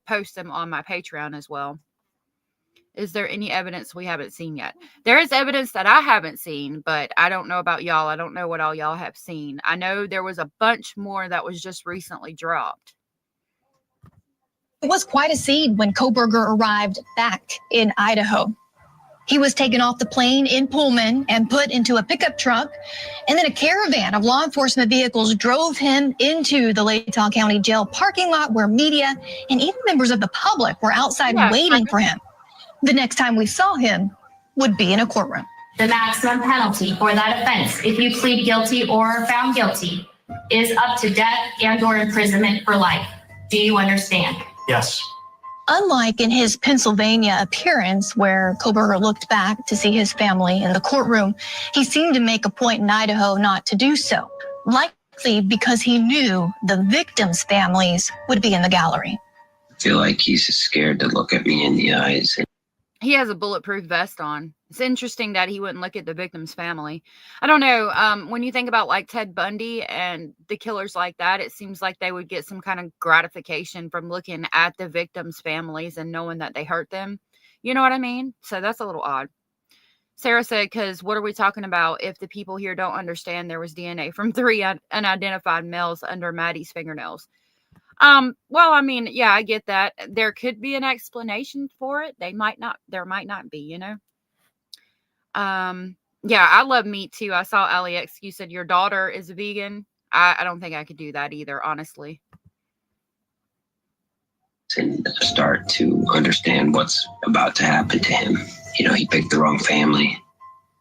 post them on my Patreon as well. Is there any evidence we haven't seen yet? There is evidence that I haven't seen, but I don't know about y'all. I don't know what all y'all have seen. I know there was a bunch more that was just recently dropped. It was quite a scene when Koberger arrived back in Idaho. He was taken off the plane in Pullman and put into a pickup truck, and then a caravan of law enforcement vehicles drove him into the Latah County Jail parking lot where media and even members of the public were outside waiting for him. The next time we saw him would be in a courtroom. The maximum penalty for that offense, if you plead guilty or are found guilty, is up to death and/or imprisonment for life. Do you understand? Yes. Unlike in his Pennsylvania appearance, where Koberger looked back to see his family in the courtroom, he seemed to make a point in Idaho not to do so, likely because he knew the victims' families would be in the gallery. I feel like he's scared to look at me in the eyes. He has a bulletproof vest on. It's interesting that he wouldn't look at the victim's family. I don't know. When you think about like Ted Bundy and the killers like that, it seems like they would get some kind of gratification from looking at the victims' families and knowing that they hurt them. You know what I mean? So that's a little odd. Sarah said, because what are we talking about if the people here don't understand there was DNA from 3 unidentified males under Maddie's fingernails? Well, I mean, yeah, I get that. There could be an explanation for it. There might not be, you know? Yeah, I love meat too. I saw Alex, you said your daughter is a vegan. I don't think I could do that either, honestly. And start to understand what's about to happen to him. You know, he picked the wrong family.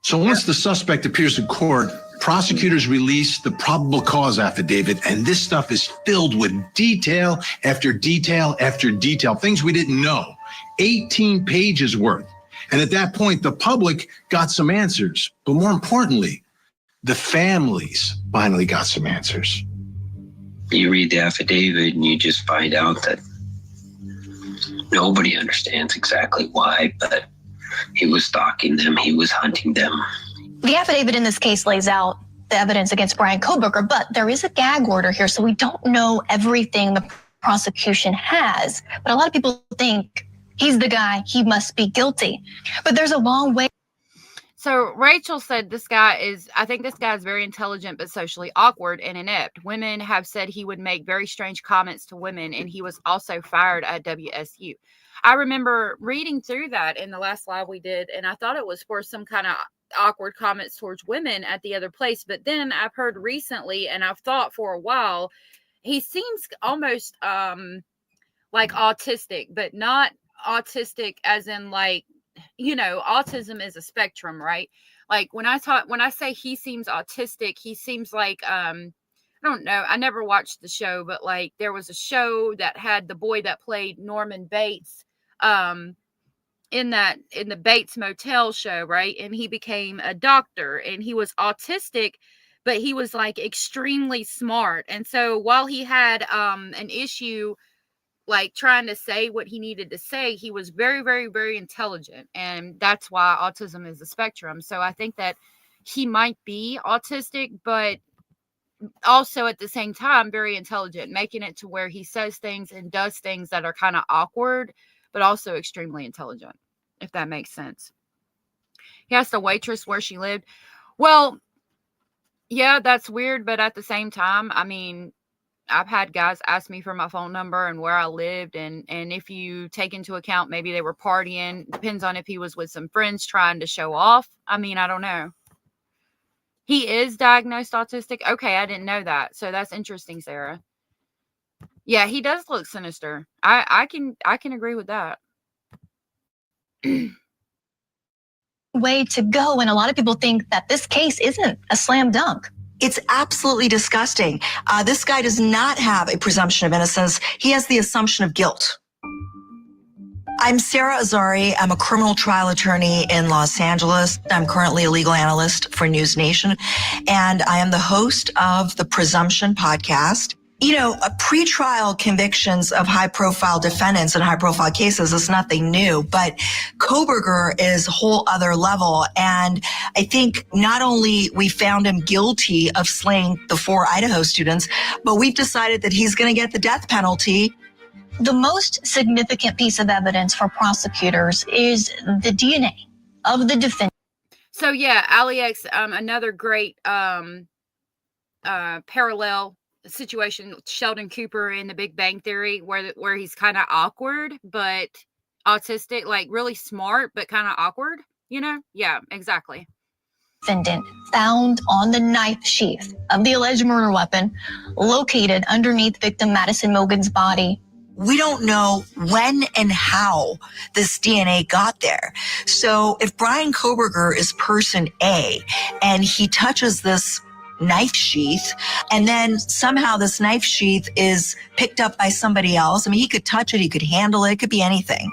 So once the suspect appears in court, prosecutors release the probable cause affidavit, and this stuff is filled with detail after detail after detail, things we didn't know. 18 pages worth. And at that point, the public got some answers. But more importantly, the families finally got some answers. You read the affidavit and you just find out that nobody understands exactly why, but he was stalking them, he was hunting them. The affidavit in this case lays out the evidence against Brian Koberger, but there is a gag order here, so we don't know everything the prosecution has. But a lot of people think he's the guy, he must be guilty. But there's a long way. So Rachel said I think this guy is very intelligent, but socially awkward and inept. Women have said he would make very strange comments to women, and he was also fired at WSU. I remember reading through that in the last live we did, and I thought it was for some kind of awkward comments towards women at the other place. But then I've heard recently, and I've thought for a while, he seems almost like autistic, but not autistic as in like, you know, autism is a spectrum, right? Like when I say he seems autistic, he seems like I don't know, I never watched the show, but like there was a show that had the boy that played Norman Bates in the Bates Motel show, right? And he became a doctor, and he was autistic, but he was like extremely smart. And so while he had an issue like trying to say what he needed to say, he was very, very, very intelligent. And that's why autism is a spectrum. So I think that he might be autistic, but also at the same time, very intelligent, making it to where he says things and does things that are kind of awkward, but also extremely intelligent, if that makes sense. He asked a waitress where she lived. Well, yeah, that's weird. But at the same time, I mean, I've had guys ask me for my phone number and where I lived. And if you take into account, maybe they were partying, depends on if he was with some friends trying to show off. I mean, I don't know. He is diagnosed autistic. Okay. I didn't know that. So that's interesting, Sarah. Yeah, he does look sinister. I can agree with that. Way to go. And a lot of people think that this case isn't a slam dunk. It's absolutely disgusting. This guy does not have a presumption of innocence. He has the assumption of guilt. I'm Sarah Azari. I'm a criminal trial attorney in Los Angeles. I'm currently a legal analyst for News Nation, and I am the host of the Presumption podcast. You know, pretrial convictions of high-profile defendants and high-profile cases is nothing new, but Koberger is a whole other level. And I think not only we found him guilty of slaying the 4 Idaho students, but we've decided that he's going to get the death penalty. The most significant piece of evidence for prosecutors is the DNA of the defendant. So yeah, AliX, another great parallel situation, Sheldon Cooper in The Big Bang Theory, where he's kind of awkward but autistic, like really smart but kind of awkward, you know? Yeah, exactly. Defendant found on the knife sheath of the alleged murder weapon located underneath victim Madison Mogan's body. We don't know when and how this DNA got there. So if Brian Koberger is person A and he touches this knife sheath and then somehow this knife sheath is picked up by somebody else, I mean, he could touch it, he could handle it, it could be anything.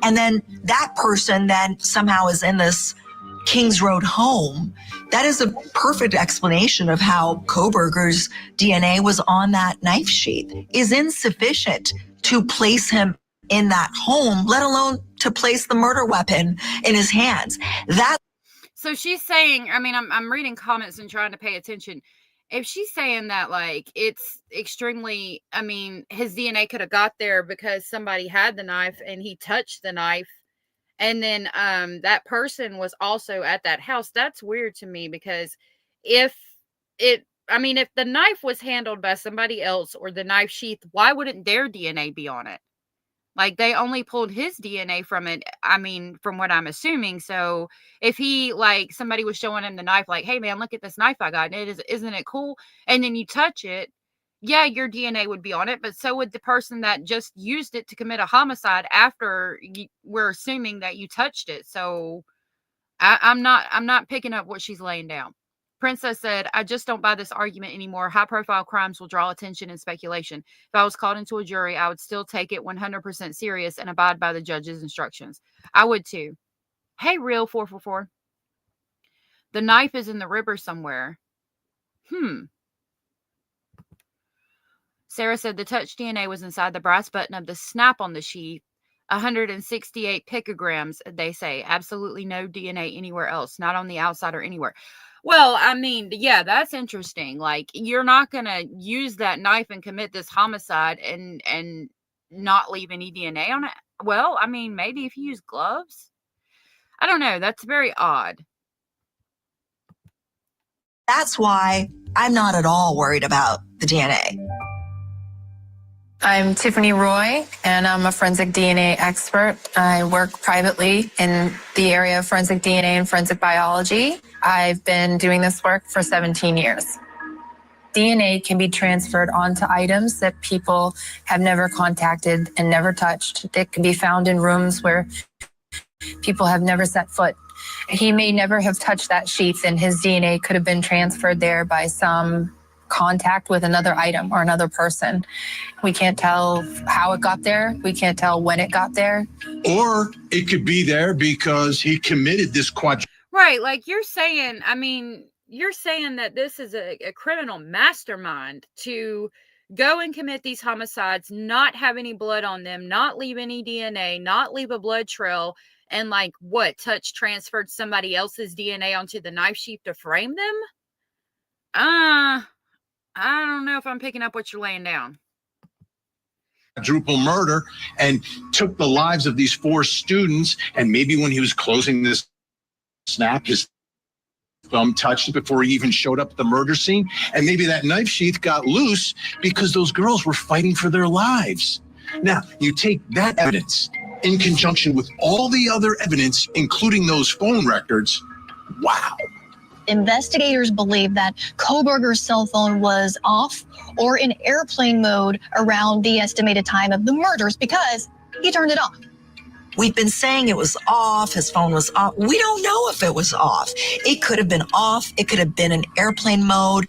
And then that person then somehow is in this Kings Road home. That is a perfect explanation of how Koberger's DNA was on that knife sheath. Is insufficient to place him in that home, let alone to place the murder weapon in his hands. So she's saying, I mean, I'm reading comments and trying to pay attention. If she's saying that, like, it's extremely, I mean, his DNA could have got there because somebody had the knife and he touched the knife, and then that person was also at that house, that's weird to me, because if the knife was handled by somebody else or the knife sheath, why wouldn't their DNA be on it? Like, they only pulled his DNA from it, I mean, from what I'm assuming. So if he, like, somebody was showing him the knife, like, hey man, look at this knife I got, and isn't it cool? And then you touch it, yeah, your DNA would be on it, but so would the person that just used it to commit a homicide after we're assuming that you touched it. So I'm not picking up what she's laying down. Princess said, I just don't buy this argument anymore. High-profile crimes will draw attention and speculation. If I was called into a jury, I would still take it 100% serious and abide by the judge's instructions. I would too. Hey, Real 444. The knife is in the river somewhere. Sarah said the touch DNA was inside the brass button of the snap on the sheath. 168 picograms, they say. Absolutely no DNA anywhere else, not on the outside or anywhere. Well, I mean, yeah, that's interesting. Like, you're not going to use that knife and commit this homicide and not leave any DNA on it. Well, I mean, maybe if you use gloves. I don't know. That's very odd. That's why I'm not at all worried about the DNA. I'm Tiffany Roy, and I'm a forensic DNA expert. I work privately in the area of forensic DNA and forensic biology. I've been doing this work for 17 years. DNA can be transferred onto items that people have never contacted and never touched. It can be found in rooms where people have never set foot. He may never have touched that sheath, and his DNA could have been transferred there by some contact with another item or another person. We can't tell how it got there. We can't tell when it got there. Or it could be there because he committed this Right, like you're saying, I mean, you're saying that this is a criminal mastermind to go and commit these homicides, not have any blood on them, not leave any DNA, not leave a blood trail, and like what, transferred somebody else's DNA onto the knife sheath to frame them? I don't know if I'm picking up what you're laying down. Quadruple murder and took the lives of these 4 students. And maybe when he was closing this snap, his thumb touched it before he even showed up at the murder scene. And maybe that knife sheath got loose because those girls were fighting for their lives. Now, you take that evidence in conjunction with all the other evidence, including those phone records. Wow. Investigators believe that Koberger's cell phone was off or in airplane mode around the estimated time of the murders because he turned it off. We've been saying it was off, his phone was off. We don't know if it was off. It could have been off, it could have been in airplane mode,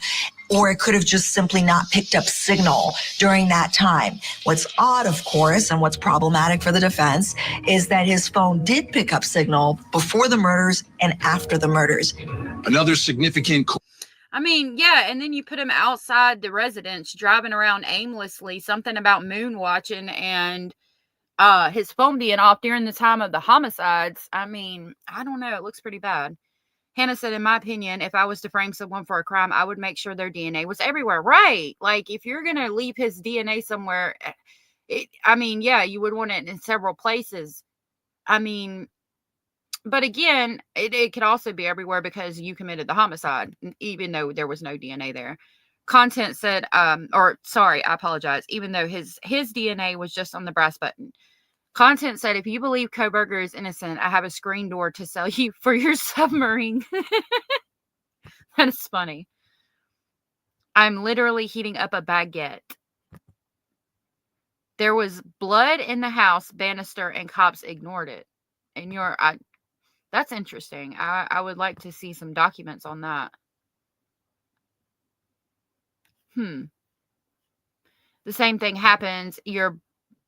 or it could have just simply not picked up signal during that time. What's odd, of course, and what's problematic for the defense is that his phone did pick up signal before the murders and after the murders. Another significant... I mean, yeah, and then you put him outside the residence, driving around aimlessly, something about moon watching and his phone being off during the time of the homicides. I mean, I don't know. It looks pretty bad. Hannah said, in my opinion, if I was to frame someone for a crime, I would make sure their DNA was everywhere. Right. Like, if you're going to leave his DNA somewhere, yeah, you would want it in several places. I mean, but again, it could also be everywhere because you committed the homicide, even though there was no DNA there. Content said, I apologize, even though his DNA was just on the brass button. Content said, if you believe Kohberger is innocent, I have a screen door to sell you for your submarine. That is funny. I'm literally heating up a baguette. There was blood in the house, banister, and cops ignored it. And that's interesting. I would like to see some documents on that. The same thing happens. Your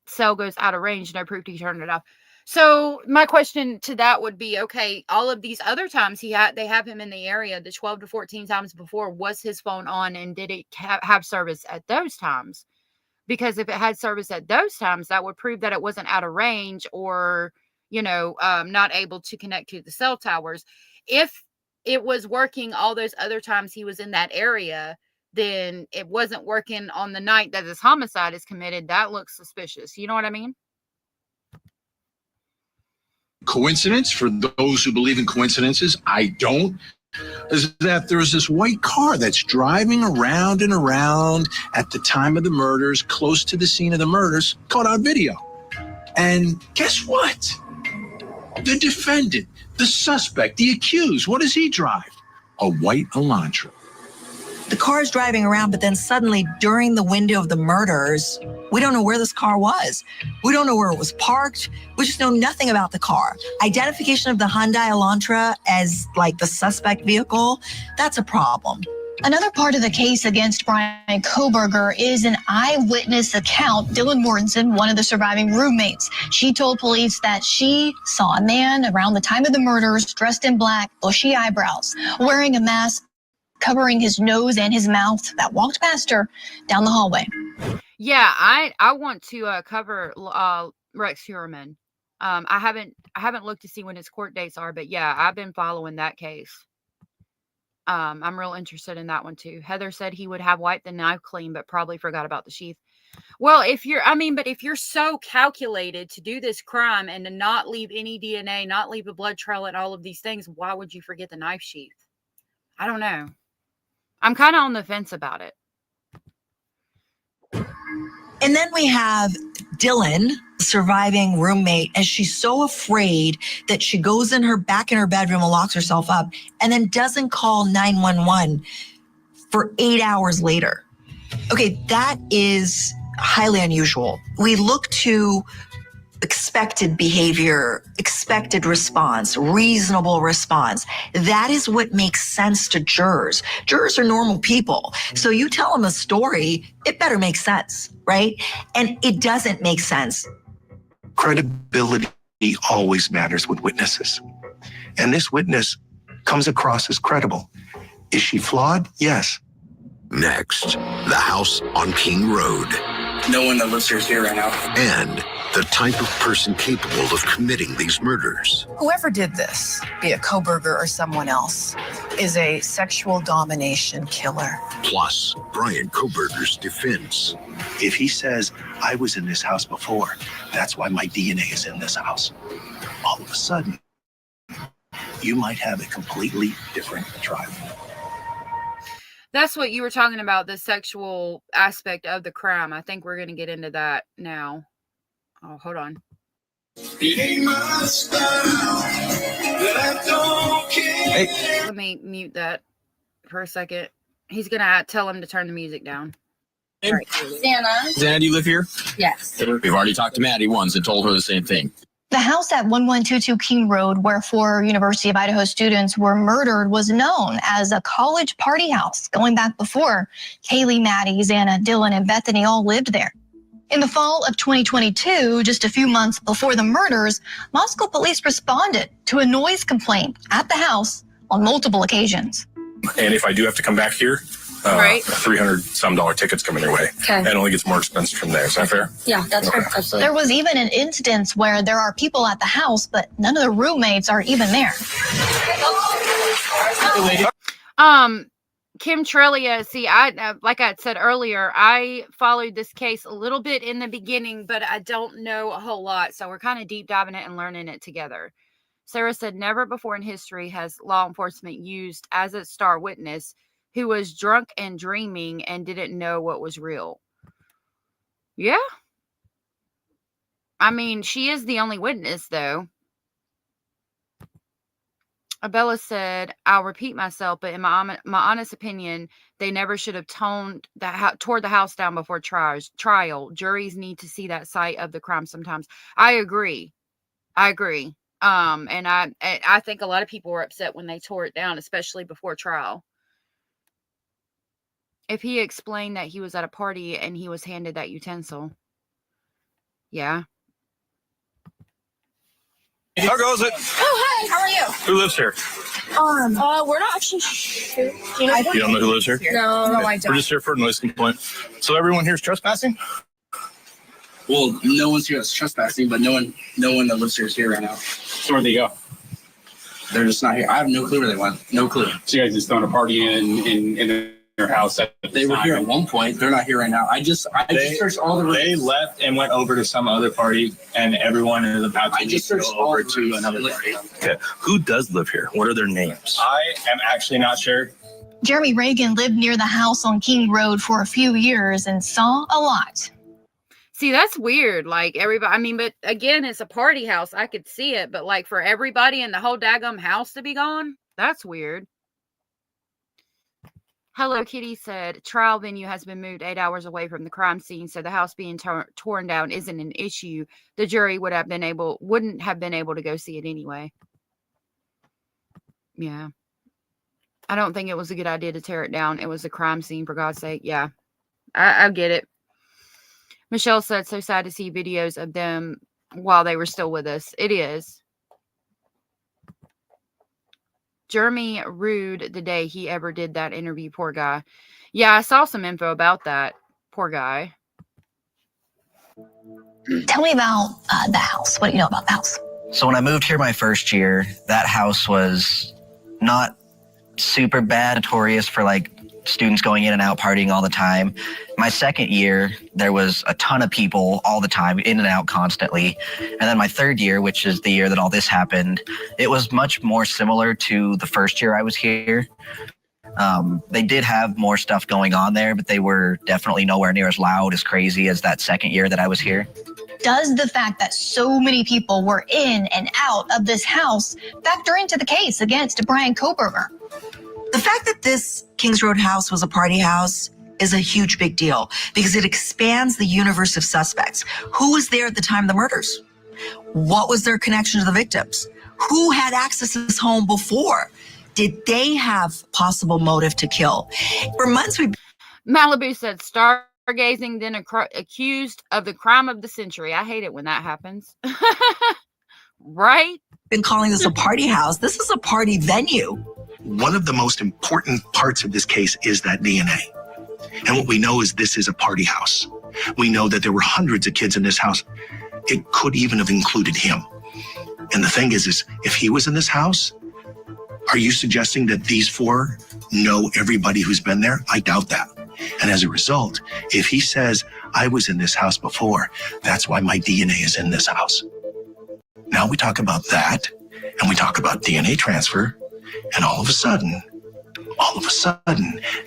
cell goes out of range. No proof to turn it off. So my question to that would be, okay, all of these other times they have him in the area, the 12 to 14 times before, was his phone on and did it have service at those times? Because if it had service at those times, that would prove that it wasn't out of range or, not able to connect to the cell towers. If it was working all those other times he was in that area, then it wasn't working on the night that this homicide is committed. That looks suspicious. You know what I mean? Coincidence, for those who believe in coincidences, I don't, is that there's this white car that's driving around and around at the time of the murders, close to the scene of the murders, caught on video. And guess what? The defendant, the suspect, the accused, what does he drive? A white Elantra. The car is driving around, but then suddenly during the window of the murders, we don't know where this car was. We don't know where it was parked. We just know nothing about the car. Identification of the Hyundai Elantra as like the suspect vehicle, that's a problem. Another part of the case against Brian Kohberger is an eyewitness account. Dylan Mortensen, one of the surviving roommates, she told police that she saw a man around the time of the murders dressed in black, bushy eyebrows, wearing a mask, covering his nose and his mouth, that walked past her down the hallway. Yeah, I want to cover Rex Heuermann. I haven't looked to see when his court dates are, but yeah, I've been following that case. I'm real interested in that one too. Heather said he would have wiped the knife clean, but probably forgot about the sheath. Well, if you're so calculated to do this crime and to not leave any DNA, not leave a blood trail and all of these things, why would you forget the knife sheath? I don't know. I'm kind of on the fence about it. And then we have Dylan, surviving roommate, and she's so afraid that she goes back in her bedroom and locks herself up and then doesn't call 911 for 8 hours later. Okay, that is highly unusual. We look to expected behavior, expected response, reasonable response. That is what makes sense to jurors. Jurors are normal people. So you tell them a story, it better make sense, right? And it doesn't make sense. Credibility always matters with witnesses. And this witness comes across as credible. Is she flawed? Yes. Next, the house on King Road. No one that lives here is here right now. And the type of person capable of committing these murders. Whoever did this, be it Kohberger or someone else, is a sexual domination killer. Plus, Brian Kohberger's defense. If he says, I was in this house before, that's why my DNA is in this house. All of a sudden, you might have a completely different trial. That's what you were talking about, the sexual aspect of the crime. I think we're going to get into that now. Oh, hold on. Hey. Let me mute that for a second. He's going to tell him to turn the music down. Right. Xana, do you live here? Yes. We've already talked to Maddie once and told her the same thing. The house at 1122 King Road, where 4 University of Idaho students were murdered, was known as a college party house going back before Kaylee, Maddie, Xana, Dylan, and Bethany all lived there. In the fall of 2022, just a few months before the murders, Moscow police responded to a noise complaint at the house on multiple occasions. And if I do have to come back here, Right. $300 some tickets coming your way. Okay. And it only gets more expensive from there. Is that fair? Yeah, that's fair. Absolutely. There was even an instance where there are people at the house, but none of the roommates are even there. Kim Trillia, see, I like I said earlier, I followed this case a little bit in the beginning, but I don't know a whole lot. So we're kind of deep diving it and learning it together. Sarah said, never before in history has law enforcement used as a star witness who was drunk and dreaming and didn't know what was real. Yeah. I mean, she is the only witness, though. Abella said, I'll repeat myself, but in my honest opinion, they never should have tore the house down before trial. Juries need to see that site of the crime sometimes. I agree. And I think a lot of people were upset when they tore it down, especially before trial. If he explained that he was at a party and he was handed that utensil. Yeah. How goes it? Oh, hi. How are you? Who lives here? We're not actually sure. You don't know who lives here? No, I We're don't. just here for a noise complaint. So everyone here is trespassing? Well, no one's here that's trespassing, but no one that lives here is here right now. So where'd they go? They're just not here. I have no clue where they went. No clue. So you guys just throwing a party in their house? They were here at one point. They're not here right now. I just searched all the rooms. They left and went over to some other party, and everyone is about to go over to another party. Okay. Who does live here? What are their names? I am actually not sure. Jeremy Reagan lived near the house on King Road for a few years and saw a lot. See, that's weird. Like everybody, I mean, but again, it's a party house. I could see it, but like for everybody in the whole daggum house to be gone, that's weird. Hello Kitty said, trial venue has been moved 8 hours away from the crime scene, so the house being torn down isn't an issue. The jury wouldn't have been able to go see it anyway. Yeah. I don't think it was a good idea to tear it down. It was a crime scene, for God's sake. Yeah. I get it. Michelle said, so sad to see videos of them while they were still with us. It is. Jeremy rued the day he ever did that interview. Poor guy. Yeah, I saw some info about that. Poor guy. Tell me about the house. What do you know about the house? So when I moved here my first year, that house was not super bad, notorious for like students going in and out partying all the time. My second year, there was a ton of people all the time, in and out constantly. And then my third year, which is the year that all this happened, it was much more similar to the first year I was here. They did have more stuff going on there, but they were definitely nowhere near as loud, as crazy as that second year that I was here. Does the fact that so many people were in and out of this house factor into the case against Brian Koberger? The fact that this Kings Road house was a party house is a huge big deal because it expands the universe of suspects. Who was there at the time of the murders? What was their connection to the victims? Who had access to this home before? Did they have possible motive to kill? For months, Malibu said, stargazing, then accused of the crime of the century. I hate it when that happens. Right? Been calling this a party house. This is a party venue. One of the most important parts of this case is that DNA. And what we know is this is a party house. We know that there were hundreds of kids in this house. It could even have included him. And the thing is if he was in this house, are you suggesting that these four know everybody who's been there? I doubt that. And as a result, if he says, I was in this house before, that's why my DNA is in this house. Now we talk about that, and we talk about DNA transfer, and all of a sudden,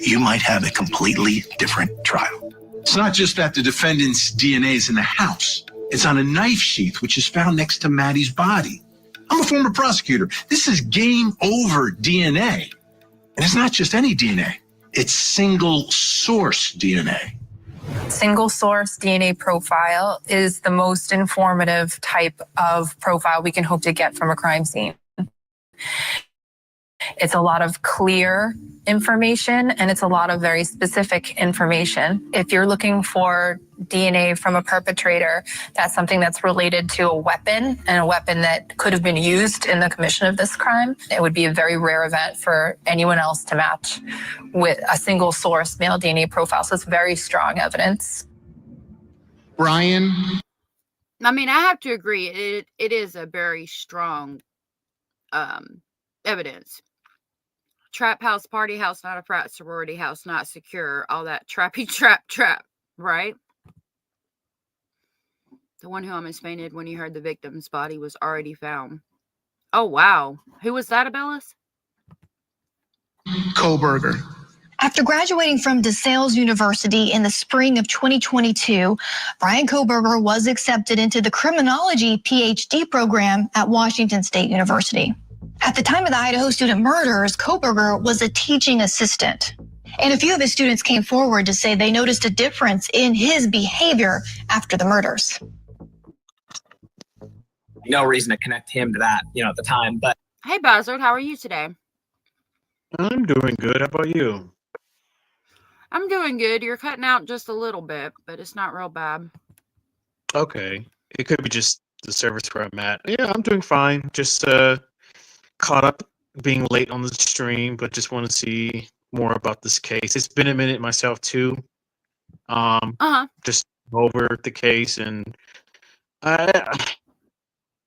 you might have a completely different trial. It's not just that the defendant's DNA is in the house. It's on a knife sheath, which is found next to Maddie's body. I'm a former prosecutor. This is game over DNA. And it's not just any DNA. It's single source DNA. Single source DNA profile is the most informative type of profile we can hope to get from a crime scene. It's a lot of clear information and it's a lot of very specific information. If you're looking for DNA from a perpetrator, that's something that's related to a weapon and a weapon that could have been used in the commission of this crime. It would be a very rare event for anyone else to match with a single source male DNA profile. So it's very strong evidence. Brian? I mean, I have to agree. It is a very strong evidence. Trap house, party house, not a frat sorority house, not secure. All that trappy trap, right? The one who almost fainted when he heard the victim's body was already found. Oh, wow. Who was that, Abellis? Koberger. After graduating from DeSales University in the spring of 2022, Brian Koberger was accepted into the criminology PhD program at Washington State University. At the time of the Idaho student murders, Koberger was a teaching assistant. And a few of his students came forward to say they noticed a difference in his behavior after the murders. No reason to connect him to that, at the time, but. Hey, Bazard, how are you today? I'm doing good. How about you? I'm doing good. You're cutting out just a little bit, but it's not real bad. Okay. It could be just the service where I'm at. Yeah, I'm doing fine. Just caught up being late on the stream, but just want to see more about this case. It's been a minute myself too. Just over the case, and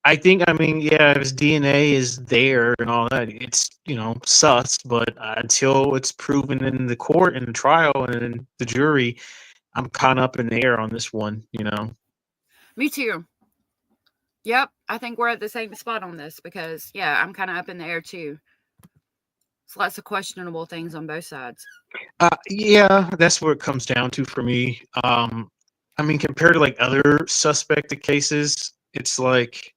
I think, yeah, his DNA is there and all that. It's, sus, but until it's proven in the court and the trial and in the jury, I'm kind of up in the air on this one, Me too. Yep, I think we're at the same spot on this because, yeah, I'm kind of up in the air too. It's lots of questionable things on both sides. Yeah, that's what it comes down to for me. Compared to like other suspected cases, it's like,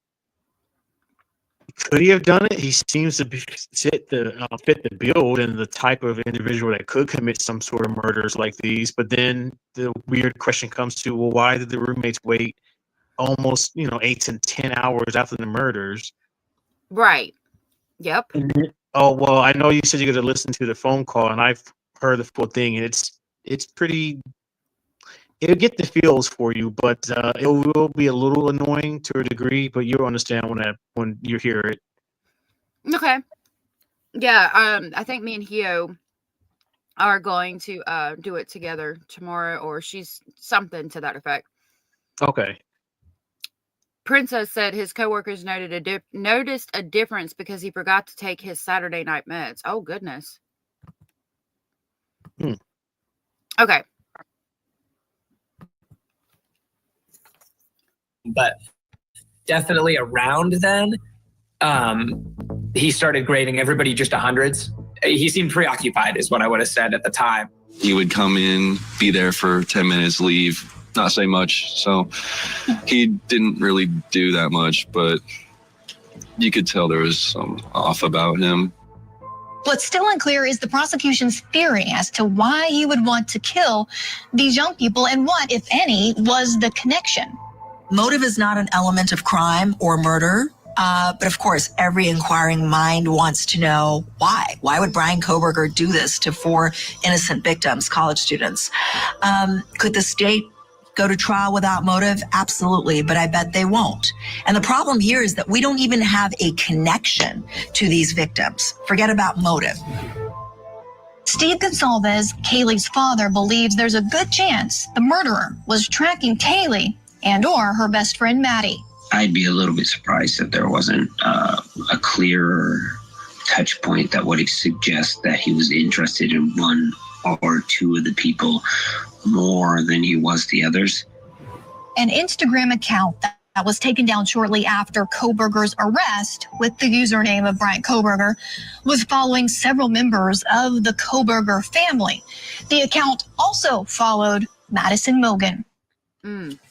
could he have done it? He seems to fit the build and the type of individual that could commit some sort of murders like these. But then the weird question comes to, well, why did the roommates wait almost 8 to 10 hours after the murders? Right. Yep. Oh, well, I know you said you're going to listen to the phone call, and I've heard the full thing, and it's pretty. It'll get the feels for you, but it will be a little annoying to a degree. But you'll understand when you hear it. Okay. Yeah. I think me and Hio are going to do it together tomorrow, or she's something to that effect. Okay. Princess said his coworkers noticed a difference because he forgot to take his Saturday night meds. Oh, goodness. Okay. But definitely around then, he started grading everybody just 100s. He seemed preoccupied is what I would have said at the time. He would come in, be there for 10 minutes, leave, not say much. So he didn't really do that much, but you could tell there was some off about him. What's still unclear is the prosecution's theory as to why he would want to kill these young people and what, if any, was the connection. Motive is not an element of crime or murder, but of course, every inquiring mind wants to know why. Why would Brian Koberger do this to 4 innocent victims, college students? Could the state go to trial without motive? Absolutely, but I bet they won't. And the problem here is that we don't even have a connection to these victims. Forget about motive. Steve Gonsalves, Kaylee's father, believes there's a good chance the murderer was tracking Kaylee and or her best friend Maddie. I'd be a little bit surprised if there wasn't a clearer touch point that would suggest that he was interested in 1 or 2 of the people more than he was the others. An Instagram account that was taken down shortly after Koberger's arrest with the username of Brian Koberger was following several members of the Koberger family. The account also followed Madison Mogan.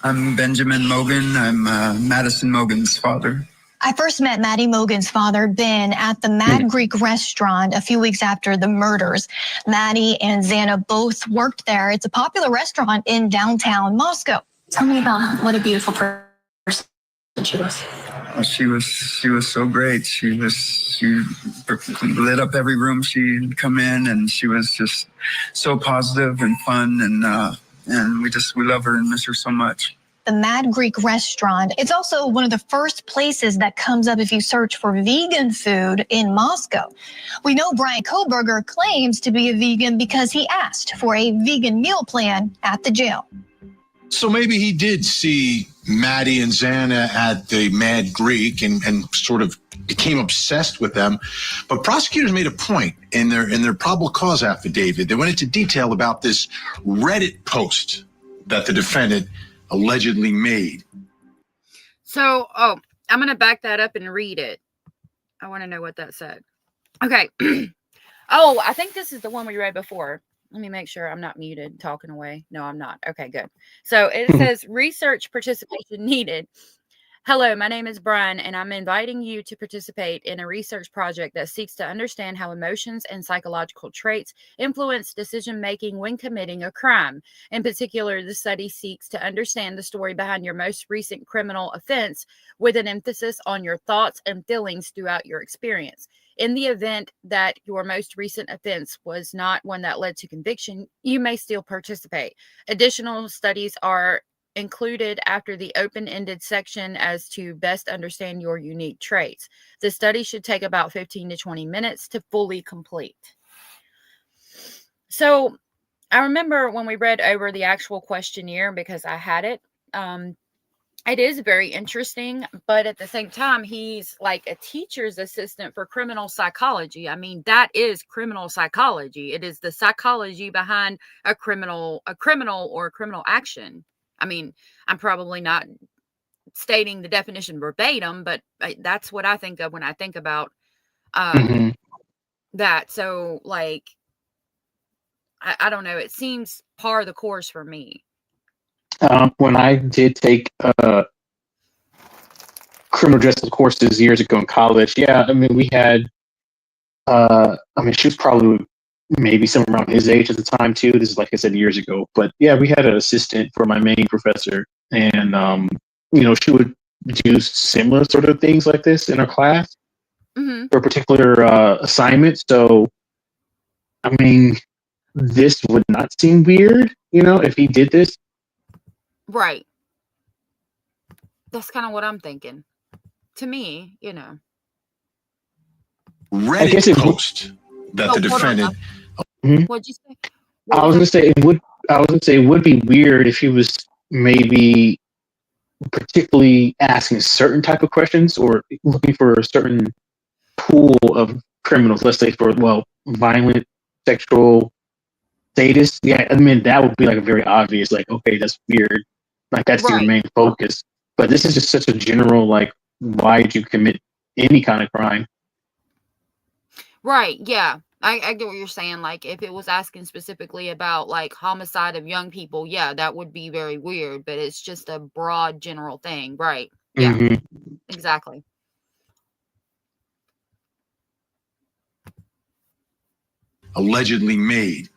I'm Benjamin Mogan. I'm Madison Mogan's father. I first met Maddie Mogan's father, Ben, at the Mad Greek restaurant a few weeks after the murders. Maddie and Xana both worked there. It's a popular restaurant in downtown Moscow. Tell me about what a beautiful person she was. She was so great. She lit up every room she'd come in, and she was just so positive and fun, and we love her and miss her so much. The Mad Greek restaurant. It's also one of the first places that comes up if you search for vegan food in Moscow. We know Brian Koberger claims to be a vegan because he asked for a vegan meal plan at the jail. So maybe he did see Maddie and Xana at the Mad Greek and sort of became obsessed with them. But prosecutors made a point in their probable cause affidavit. They went into detail about this Reddit post that the defendant allegedly made. So, I'm going to back that up and read it. I want to know what that said. Okay. I think this is the one we read before. Let me make sure I'm not muted, talking away. No, I'm not. Okay, good. So it says research participation needed. Hello, my name is Brian, and I'm inviting you to participate in a research project that seeks to understand how emotions and psychological traits influence decision-making when committing a crime. In particular, the study seeks to understand the story behind your most recent criminal offense with an emphasis on your thoughts and feelings throughout your experience. In the event that your most recent offense was not one that led to conviction, you may still participate. Additional studies are included after the open-ended section as to best understand your unique traits. The study should take about 15 to 20 minutes to fully complete. So I remember when we read over the actual questionnaire, because I had it, it is very interesting, but at the same time, he's like a teacher's assistant for criminal psychology. I mean, that is criminal psychology. It is the psychology behind a criminal or criminal action. I mean, I'm probably not stating the definition verbatim, but that's what I think of when I think about that. So, like, I don't know. It seems par the course for me. When I did take criminal justice courses years ago in college, yeah, I mean, we had, she was probably maybe somewhere around his age at the time too. This is, like I said, years ago. But yeah, we had an assistant for my main professor, and she would do similar sort of things like this in our class for a particular assignment. So, I mean, this would not seem weird, if he did this. Right. That's kind of what I'm thinking. To me, Reddit post that the defendant. What'd you say? I was gonna say it would be weird if he was maybe particularly asking certain type of questions or looking for a certain pool of criminals. Let's say for violent, sexual, sadists. Yeah, I mean that would be like a very obvious, like, okay, that's weird. Like that's your main focus. But this is just such a general, like, why did you commit any kind of crime? Right. Yeah. I get what you're saying. Like, if it was asking specifically about, like, homicide of young people, yeah, that would be very weird. But it's just a broad, general thing. Right. Yeah. Exactly. Allegedly made.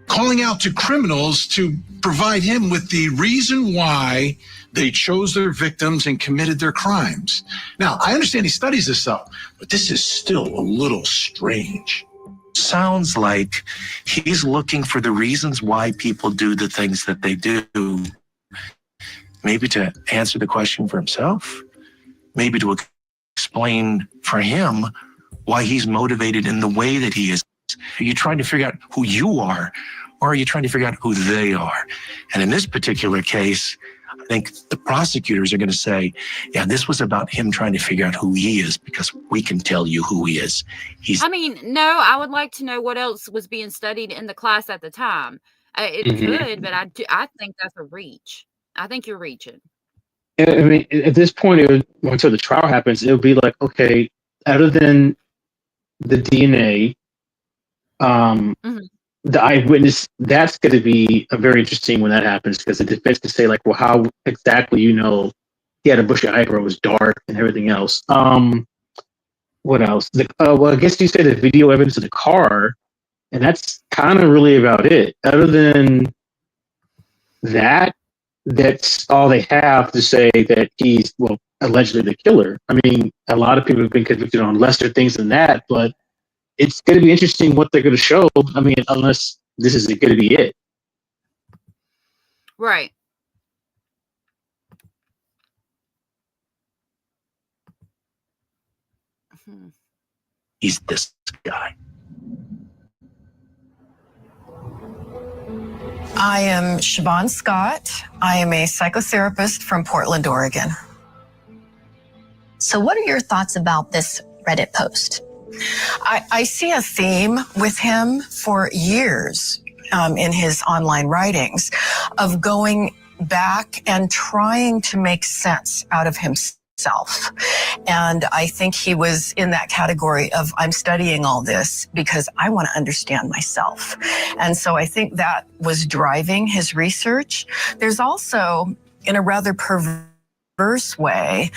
Calling out to criminals to provide him with the reason why they chose their victims and committed their crimes. Now, I understand he studies this stuff, but this is still a little strange. Sounds like he's looking for the reasons why people do the things that they do. Maybe to answer the question for himself. Maybe to explain for him why he's motivated in the way that he is. Are you trying to figure out who you are, or are you trying to figure out who they are? And in this particular case, I think the prosecutors are going to say, yeah, this was about him trying to figure out who he is, because we can tell you who he is. No, I would like to know what else was being studied in the class at the time. It could, but I think that's a reach. I think you're reaching. I mean, at this point, until the trial happens, it would be like, okay, other than the DNA, the eyewitness, that's going to be a very interesting when that happens, because the defense can say, like, well, how exactly he had a bushy eyebrow, was dark and everything else. What else? I guess you say the video evidence of the car, and that's kind of really about it. Other than that, that's all they have to say that he's, allegedly the killer. I mean, a lot of people have been convicted on lesser things than that, but it's going to be interesting what they're going to show. I mean, unless this is going to be it. Right. He's this guy. I am Siobhan Scott. I am a psychotherapist from Portland, Oregon. So what are your thoughts about this Reddit post? I see a theme with him for years in his online writings of going back and trying to make sense out of himself. And I think he was in that category of, I'm studying all this because I want to understand myself. And so I think that was driving his research. There's also, in a rather perverse way,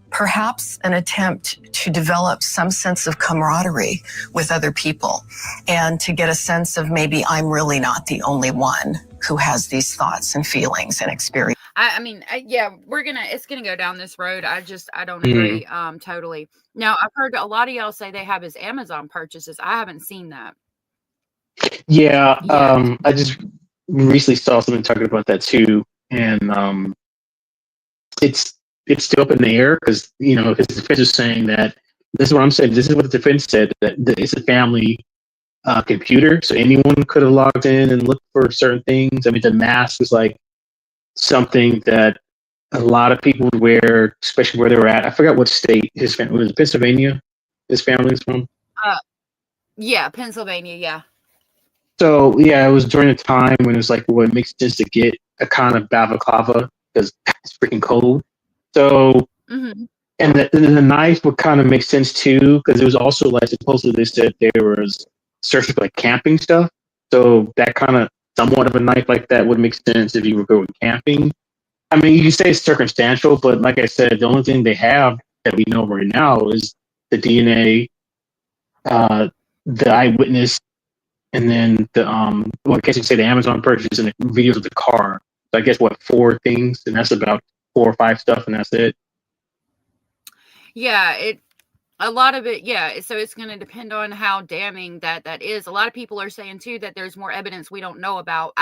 perhaps an attempt to develop some sense of camaraderie with other people and to get a sense of maybe I'm really not the only one who has these thoughts and feelings and experiences. I mean, yeah, it's gonna go down this road. I don't agree totally. Now, I've heard a lot of y'all say they have his Amazon purchases. I haven't seen that. Yeah, I just recently saw something talking about that too, and it's still up in the air because his defense is saying that this is what I'm saying. This is what the defense said, that it's a family computer, so anyone could have logged in and looked for certain things. I mean, the mask was like something that a lot of people would wear, especially where they were at. I forgot what state his family was. Pennsylvania. His family is from. Yeah, Pennsylvania. Yeah. So yeah, it was during a time when it was like, well, it makes sense to get a kind of balaclava because it's freaking cold. So, and the knife would kind of make sense too, because it was also like supposedly they said there was searching for like camping stuff. So that kind of somewhat of a knife like that would make sense if you were going camping. I mean, you can say it's circumstantial, but like I said, the only thing they have that we know right now is the DNA, the eyewitness, and then the well, I guess you could say the Amazon purchase and the videos of the car. So I guess 4 things, and that's about 4 or 5 stuff, and that's it. Yeah, a lot of it, yeah. So it's going to depend on how damning that is. A lot of people are saying too that there's more evidence we don't know about.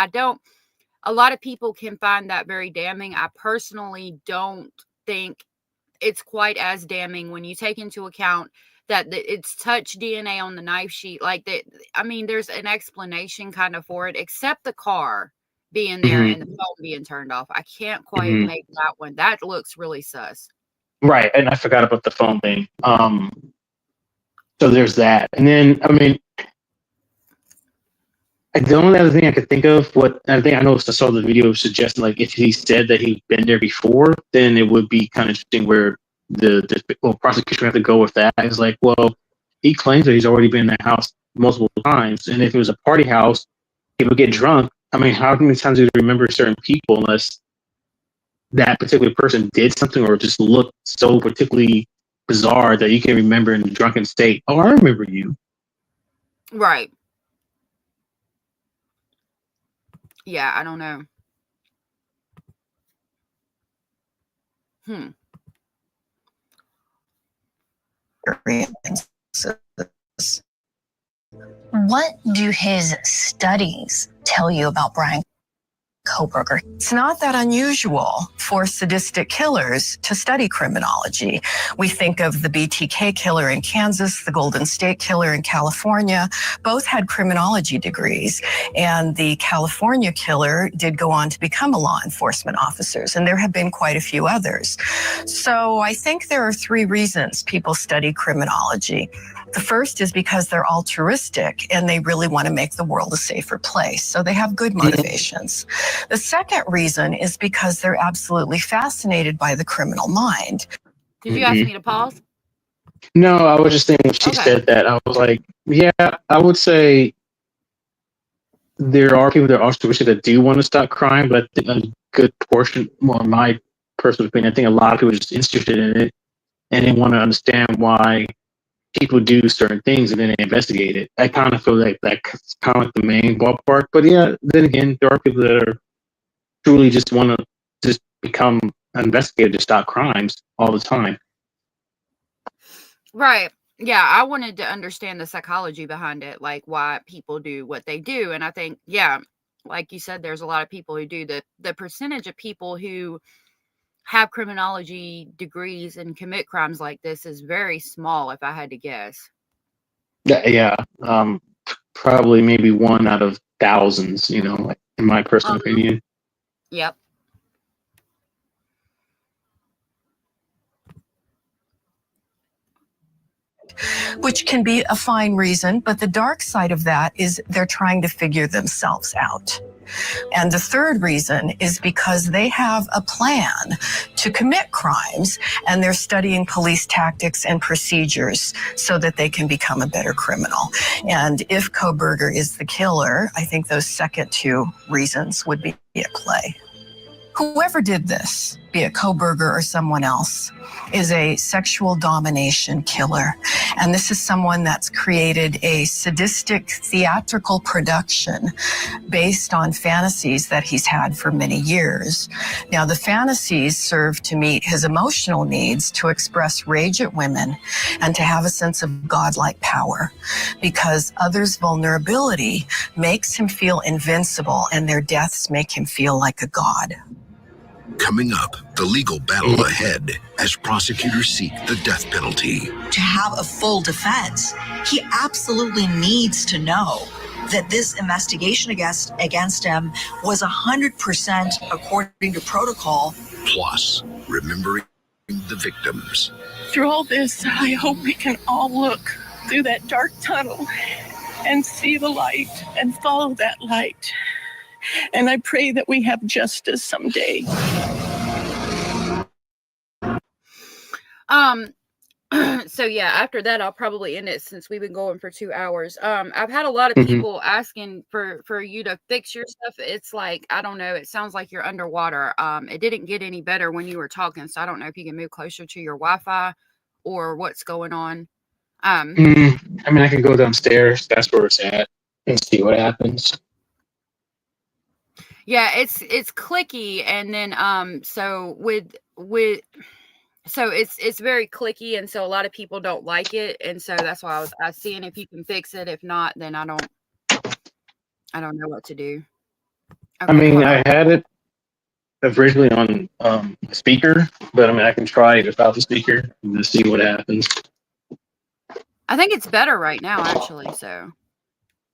A lot of people can find that very damning. I personally don't think it's quite as damning when you take into account that it's touch DNA on the knife sheet. Like that, I mean, there's an explanation kind of for it, except the car being there and the phone being turned off. I can't quite make that one. That looks really sus. Right, and I forgot about the phone thing. So there's that, and then I mean, the only other thing I could think of, I saw the video suggesting like if he said that he'd been there before, then it would be kind of interesting where the prosecution would have to go with that. It's like, well, he claims that he's already been in that house multiple times, and if it was a party house, people get drunk. I mean, how many times do you remember certain people unless that particular person did something or just looked so particularly bizarre that you can remember in a drunken state? Oh, I remember you. Right. Yeah, I don't know. What do his studies tell you about Brian Kohberger? It's not that unusual for sadistic killers to study criminology. We think of the BTK killer in Kansas, the Golden State killer in California. Both had criminology degrees, and the California killer did go on to become a law enforcement officers, and there have been quite a few others. So I think there are 3 reasons people study criminology. The first is because they're altruistic and they really want to make the world a safer place. So they have good motivations. The second reason is because they're absolutely fascinated by the criminal mind. Did you ask me to pause? No, I was just thinking when she said that, I was like, yeah, I would say there are people that are altruistic that do want to stop crime, but I think a good portion, well, in my personal opinion, I think a lot of people are just interested in it and they want to understand why people do certain things and then they investigate it. I kind of feel like that's kind of like the main ballpark. But yeah, then again, there are people that are truly just want to just become investigator to stop crimes all the time. Right. Yeah, I wanted to understand the psychology behind it, like why people do what they do. And I think, yeah, like you said, there's a lot of people who do. The percentage of people who have criminology degrees and commit crimes like this is very small, if I had to guess. Yeah, probably maybe one out of thousands, you know, like, in my personal opinion. Yep. Which can be a fine reason, but the dark side of that is they're trying to figure themselves out. And the third reason is because they have a plan to commit crimes, and they're studying police tactics and procedures so that they can become a better criminal. And if Kohberger is the killer, I think those second two reasons would be at play. Whoever did this, be it Kohberger or someone else, is a sexual domination killer. And this is someone that's created a sadistic theatrical production based on fantasies that he's had for many years. Now, the fantasies serve to meet his emotional needs, to express rage at women and to have a sense of godlike power, because others' vulnerability makes him feel invincible and their deaths make him feel like a god. Coming up, the legal battle ahead as prosecutors seek the death penalty. To have a full defense, he absolutely needs to know that this investigation against him was 100% according to protocol. Plus, remembering the victims. Through all this, I hope we can all look through that dark tunnel and see the light and follow that light. And I pray that we have justice someday. So yeah, after that, I'll probably end it since we've been going for 2 hours. I've had a lot of people asking for you to fix your stuff. It's like, I don't know, it sounds like you're underwater. It didn't get any better when you were talking, so I don't know if you can move closer to your Wi-Fi or what's going on. I mean, I can go downstairs. That's where it's at, and see what happens. Yeah, it's clicky, and then so so it's very clicky, and so a lot of people don't like it, and so that's why I was seeing if you can fix it. If not, then I don't know what to do. Okay, I mean, I had it originally on speaker, but I mean, I can try it without the speaker and just see what happens. I think it's better right now, actually. So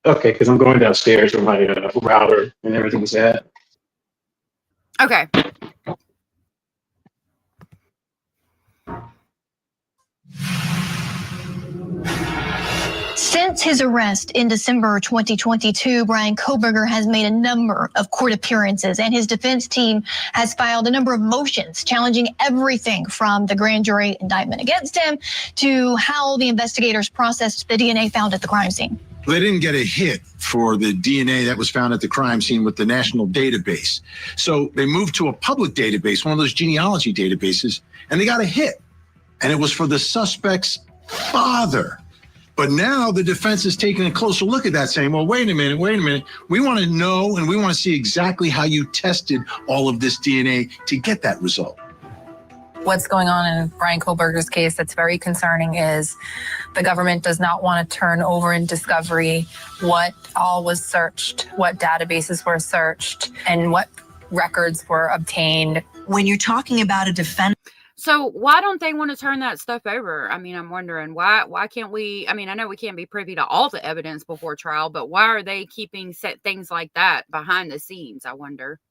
Okay, because I'm going downstairs where my router and everything's at. okay. Since his arrest in December 2022, Bryan Kohberger has made a number of court appearances, and his defense team has filed a number of motions challenging everything from the grand jury indictment against him to how the investigators processed the DNA found at the crime scene. They didn't get a hit for the DNA that was found at the crime scene with the national database. So they moved to a public database, one of those genealogy databases, and they got a hit. And it was for the suspect's father. But now the defense is taking a closer look at that, saying, well, wait a minute. We want to know, and we want to see exactly how you tested all of this DNA to get that result. What's going on in Bryan Kohberger's case that's very concerning is the government does not want to turn over in discovery what all was searched, what databases were searched, and what records were obtained. When you're talking about a defense. So why don't they want to turn that stuff over? I mean, I'm wondering why can't we? I mean, I know we can't be privy to all the evidence before trial, but why are they keeping things like that behind the scenes? I wonder.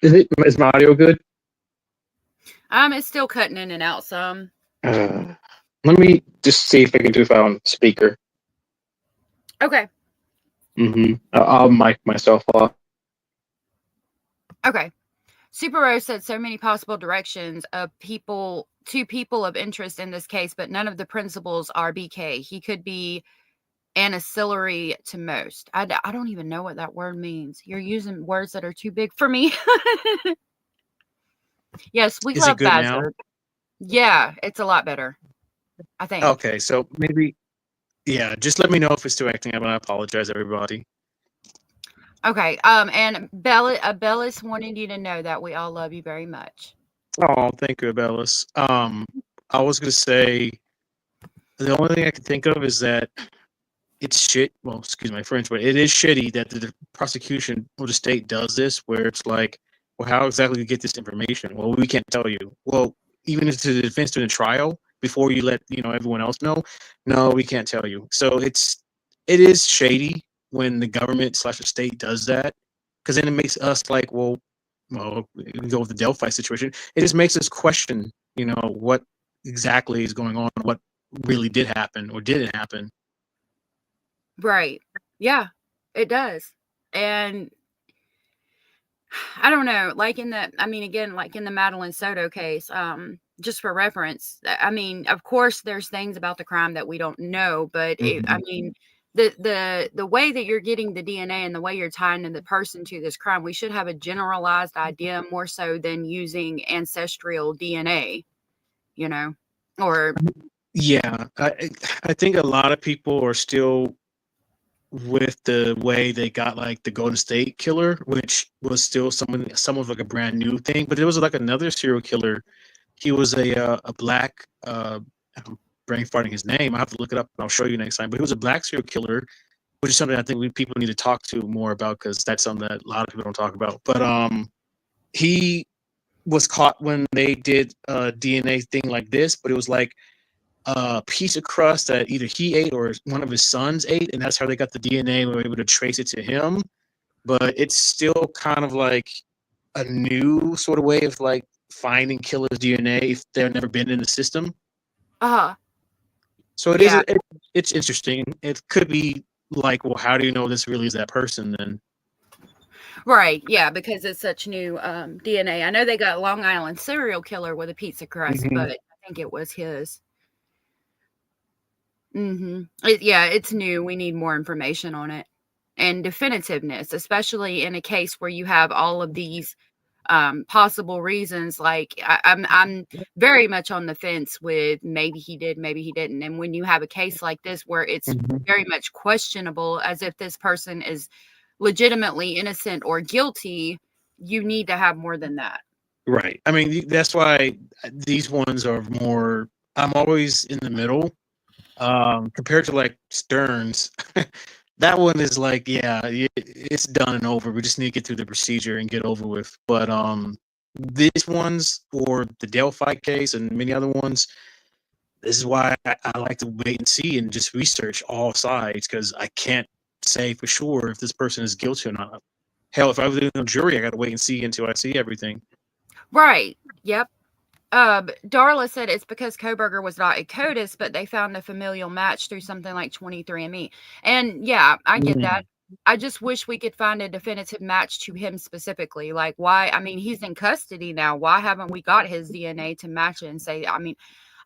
Is my audio good? It's still cutting in and out some. Let me just see if I can do it on speaker. Okay. I'll mic myself off. Okay. Super Rose said so many possible directions of people of interest in this case, but none of the principals are BK. He could be ancillary to most. I don't even know what that word means. You're using words that are too big for me. Yes, we love Bazard. Yeah, it's a lot better, I think. Okay, so maybe, yeah, just let me know if it's still acting up, and I apologize, everybody. Okay. And Bellis wanted you to know that we all love you very much. Oh, thank you, Bellis. I was gonna say the only thing I can think of is that it's shit. Well, excuse my French, but it is shitty that the prosecution or the state does this, where it's like, well, how exactly do you get this information? Well, we can't tell you. Well, even if to the defense during the trial, before you let everyone else know, no, we can't tell you. So it is shady when the government slash the state does that, because then it makes us like, well, we can go with the Delphi situation. It just makes us question, what exactly is going on, what really did happen or didn't happen. Right. Yeah, it does. And I don't know, like again, like in the Madeline Soto case, just for reference, I mean, of course, there's things about the crime that we don't know, but I mean, the way that you're getting the DNA and the way you're tying the person to this crime, we should have a generalized idea more so than using ancestral DNA, or Yeah, I think a lot of people are still with the way they got like the Golden State Killer, which was still some of like a brand new thing. But there was like another serial killer. He was a black. I'm brain farting his name. I have to look it up. And I'll show you next time. But he was a black serial killer, which is something I think people need to talk to more about because that's something that a lot of people don't talk about. But he was caught when they did a DNA thing like this, but it was like a piece of crust that either he ate or one of his sons ate, and that's how they got the DNA and were able to trace it to him. But it's still kind of like a new sort of way of like finding killers' DNA if they've never been in the system. So it's interesting. It could be like, well, how do you know this really is that person then? Right, yeah, because it's such new DNA. I know they got Long Island serial killer with a pizza crust, but I think it was his. It's new. We need more information on it and definitiveness, especially in a case where you have all of these possible reasons. Like I'm very much on the fence with maybe he did, maybe he didn't. And when you have a case like this where it's very much questionable, as if this person is legitimately innocent or guilty, you need to have more than that. Right. I mean, that's why these ones are more. I'm always in the middle. Compared to like Stearns, that one is like, yeah, it's done and over. We just need to get through the procedure and get over with. But these ones, or the Delphi case and many other ones, this is why I like to wait and see and just research all sides, because I can't say for sure if this person is guilty or not. Hell, if I was in a jury, I got to wait and see until I see everything. Right. Yep. Darla said it's because Koberger was not a CODIS, but they found a familial match through something like 23andMe. And yeah, I get that. I just wish we could find a definitive match to him specifically. Like, why? I mean, he's in custody now. Why haven't we got his DNA to match it and say, I mean,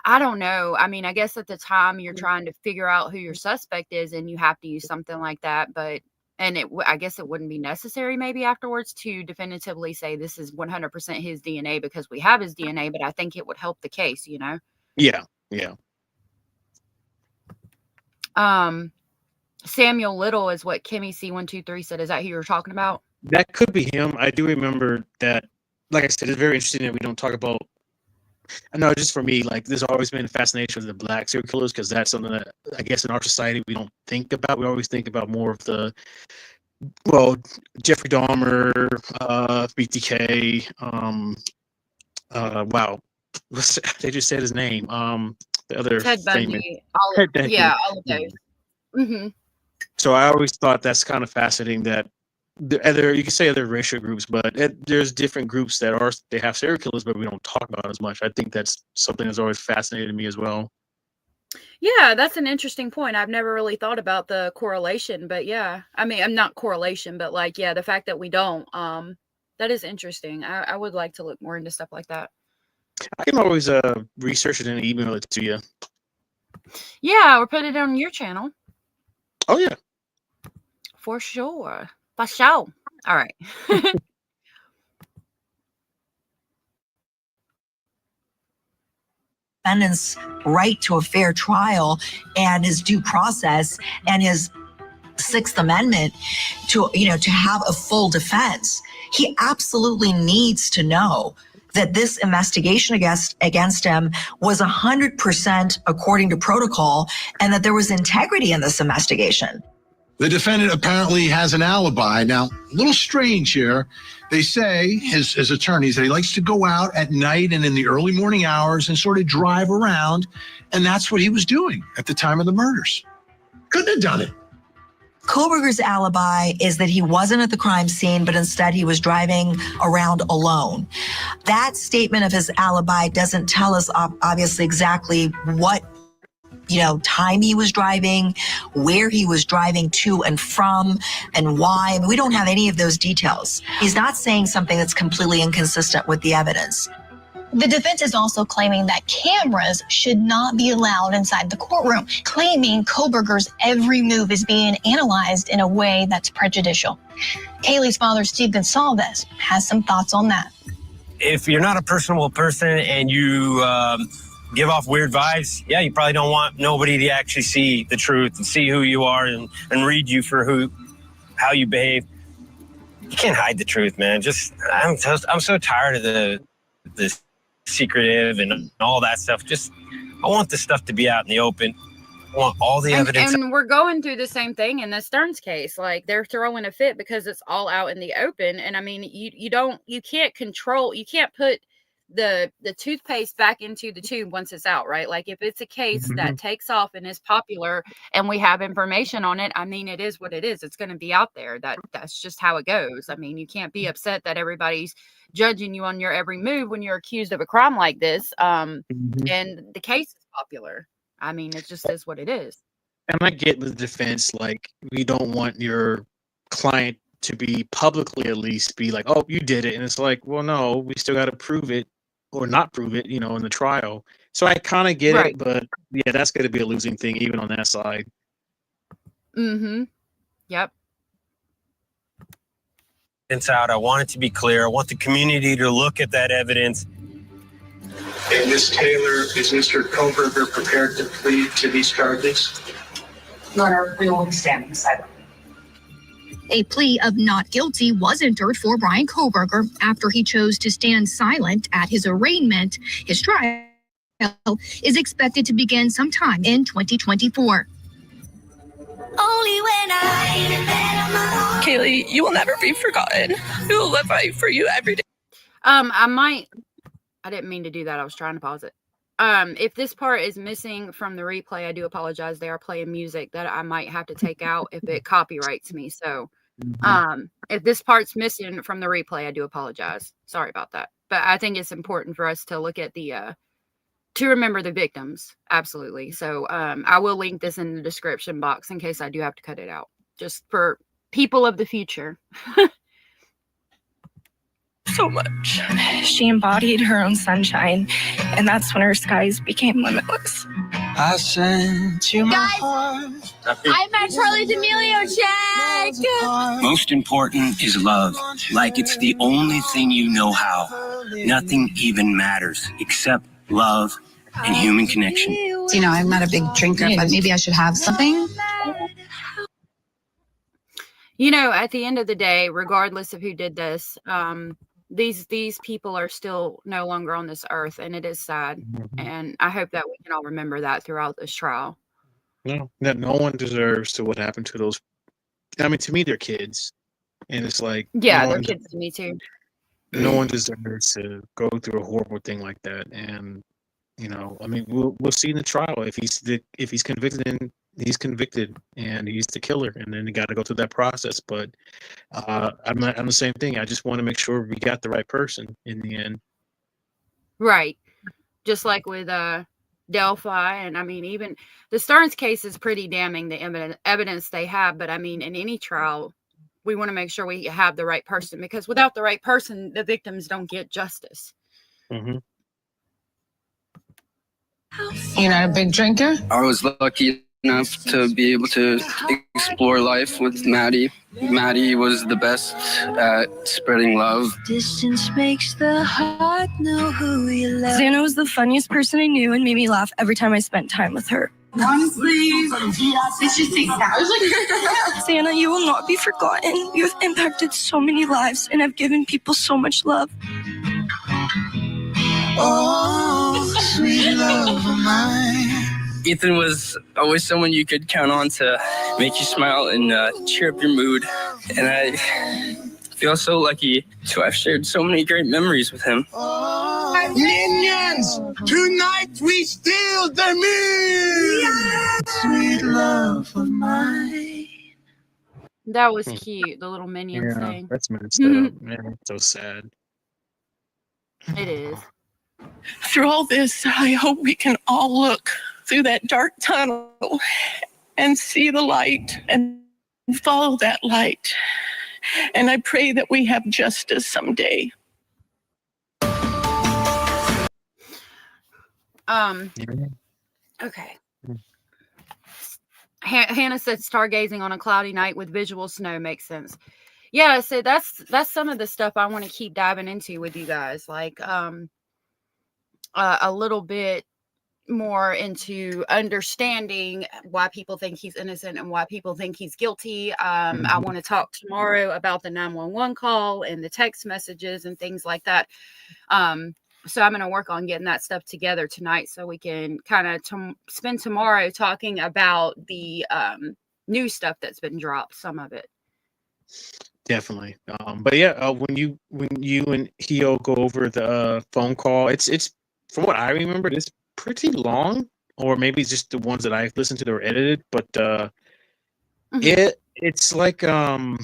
I don't know. I mean, I guess at the time you're trying to figure out who your suspect is and you have to use something like that. But I guess it wouldn't be necessary maybe afterwards to definitively say this is 100% his DNA because we have his DNA, but I think it would help the case, Yeah. Yeah. Samuel Little is what Kimmy C123 said. Is that who you were talking about? That could be him. I do remember that. Like I said, it's very interesting that we don't talk about. I know, just for me, like there's always been a fascination with the black serial killers because that's something that I guess in our society we don't think about. We always think about more of the, well, Jeffrey Dahmer, BTK. Wow, they just said his name. The other Ted famous. Bundy. All of those. So I always thought that's kind of fascinating that you can say other racial groups, but there's different groups that they have serial killers, but we don't talk about as much. I think that's something that's always fascinated me as well. Yeah, that's an interesting point. I've never really thought about the correlation, but yeah, I mean, I'm not correlation, but like, yeah, the fact that we don't, that is interesting. I would like to look more into stuff like that. I can always research it and email it to you. Yeah, or put it on your channel. Oh yeah, for sure. For sure. All right. Defendant's right to a fair trial and his due process and his Sixth Amendment to have a full defense. He absolutely needs to know that this investigation against him was 100% according to protocol and that there was integrity in this investigation. The defendant apparently has an alibi. Now, a little strange here. They say, his attorneys, that he likes to go out at night and in the early morning hours and sort of drive around. And that's what he was doing at the time of the murders. Couldn't have done it. Koberger's alibi is that he wasn't at the crime scene, but instead he was driving around alone. That statement of his alibi doesn't tell us obviously exactly what time he was driving, where he was driving to and from, and why. I mean, we don't have any of those details. He's not saying something that's completely inconsistent with the evidence. The defense is also claiming that cameras should not be allowed inside the courtroom, claiming Koberger's every move is being analyzed in a way that's prejudicial. Kaylee's father, Steve Gonsalves, has some thoughts on that. If you're not a personable person and you give off weird vibes, yeah, you probably don't want nobody to actually see the truth and see who you are and read you for how you behave. You can't hide the truth, man. I'm so tired of the secretive and all that stuff. I want this stuff to be out in the open. I want all the evidence. And we're going through the same thing in the Stearns case. Like, they're throwing a fit because it's all out in the open. And I mean, you can't put the toothpaste back into the tube once it's out, right? Like, if it's a case that takes off and is popular and we have information on it, I mean, it is what it is. It's going to be out there. That's just how it goes. I mean, you can't be upset that everybody's judging you on your every move when you're accused of a crime like this. And the case is popular. I mean, it just is what it is. And I get the defense, like, we don't want your client to be publicly at least be like, oh, you did it. And it's like, well, no, we still got to prove it or not prove it, in the trial. So I kind of get it, but yeah, that's going to be a losing thing even on that side. Yep. It's out. I want it to be clear. I want the community to look at that evidence. And Ms. Taylor, is Mr. Koberger prepared to plead to these charges? Your Honor, we will be standing silent. A plea of not guilty was entered for Brian Koberger after he chose to stand silent at his arraignment. His trial is expected to begin sometime in 2024. Only when Kaylee, you will never be forgotten. We will live right for you every day. I didn't mean to do that. I was trying to pause it. If this part is missing from the replay, I do apologize. They are playing music that I might have to take out if it copyrights me. So if this part's missing from the replay, I do apologize. Sorry about that. But I think it's important for us to look at to remember the victims. Absolutely. So I will link this in the description box in case I do have to cut it out, just for people of the future. So much. She embodied her own sunshine, and that's when her skies became limitless. I sent you my heart. I met Charlie D'Amelio, check! Most important is love. Like it's the only thing you know how. Nothing even matters except love and human connection. I'm not a big drinker, but maybe I should have something. At the end of the day, regardless of who did this, these people are still no longer on this earth, and it is sad. And I hope that we can all remember that throughout this trial. No, that no one deserves to what happened to those. I mean, to me, they're kids, and it's like, yeah, they're kids to me too. No one deserves to go through a horrible thing like that. And I mean, we'll see in the trial if he's convicted, and he's convicted, and he's the killer, and then you got to go through that process. But I'm the same thing. I just want to make sure we got the right person in the end. Right. Just like with Delphi, and I mean, even the Stearns case is pretty damning, the evidence they have. But I mean, in any trial, we want to make sure we have the right person, because without the right person, the victims don't get justice. You're not a big drinker? I was lucky enough to be able to explore life with Maddie. Maddie was the best at spreading love. Distance makes the heart know who you love. Xana was the funniest person I knew and made me laugh every time I spent time with her. Honestly, it's just takes that. Santa, you will not be forgotten. You have impacted so many lives and have given people so much love. Oh, sweet love of mine. Ethan was always someone you could count on to make you smile and cheer up your mood. And I feel so lucky to have shared so many great memories with him. Minions, tonight we steal the meal. Yes! Sweet love of mine. That was cute, the little minion Yeah, thing. that's messed up. Man, it's so sad. It is. Through all this, I hope we can all look through that dark tunnel and see the light and follow that light. And I pray that we have justice someday. Okay. Hannah said stargazing on a cloudy night with visual snow makes sense. Yeah, so that's some of the stuff I want to keep diving into with you guys, like a little bit more into understanding why people think he's innocent and why people think he's guilty. I want to talk tomorrow about the 911 call and the text messages and things like that. So I'm going to work on getting that stuff together tonight so we can kind of spend tomorrow talking about the new stuff that's been dropped, some of it. Definitely. But yeah, when you and Hio go over the phone call, it's from what I remember, it's pretty long, or maybe it's just the ones that I've listened to that were edited. But it's like how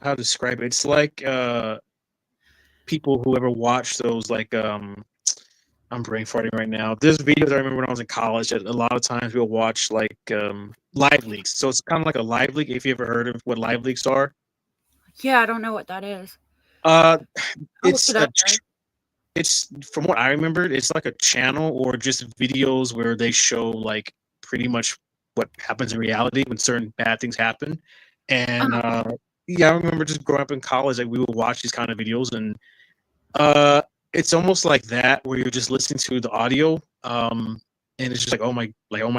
to describe it? It's like people who ever watch those like I'm brain farting right now. There's videos I remember when I was in college that a lot of times we'll watch like live leaks. So it's kind of like a live leak. If you ever heard of what live leaks are. Yeah, I don't know what that is. It's from what I remembered, it's like a channel or just videos where they show like pretty much what happens in reality when certain bad things happen. And yeah, I remember just growing up in college, like we would watch these kind of videos, and it's almost like that where you're just listening to the audio, and it's just like oh my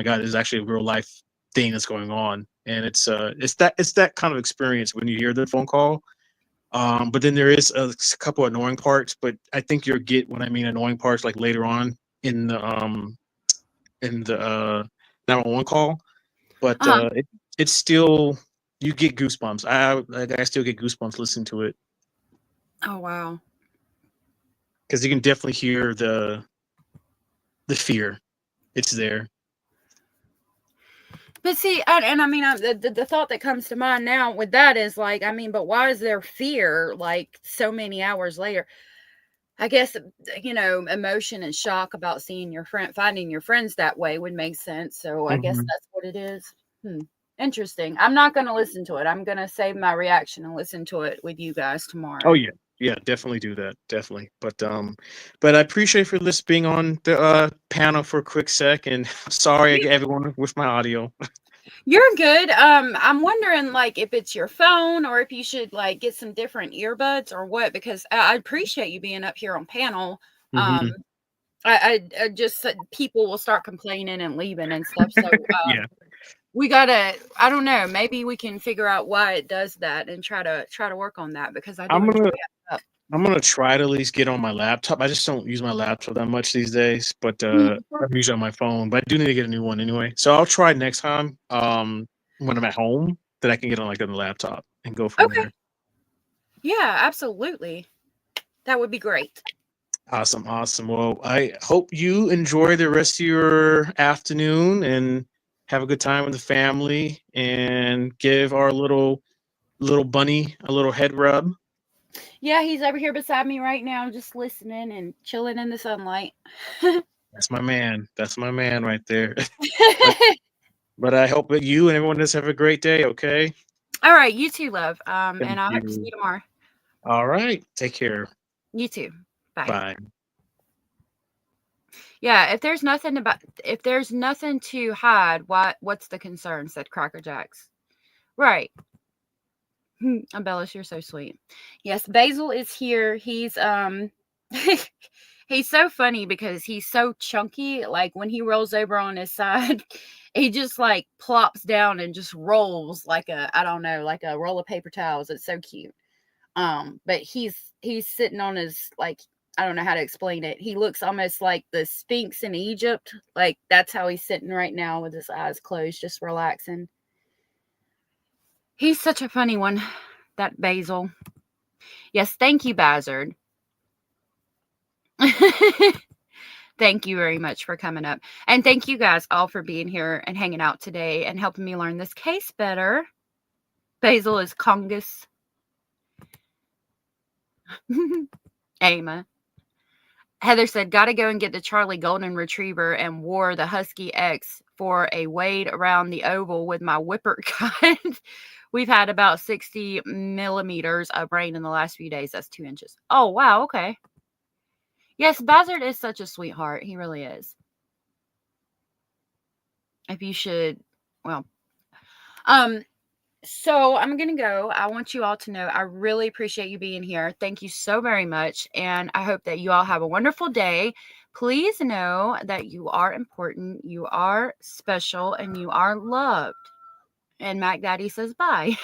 god, this is actually a real life thing that's going on, and it's that kind of experience when you hear the phone call. But then there is a couple annoying parts, but I think you'll get what I mean annoying parts like later on in the 911 call. But it's still, you get goosebumps. I still get goosebumps listening to it Oh wow. because you can definitely hear the fear. It's there. But see, and I mean, the thought that comes to mind now with that is like, I mean, but why is there fear like so many hours later? I guess, emotion and shock about seeing your friend, finding your friends that way would make sense. So I guess that's what it is. Interesting. I'm not going to listen to it. I'm going to save my reaction and listen to it with you guys tomorrow. Oh yeah. Yeah, definitely do that. Definitely. But I appreciate for this being on the panel for a quick sec, and sorry everyone with my audio. You're good. I'm wondering like if it's your phone or if you should like get some different earbuds or what, because I appreciate you being up here on panel. I just people will start complaining and leaving and stuff. So Yeah. we gotta, I don't know, maybe we can figure out why it does that and try to work on that, because I do enjoy it. I'm gonna try to at least get on my laptop. I just don't use my laptop that much these days, but I'm usually on my phone. But I do need to get a new one anyway. So I'll try next time when I'm at home that I can get on like on the laptop and go from there. Yeah, absolutely. That would be great. Awesome. Well, I hope you enjoy the rest of your afternoon and have a good time with the family, and give our little bunny a little head rub. Yeah, he's over here beside me right now, just listening and chilling in the sunlight. That's my man. That's my man right there. But I hope that you and everyone just have a great day, okay? All right, you too, love. Thank And I'll hope to you. see you tomorrow. All right. Take care. You too. Bye. Bye. Yeah, if there's nothing to hide, what's the concern? Said Cracker Jacks. Right. Embellish, you're so sweet. Yes, Basil is here. He's He's so funny because he's so chunky. Like when he rolls over on his side, he just like plops down and just rolls like a, I don't know, like a roll of paper towels. It's so cute. But he's sitting on his, like, I don't know how to explain it. He looks almost like the Sphinx in Egypt. Like that's how he's sitting right now with his eyes closed, just relaxing. He's such a funny one, that Basil. Yes, thank you, Bazard. Thank you very much for coming up. And thank you guys all for being here and hanging out today and helping me learn this case better. Basil is Congus. Ama. Heather said, gotta go and get the Charlie Golden Retriever and wore the Husky X for a wade around the oval with my whipper cut. We've had about 60 millimeters of rain in the last few days. That's 2 inches. Oh, wow. Okay. Yes, Bazard is such a sweetheart. He really is. If you should, well, so I'm going to go. I want you all to know I really appreciate you being here. Thank you so very much. And I hope that you all have a wonderful day. Please know that you are important, you are special, and you are loved. And Mac Daddy says bye.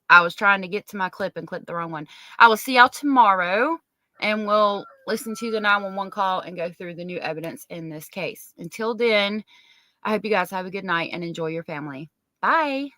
I was trying to get to my clip and clicked the wrong one. I will see y'all tomorrow, and we'll listen to the 911 call and go through the new evidence in this case. Until then, I hope you guys have a good night and enjoy your family. Bye.